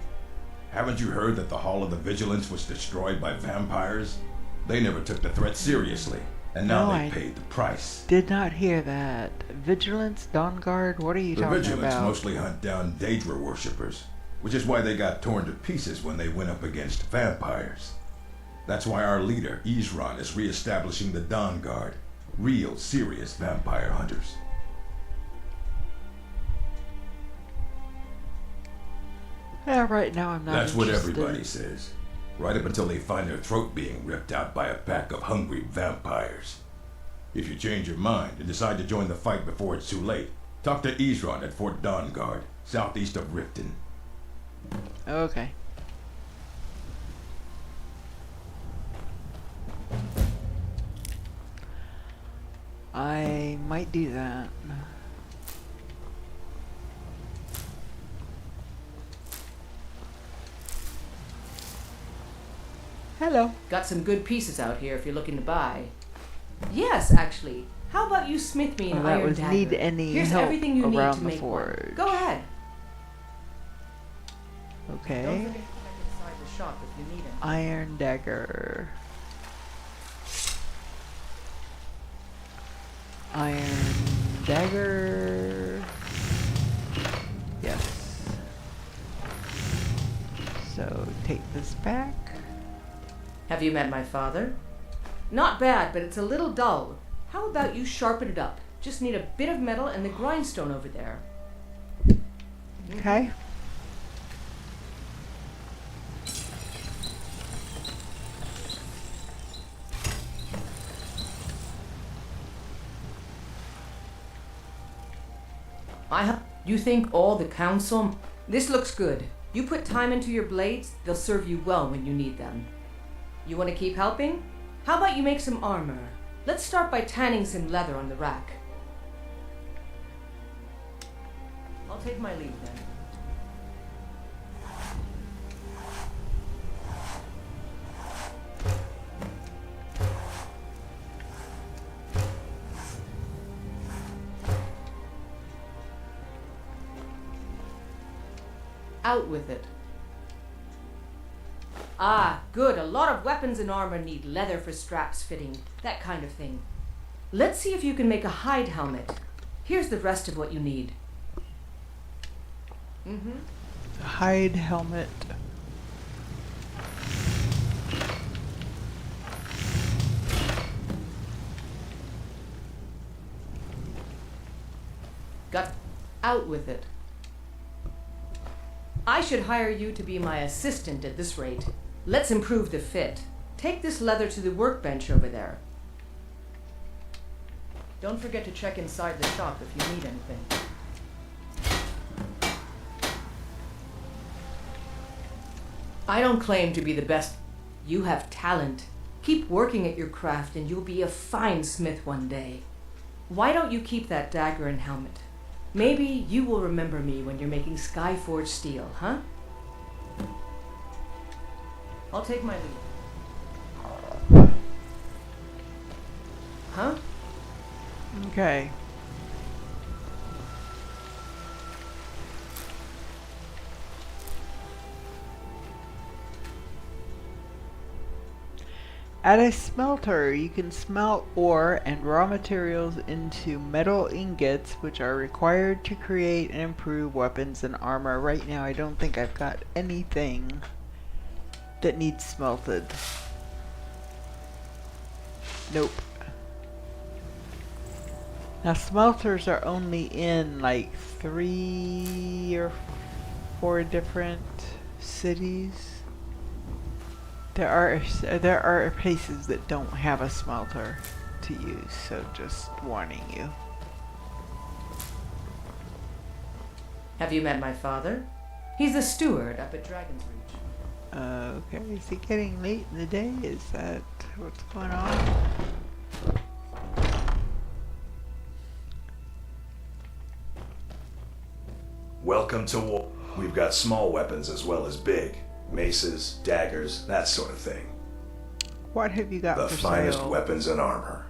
Haven't you heard that the Hall of the Vigilance was destroyed by vampires? They never took the threat seriously, and now No, they I paid the price. Did not hear that. Vigilance, Dawn Guard, what are you The talking Vigilance about? mostly hunt down Daedra worshippers, which is why they got torn to pieces when they went up against vampires. That's why our leader, Isran, is re-establishing the Dawn Guard. Real, serious vampire hunters. Yeah, right now I'm not That's what interested. everybody says. Right up until they find their throat being ripped out by a pack of hungry vampires. If you change your mind and decide to join the fight before it's too late, talk to Isran at Fort Dawn Guard, southeast of Riften. Okay. I might do that. Hello. Got some good pieces out here if you're looking to buy. Yes, actually. How about you smith me an Well, that iron was dagger? need any Here's help everything you need around to the make forge. one. Go ahead. Okay. Don't forget to check inside the shop if you need it. Iron dagger. Iron dagger. Yes. So take this back. Have you met my father? Not bad, but it's a little dull. How about you sharpen it up? Just need a bit of metal and the grindstone over there. Okay. You think all the council? This looks good. You put time into your blades, they'll serve you well when you need them. You want to keep helping? How about you make some armor? Let's start by tanning some leather on the rack. I'll take my leave then. Out with it. Ah, good. A lot of weapons and armor need leather for straps fitting, that kind of thing. Let's see if you can make a hide helmet. Here's the rest of what you need. Hide helmet. Got out with it. I should hire you to be my assistant at this rate. Let's improve the fit. Take this leather to the workbench over there. Don't forget to check inside the shop if you need anything. I don't claim to be the best. You have talent. Keep working at your craft and you'll be a fine smith one day. Why don't you keep that dagger and helmet? Maybe you will remember me when you're making Skyforged steel, huh? I'll take my leave. Huh? Okay. At a smelter, you can smelt ore and raw materials into metal ingots, which are required to create and improve weapons and armor. Right now, I don't think I've got anything that needs smelted. Nope. Now, smelters are only in like 3 or 4 different cities. There are places that don't have a smelter to use, so just warning you. Have you met my father? He's the steward up at Dragon's Reach. Okay, is it getting late in the day? Is that what's going on? Welcome to war. We've got small weapons as well as big. Maces, daggers, that sort of thing. What have you got The for finest sale? weapons and armor.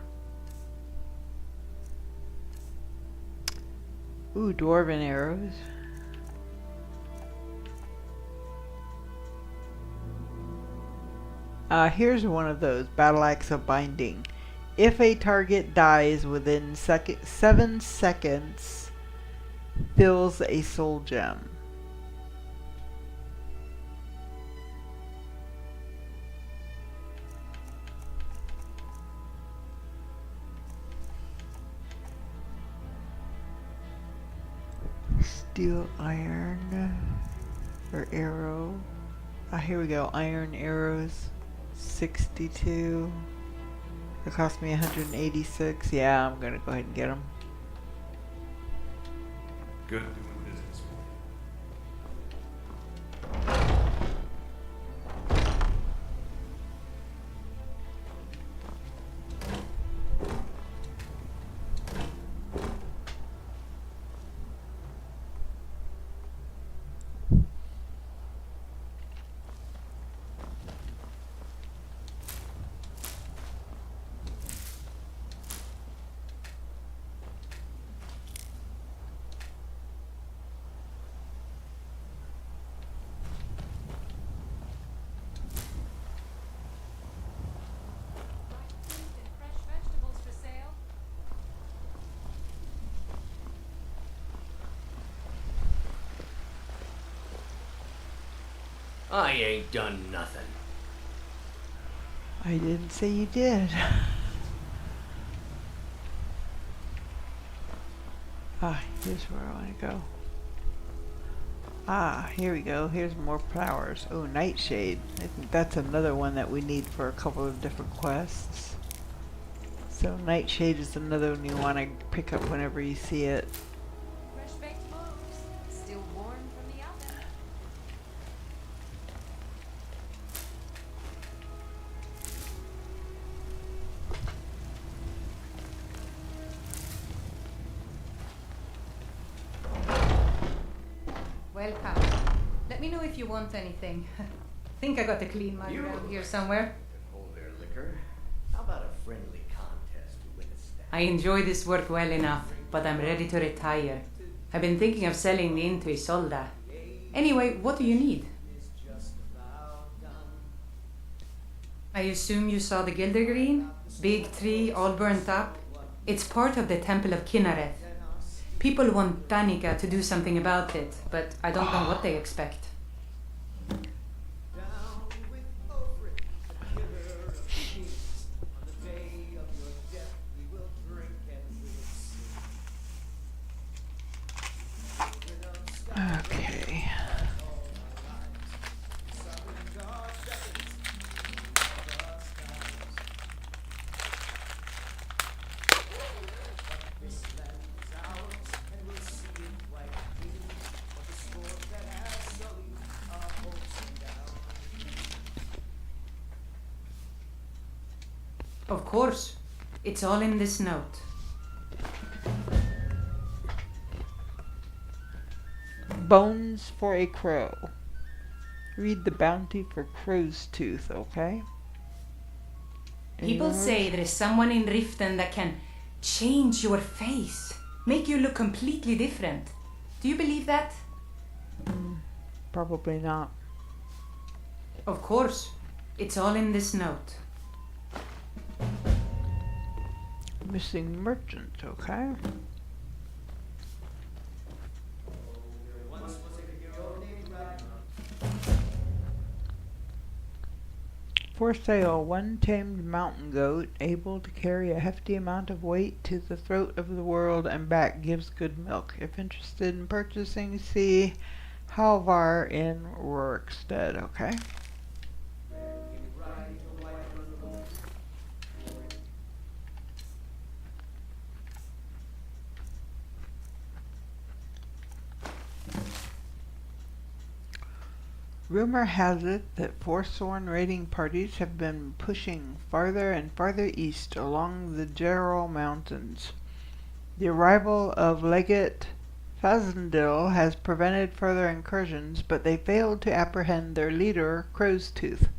Ooh, dwarven arrows. Here's one of those, Battle Axe of Binding. If a target dies within 7 seconds, fills a soul gem. Steel iron or arrow. Here we go. Iron arrows, 62. It cost me 186. Yeah, I'm gonna go ahead and get them. Good doing business. I ain't done nothing. I didn't say you did. Here's where I want to go. Here we go. Here's more flowers. Oh, Nightshade. I think that's another one that we need for a couple of different quests. So Nightshade is another one you want to pick up whenever you see it. Fresh baked loaves, still warm from the oven. Welcome. Let me know if you want anything. Think I got a clean mug around here somewhere. Hold their liquor. How about a friendly contest to win a stack? I enjoy this work well enough, but I'm ready to retire. I've been thinking of selling the into Isolda. Anyway, what do you need? I assume you saw the Gildergreen? Big tree, all burnt up. It's part of the Temple of Kinnareth. People want Danica to do something about it, but I don't know what they expect. Okay. Of course. It's all in this note. Bones for a crow. Read the bounty for crow's tooth, okay? People say there is someone in Riften that can change your face, make you look completely different. Do you believe that? Probably not. Of course. It's all in this note. Missing merchant, okay? For sale, one tamed mountain goat able to carry a hefty amount of weight to the throat of the world and back, gives good milk. If interested in purchasing, see Halvar in Rorikstead, okay? Rumor has it that Forsworn raiding parties have been pushing farther and farther east along the Gerol Mountains. The arrival of Legate Fazendil has prevented further incursions, but they failed to apprehend their leader, Crow's Tooth.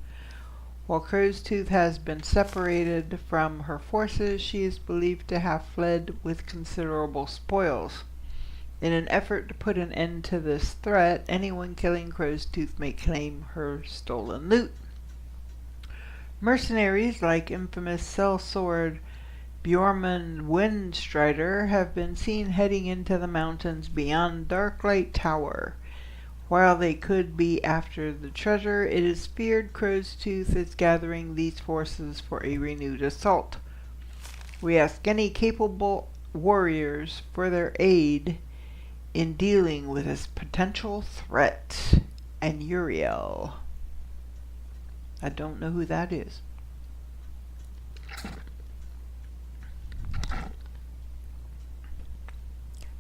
While Crow's Tooth has been separated from her forces, she is believed to have fled with considerable spoils. In an effort to put an end to this threat, anyone killing Crow's Tooth may claim her stolen loot. Mercenaries like infamous sellsword Bjorman Windstrider have been seen heading into the mountains beyond Darklight Tower. While they could be after the treasure, it is feared Crow's Tooth is gathering these forces for a renewed assault. We ask any capable warriors for their aid in dealing with this potential threat. And Uriel. I don't know who that is.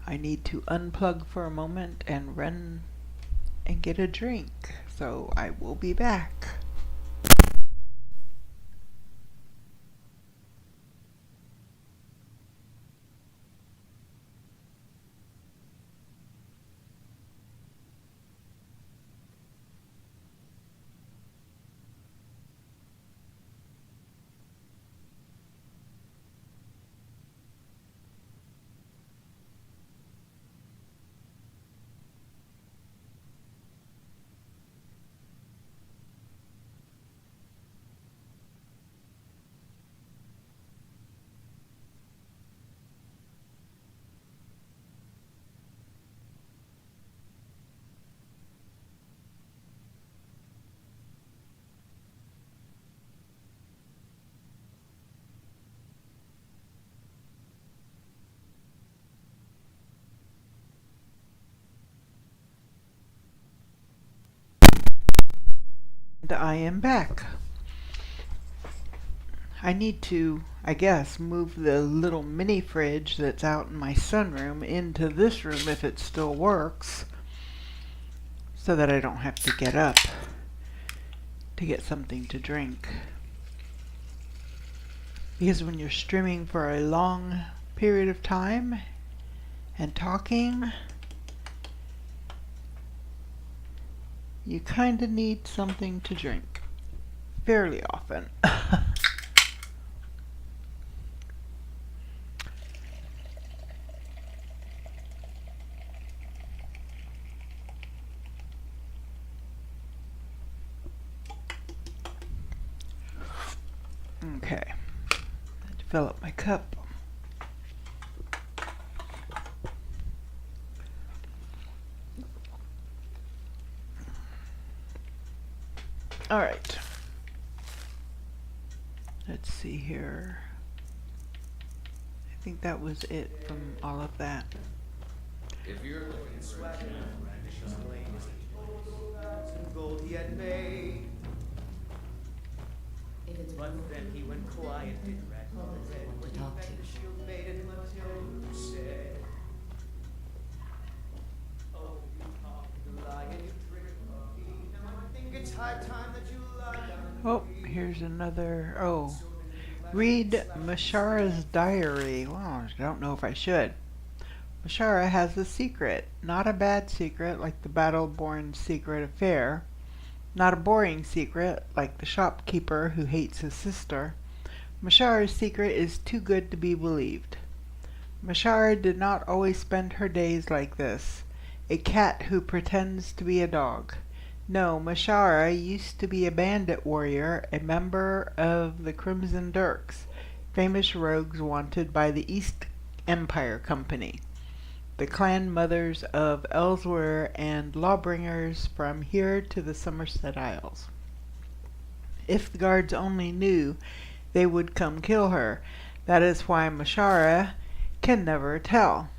I need to unplug for a moment and run and get a drink. So I will be back. And I am back. I need to, I guess, move the little mini fridge that's out in my sunroom into this room if it still works, so that I don't have to get up to get something to drink. Because when you're streaming for a long period of time and talking, you kind of need something to drink fairly often. Okay, fill up my cup. All right. Let's see here. I think that was it from all of that. If you're looking for a gem, gold he had made. But then he went quiet, did rat the red when he met the shield maiden Matilda said, oh, you talk the lie and you drink coffee. Now I think it's high time that you lie down. Oh, here's another. Oh, read Mashara's diary. Well, I don't know if I should. Mashara has a secret. Not a bad secret like the battle-born secret affair. Not a boring secret like the shopkeeper who hates his sister. Mashara's secret is too good to be believed. Mashara did not always spend her days like this. A cat who pretends to be a dog. No, Mashara used to be a bandit warrior, a member of the Crimson Dirks, famous rogues wanted by the East Empire Company, the clan mothers of Elsewhere and lawbringers from here to the Somerset Isles. If the guards only knew, they would come kill her. That is why Mashara can never tell.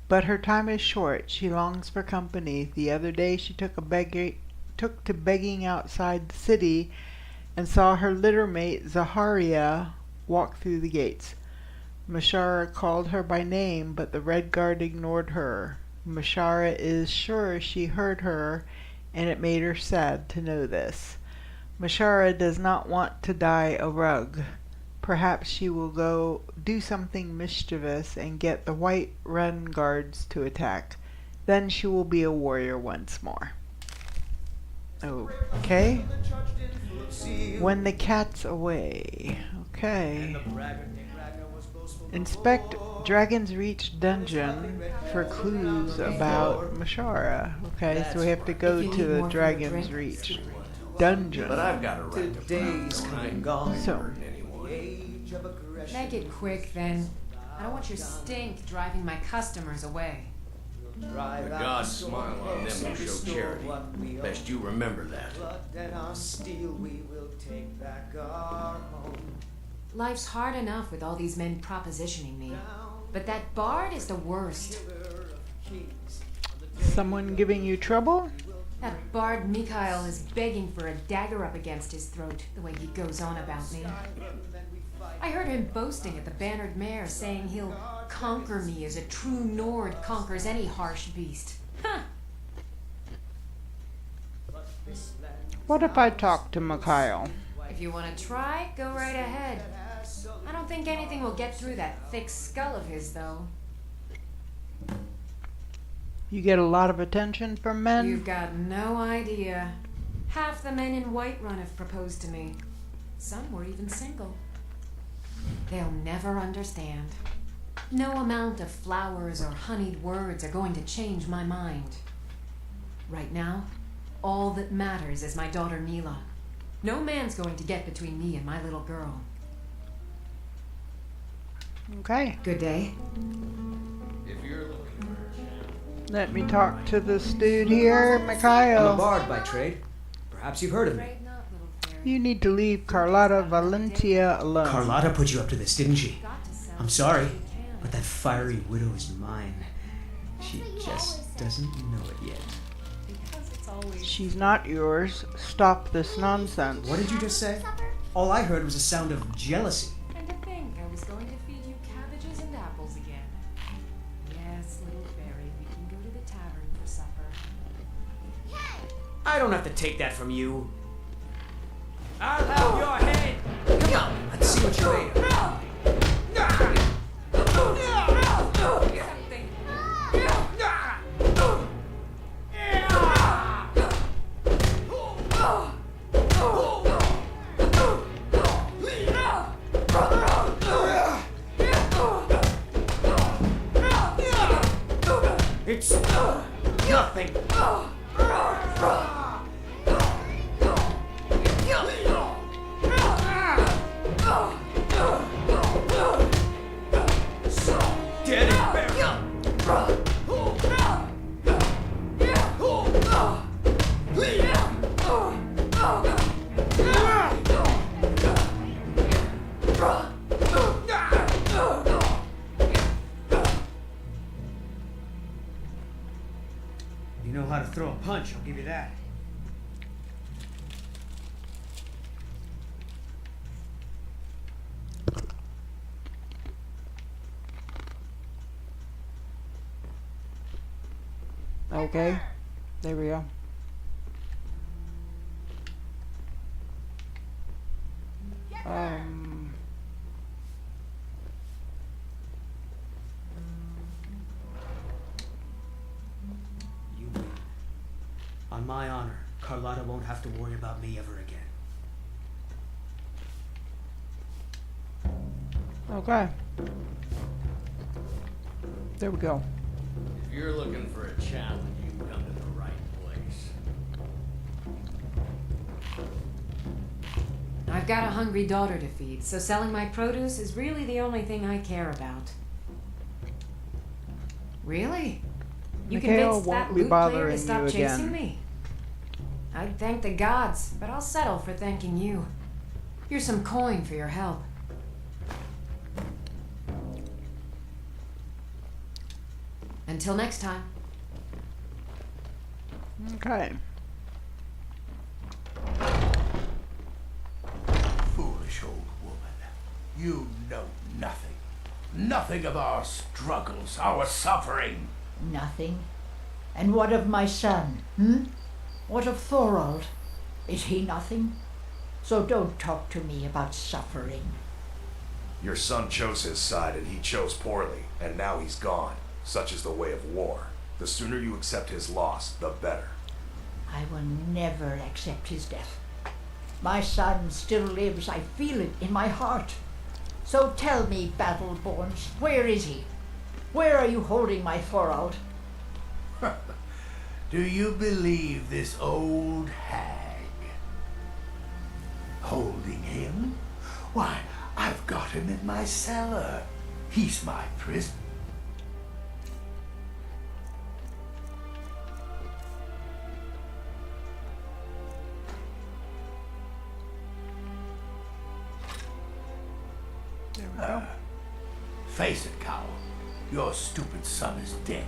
But her time is short. She longs for company. The other day she took to begging outside the city and saw her litter mate Zaharia walk through the gates. Mashara called her by name, but the Red Guard ignored her. Mashara is sure she heard her, and it made her sad to know this. Mashara does not want to die a rug. Perhaps she will go do something mischievous and get the White Run guards to attack. Then she will be a warrior once more. Okay. When the cat's away. Okay. Inspect Dragon's Reach dungeon for clues about Mashara. Okay, so we have to go to the Dragon's Reach dungeon. But I've got a right to Days come and gone. So, Make it quick then. I don't want your stink driving my customers away. The gods smile on them who show charity. Best you remember that. Life's hard enough with all these men propositioning me. But that bard is the worst. someone giving you trouble? That bard Mikhail is begging for a dagger up against his throat, the way he goes on about me. I heard him boasting at the Bannered Mare, saying he'll conquer me as a true Nord conquers any harsh beast. Huh. What if I talk to Mikhail? If you want to try, go right ahead. I don't think anything will get through that thick skull of his, though. You get a lot of attention from men? You've got no idea. Half the men in Whiterun have proposed to me. Some were even single. They'll never understand. No amount of flowers or honeyed words are going to change my mind. Right now, all that matters is my daughter Mila. No man's going to get between me and my little girl. Okay. Good day. If you're looking for a gem. Let me talk to this dude here, Mikhail. I'm a bard by trade. Perhaps you've heard of me. You need to leave Carlotta Valentia alone. Carlotta put you up to this, didn't she? I'm sorry, but that fiery widow is mine. She just doesn't know it yet. She's not yours. Stop this nonsense. What did you just say? All I heard was a sound of jealousy. And to think I was going to feed you cabbages and apples again. Yes, little fairy, we can go to the tavern for supper. I don't have to take that from you. I'll have your head! Come on, let's see what you're made of. It's nothing. Get it, Barry. You know how to throw a punch, I'll give you that. Okay, there we go. You win. On my honor, Carlotta won't have to worry about me ever again. Okay. There we go. If you're looking for a challenge, you've come to the right place. I've got a hungry daughter to feed, so selling my produce is really the only thing I care about. Really? You Mikhail convinced that won't be loot player to bothering stop you chasing again. me? I'd thank the gods, but I'll settle for thanking you. Here's some coin for your help. Until next time. Okay. Foolish old woman. You know nothing. Nothing of our struggles, our suffering. Nothing? And what of my son, What of Thorold? Is he nothing? So don't talk to me about suffering. Your son chose his side and he chose poorly, and now he's gone. Such is the way of war. The sooner you accept his loss, the better. I will never accept his death. My son still lives, I feel it in my heart. So tell me, Battleborns, where is he? Where are you holding my Thorold? Do you believe this old hag? Holding him? Why, I've got him in my cellar. He's my prisoner. There we go. Face it, Cowl. Your stupid son is dead.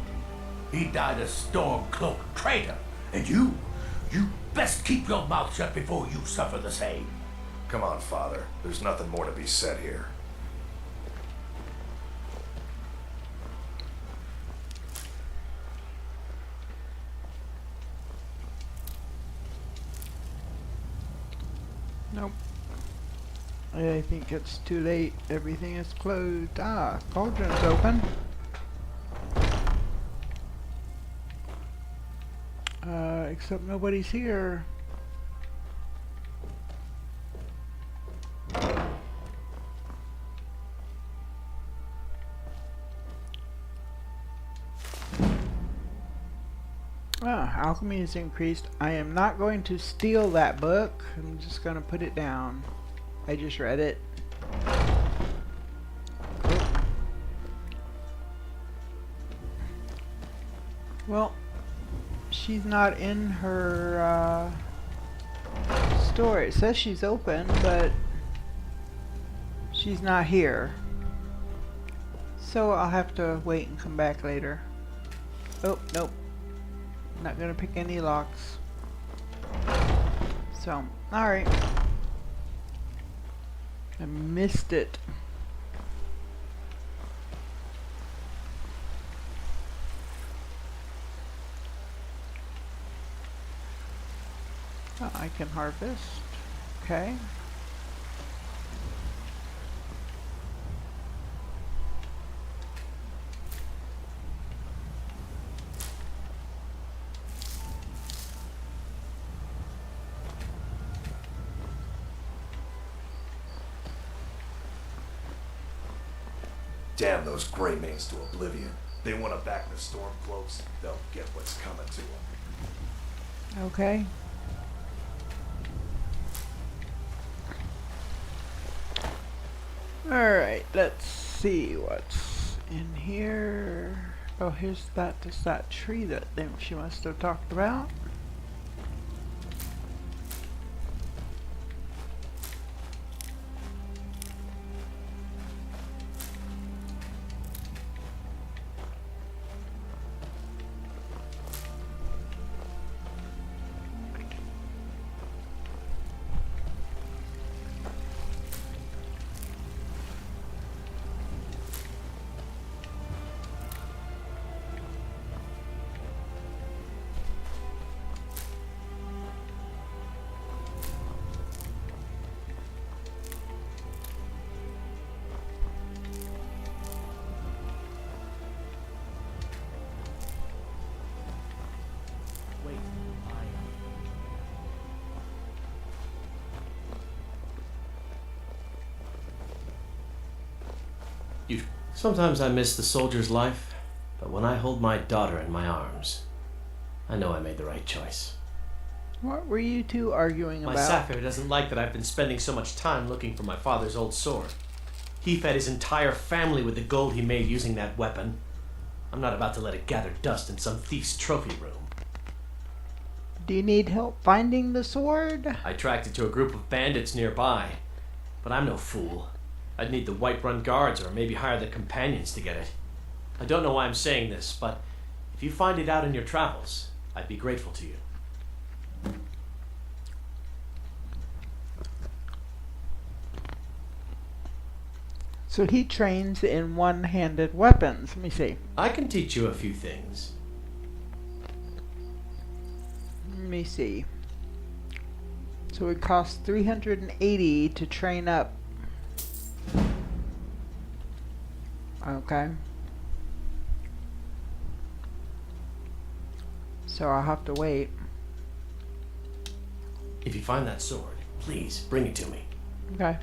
He died a Stormcloak traitor. And you best keep your mouth shut before you suffer the same. Come on, Father. There's nothing more to be said here. Nope. I think it's too late. Everything is closed. Ah, cauldron's open. Except nobody's here. Alchemy is increased. I am not going to steal that book. I'm just going to put it down. I just read it. Oh. Well, she's not in her store. It says she's open, but she's not here. So I'll have to wait and come back later. Oh, nope. Not gonna pick any locks. So, alright. I missed it. Oh, I can harvest. Okay. Damn those gray mains to oblivion. They want to back the Stormcloaks, they'll get what's coming to them. Okay. Alright, let's see what's in here. Oh, here's that tree that she must have talked about. Sometimes I miss the soldier's life, but when I hold my daughter in my arms, I know I made the right choice. What were you two arguing My about? Sapphire doesn't like that I've been spending so much time looking for my father's old sword. He fed his entire family with the gold he made using that weapon. I'm not about to let it gather dust in some thief's trophy room. Do you need help finding the sword? I tracked it to a group of bandits nearby, but I'm no fool. I'd need the Whiterun guards or maybe hire the companions to get it. I don't know why I'm saying this, but if you find it out in your travels, I'd be grateful to you. So he trains in one-handed weapons. Let me see. I can teach you a few things. Let me see. So it costs 380 to train up. Okay. So I'll have to wait. If you find that sword, please bring it to me. Okay.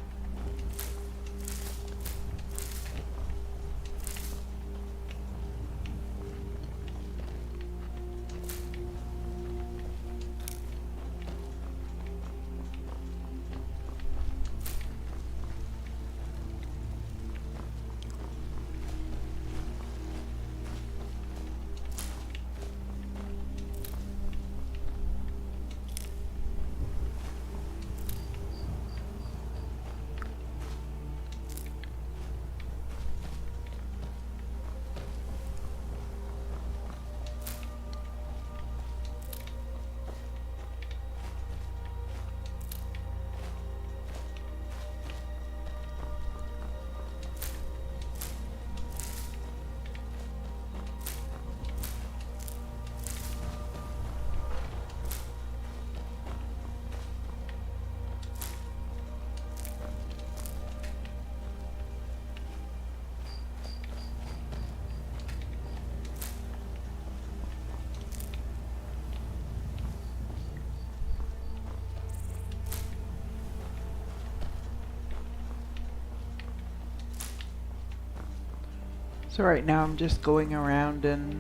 So right now I'm just going around and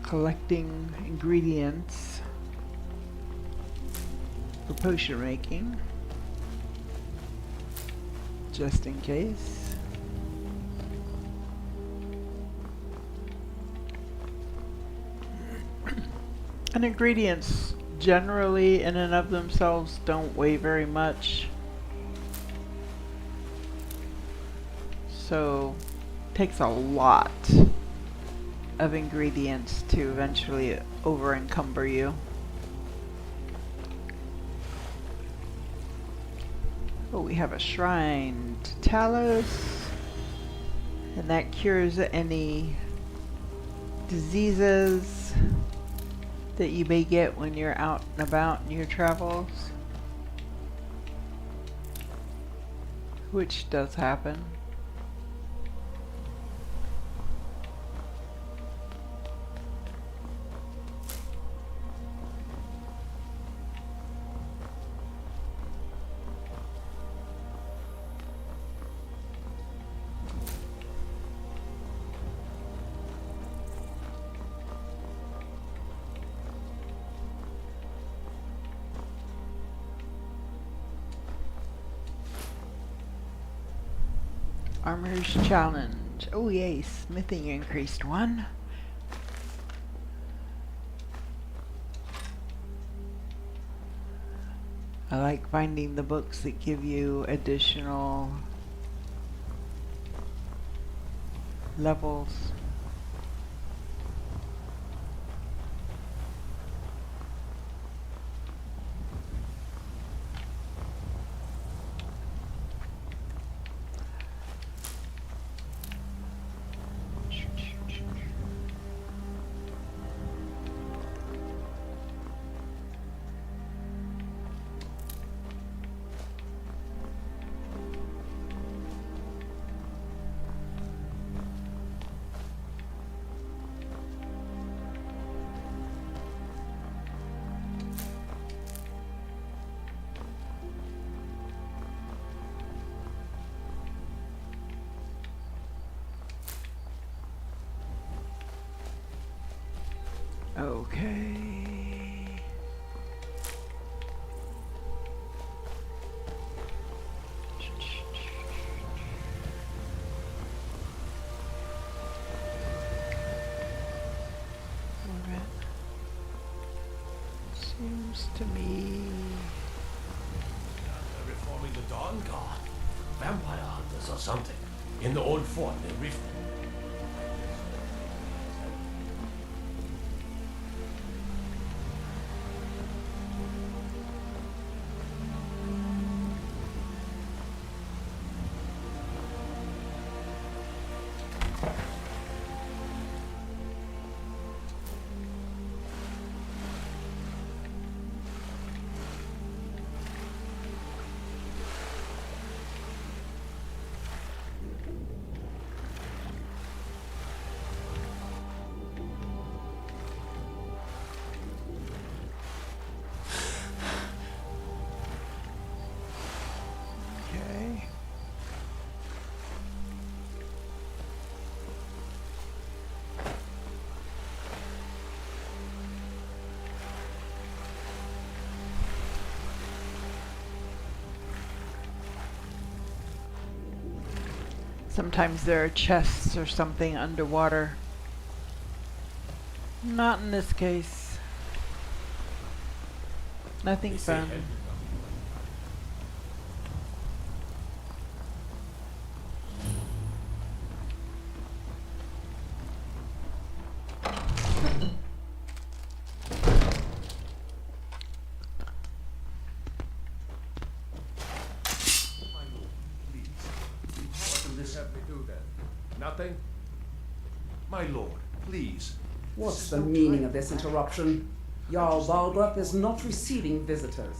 collecting ingredients for potion making, just in case. And ingredients generally in and of themselves don't weigh very much. So it takes a lot of ingredients to eventually over encumber you. Oh, we have a shrine to Talos, and that cures any diseases that you may get when you're out and about in your travels, which does happen. Armor's challenge. Oh yay, smithing increased 1. I like finding the books that give you additional levels. Okay. Seems to me. They're reforming the Dawn Guard. Vampire hunters or something. In the old fort, they Okay. Sometimes there are chests or something underwater. Not in this case. Nothing fun. What will this have me do then? Nothing? My lord, please. What's the meaning of this interruption? Jarl Balgrup is not receiving visitors.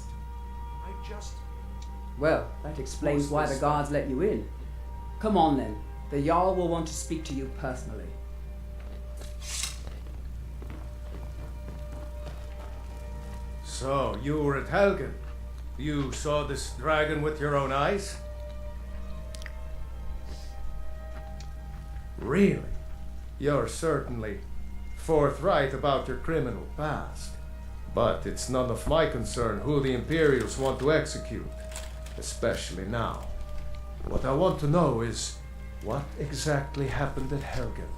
I just... Well, that explains why the guards let you in. Come on then. The Jarl will want to speak to you personally. So, you were at Helgen. You saw this dragon with your own eyes? Really? You're certainly forthright about your criminal past. But it's none of my concern who the Imperials want to execute, especially now. What I want to know is, what exactly happened at Helgen?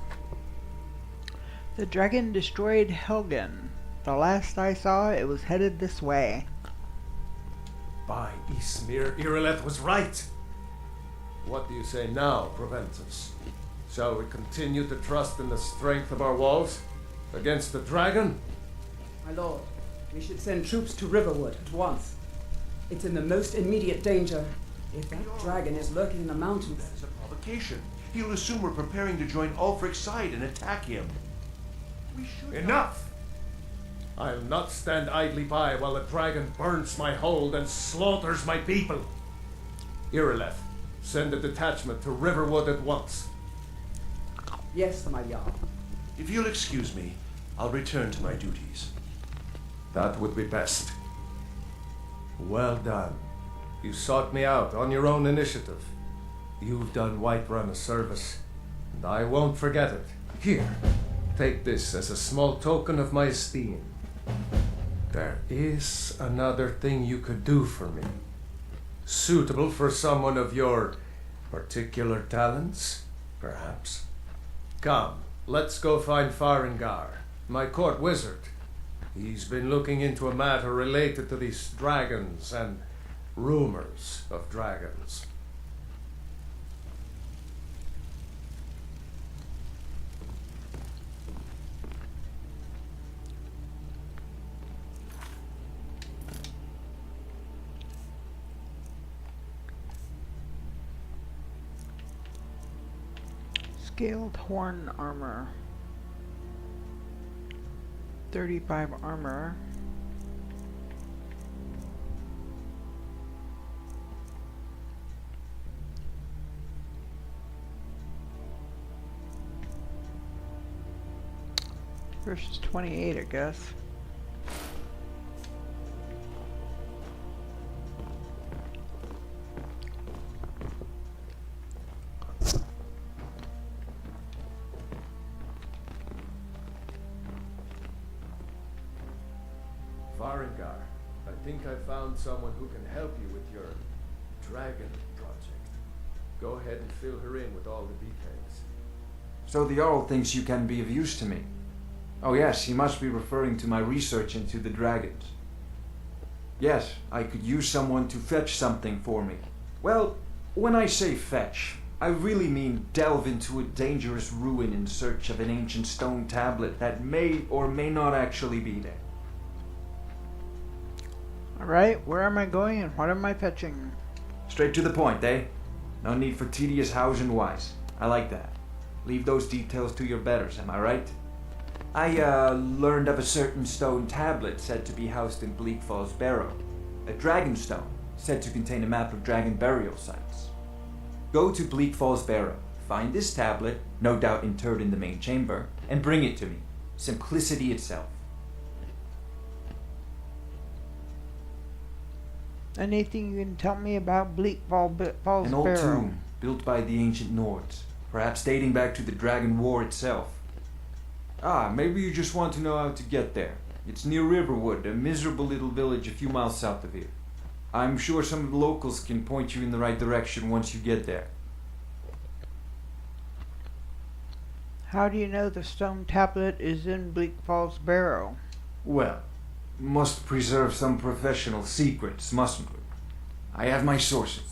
The dragon destroyed Helgen. The last I saw, it was headed this way. By Ismir, Irileth was right. What do you say now, Proventus? Shall we continue to trust in the strength of our walls against the dragon? My lord, we should send troops to Riverwood at once. It's in the most immediate danger. If that dragon is lurking in the mountains... That's a provocation. He'll assume we're preparing to join Ulfric's side and attack him. We should... Enough! I'll not stand idly by while the dragon burns my hold and slaughters my people. Irileth, send a detachment to Riverwood at once. Yes, my Jarl. If you'll excuse me, I'll return to my duties. That would be best. Well done. You sought me out on your own initiative. You've done Whiterun a service, and I won't forget it. Here, take this as a small token of my esteem. There is another thing you could do for me, suitable for someone of your Particular talents, perhaps. Come, let's go find Farengar, my court wizard. He's been looking into a matter related to these dragons and rumors of dragons. Scaled horn armor. 35 armor. Versus 28, I guess. Farengar, I think I found someone who can help you with your dragon project. Go ahead and fill her in with all the details. So the Jarl thinks you can be of use to me. Oh yes, he must be referring to my research into the dragons. Yes, I could use someone to fetch something for me. Well, when I say fetch, I really mean delve into a dangerous ruin in search of an ancient stone tablet that may or may not actually be there. Alright, where am I going and what am I fetching? Straight to the point, eh? No need for tedious hows and whys. I like that. Leave those details to your betters, am I right? I learned of a certain stone tablet said to be housed in Bleak Falls Barrow. A dragon stone, said to contain a map of dragon burial sites. Go to Bleak Falls Barrow, find this tablet, no doubt interred in the main chamber, and bring it to me. Simplicity itself. Anything you can tell me about Bleak Falls Barrow? An old tomb, built by the ancient Nords, perhaps dating back to the Dragon War itself. Ah, maybe you just want to know how to get there. It's near Riverwood, a miserable little village a few miles south of here. I'm sure some of the locals can point you in the right direction once you get there. How do you know the stone tablet is in Bleak Falls Barrow? Well, must preserve some professional secrets, mustn't we? I have my sources.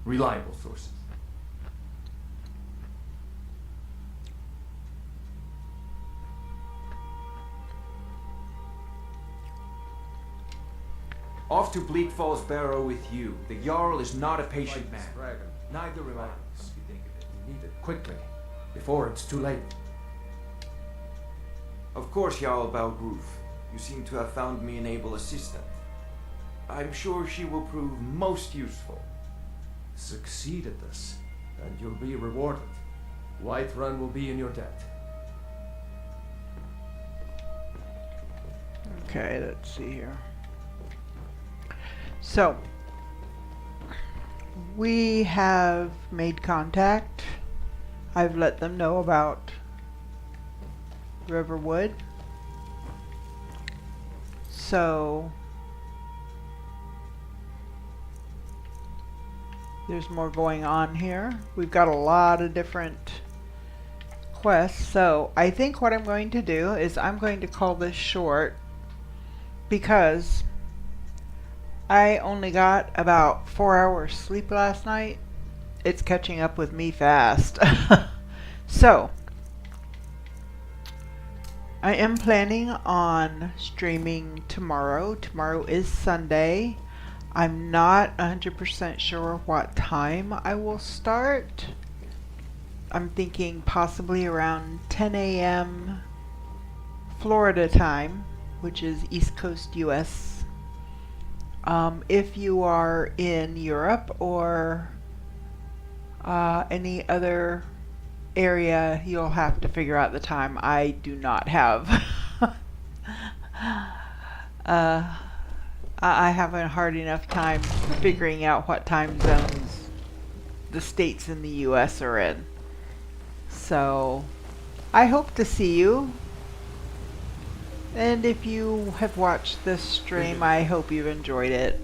Reliable sources. Off to Bleak Falls Barrow with you. The Jarl is not a patient man. Dragon. Neither am I. If you think of it, we need it quickly, before it's too late. Of course, Jarl Balgroof. You seem to have found me an able assistant. I'm sure she will prove most useful. Succeed at this, and you'll be rewarded. Whiterun will be in your debt. Okay, let's see here. So, we have made contact. I've let them know about Riverwood. So, there's more going on here. We've got a lot of different quests. So, I think what I'm going to do is I'm going to call this short because I only got about 4 hours sleep last night. It's catching up with me fast. So, I am planning on streaming tomorrow. Tomorrow is Sunday. I'm not 100% sure what time I will start. I'm thinking possibly around 10 a.m. Florida time, which is East Coast US. If you are in Europe or any other area, you'll have to figure out the time. I do not have. I have a hard enough time figuring out what time zones the states in the US are in. So, I hope to see you. And if you have watched this stream, I hope you've enjoyed it.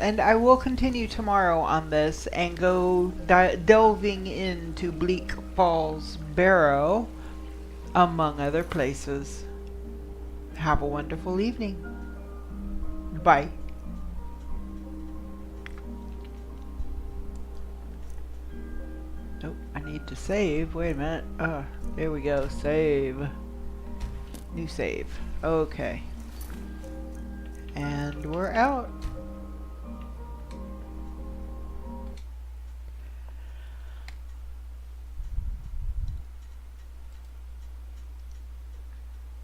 And I will continue tomorrow on this and go delving into Bleak Falls Barrow, among other places. Have a wonderful evening. Bye. Oh, I need to save. Wait a minute. There we go. Save. New save. Okay. And we're out.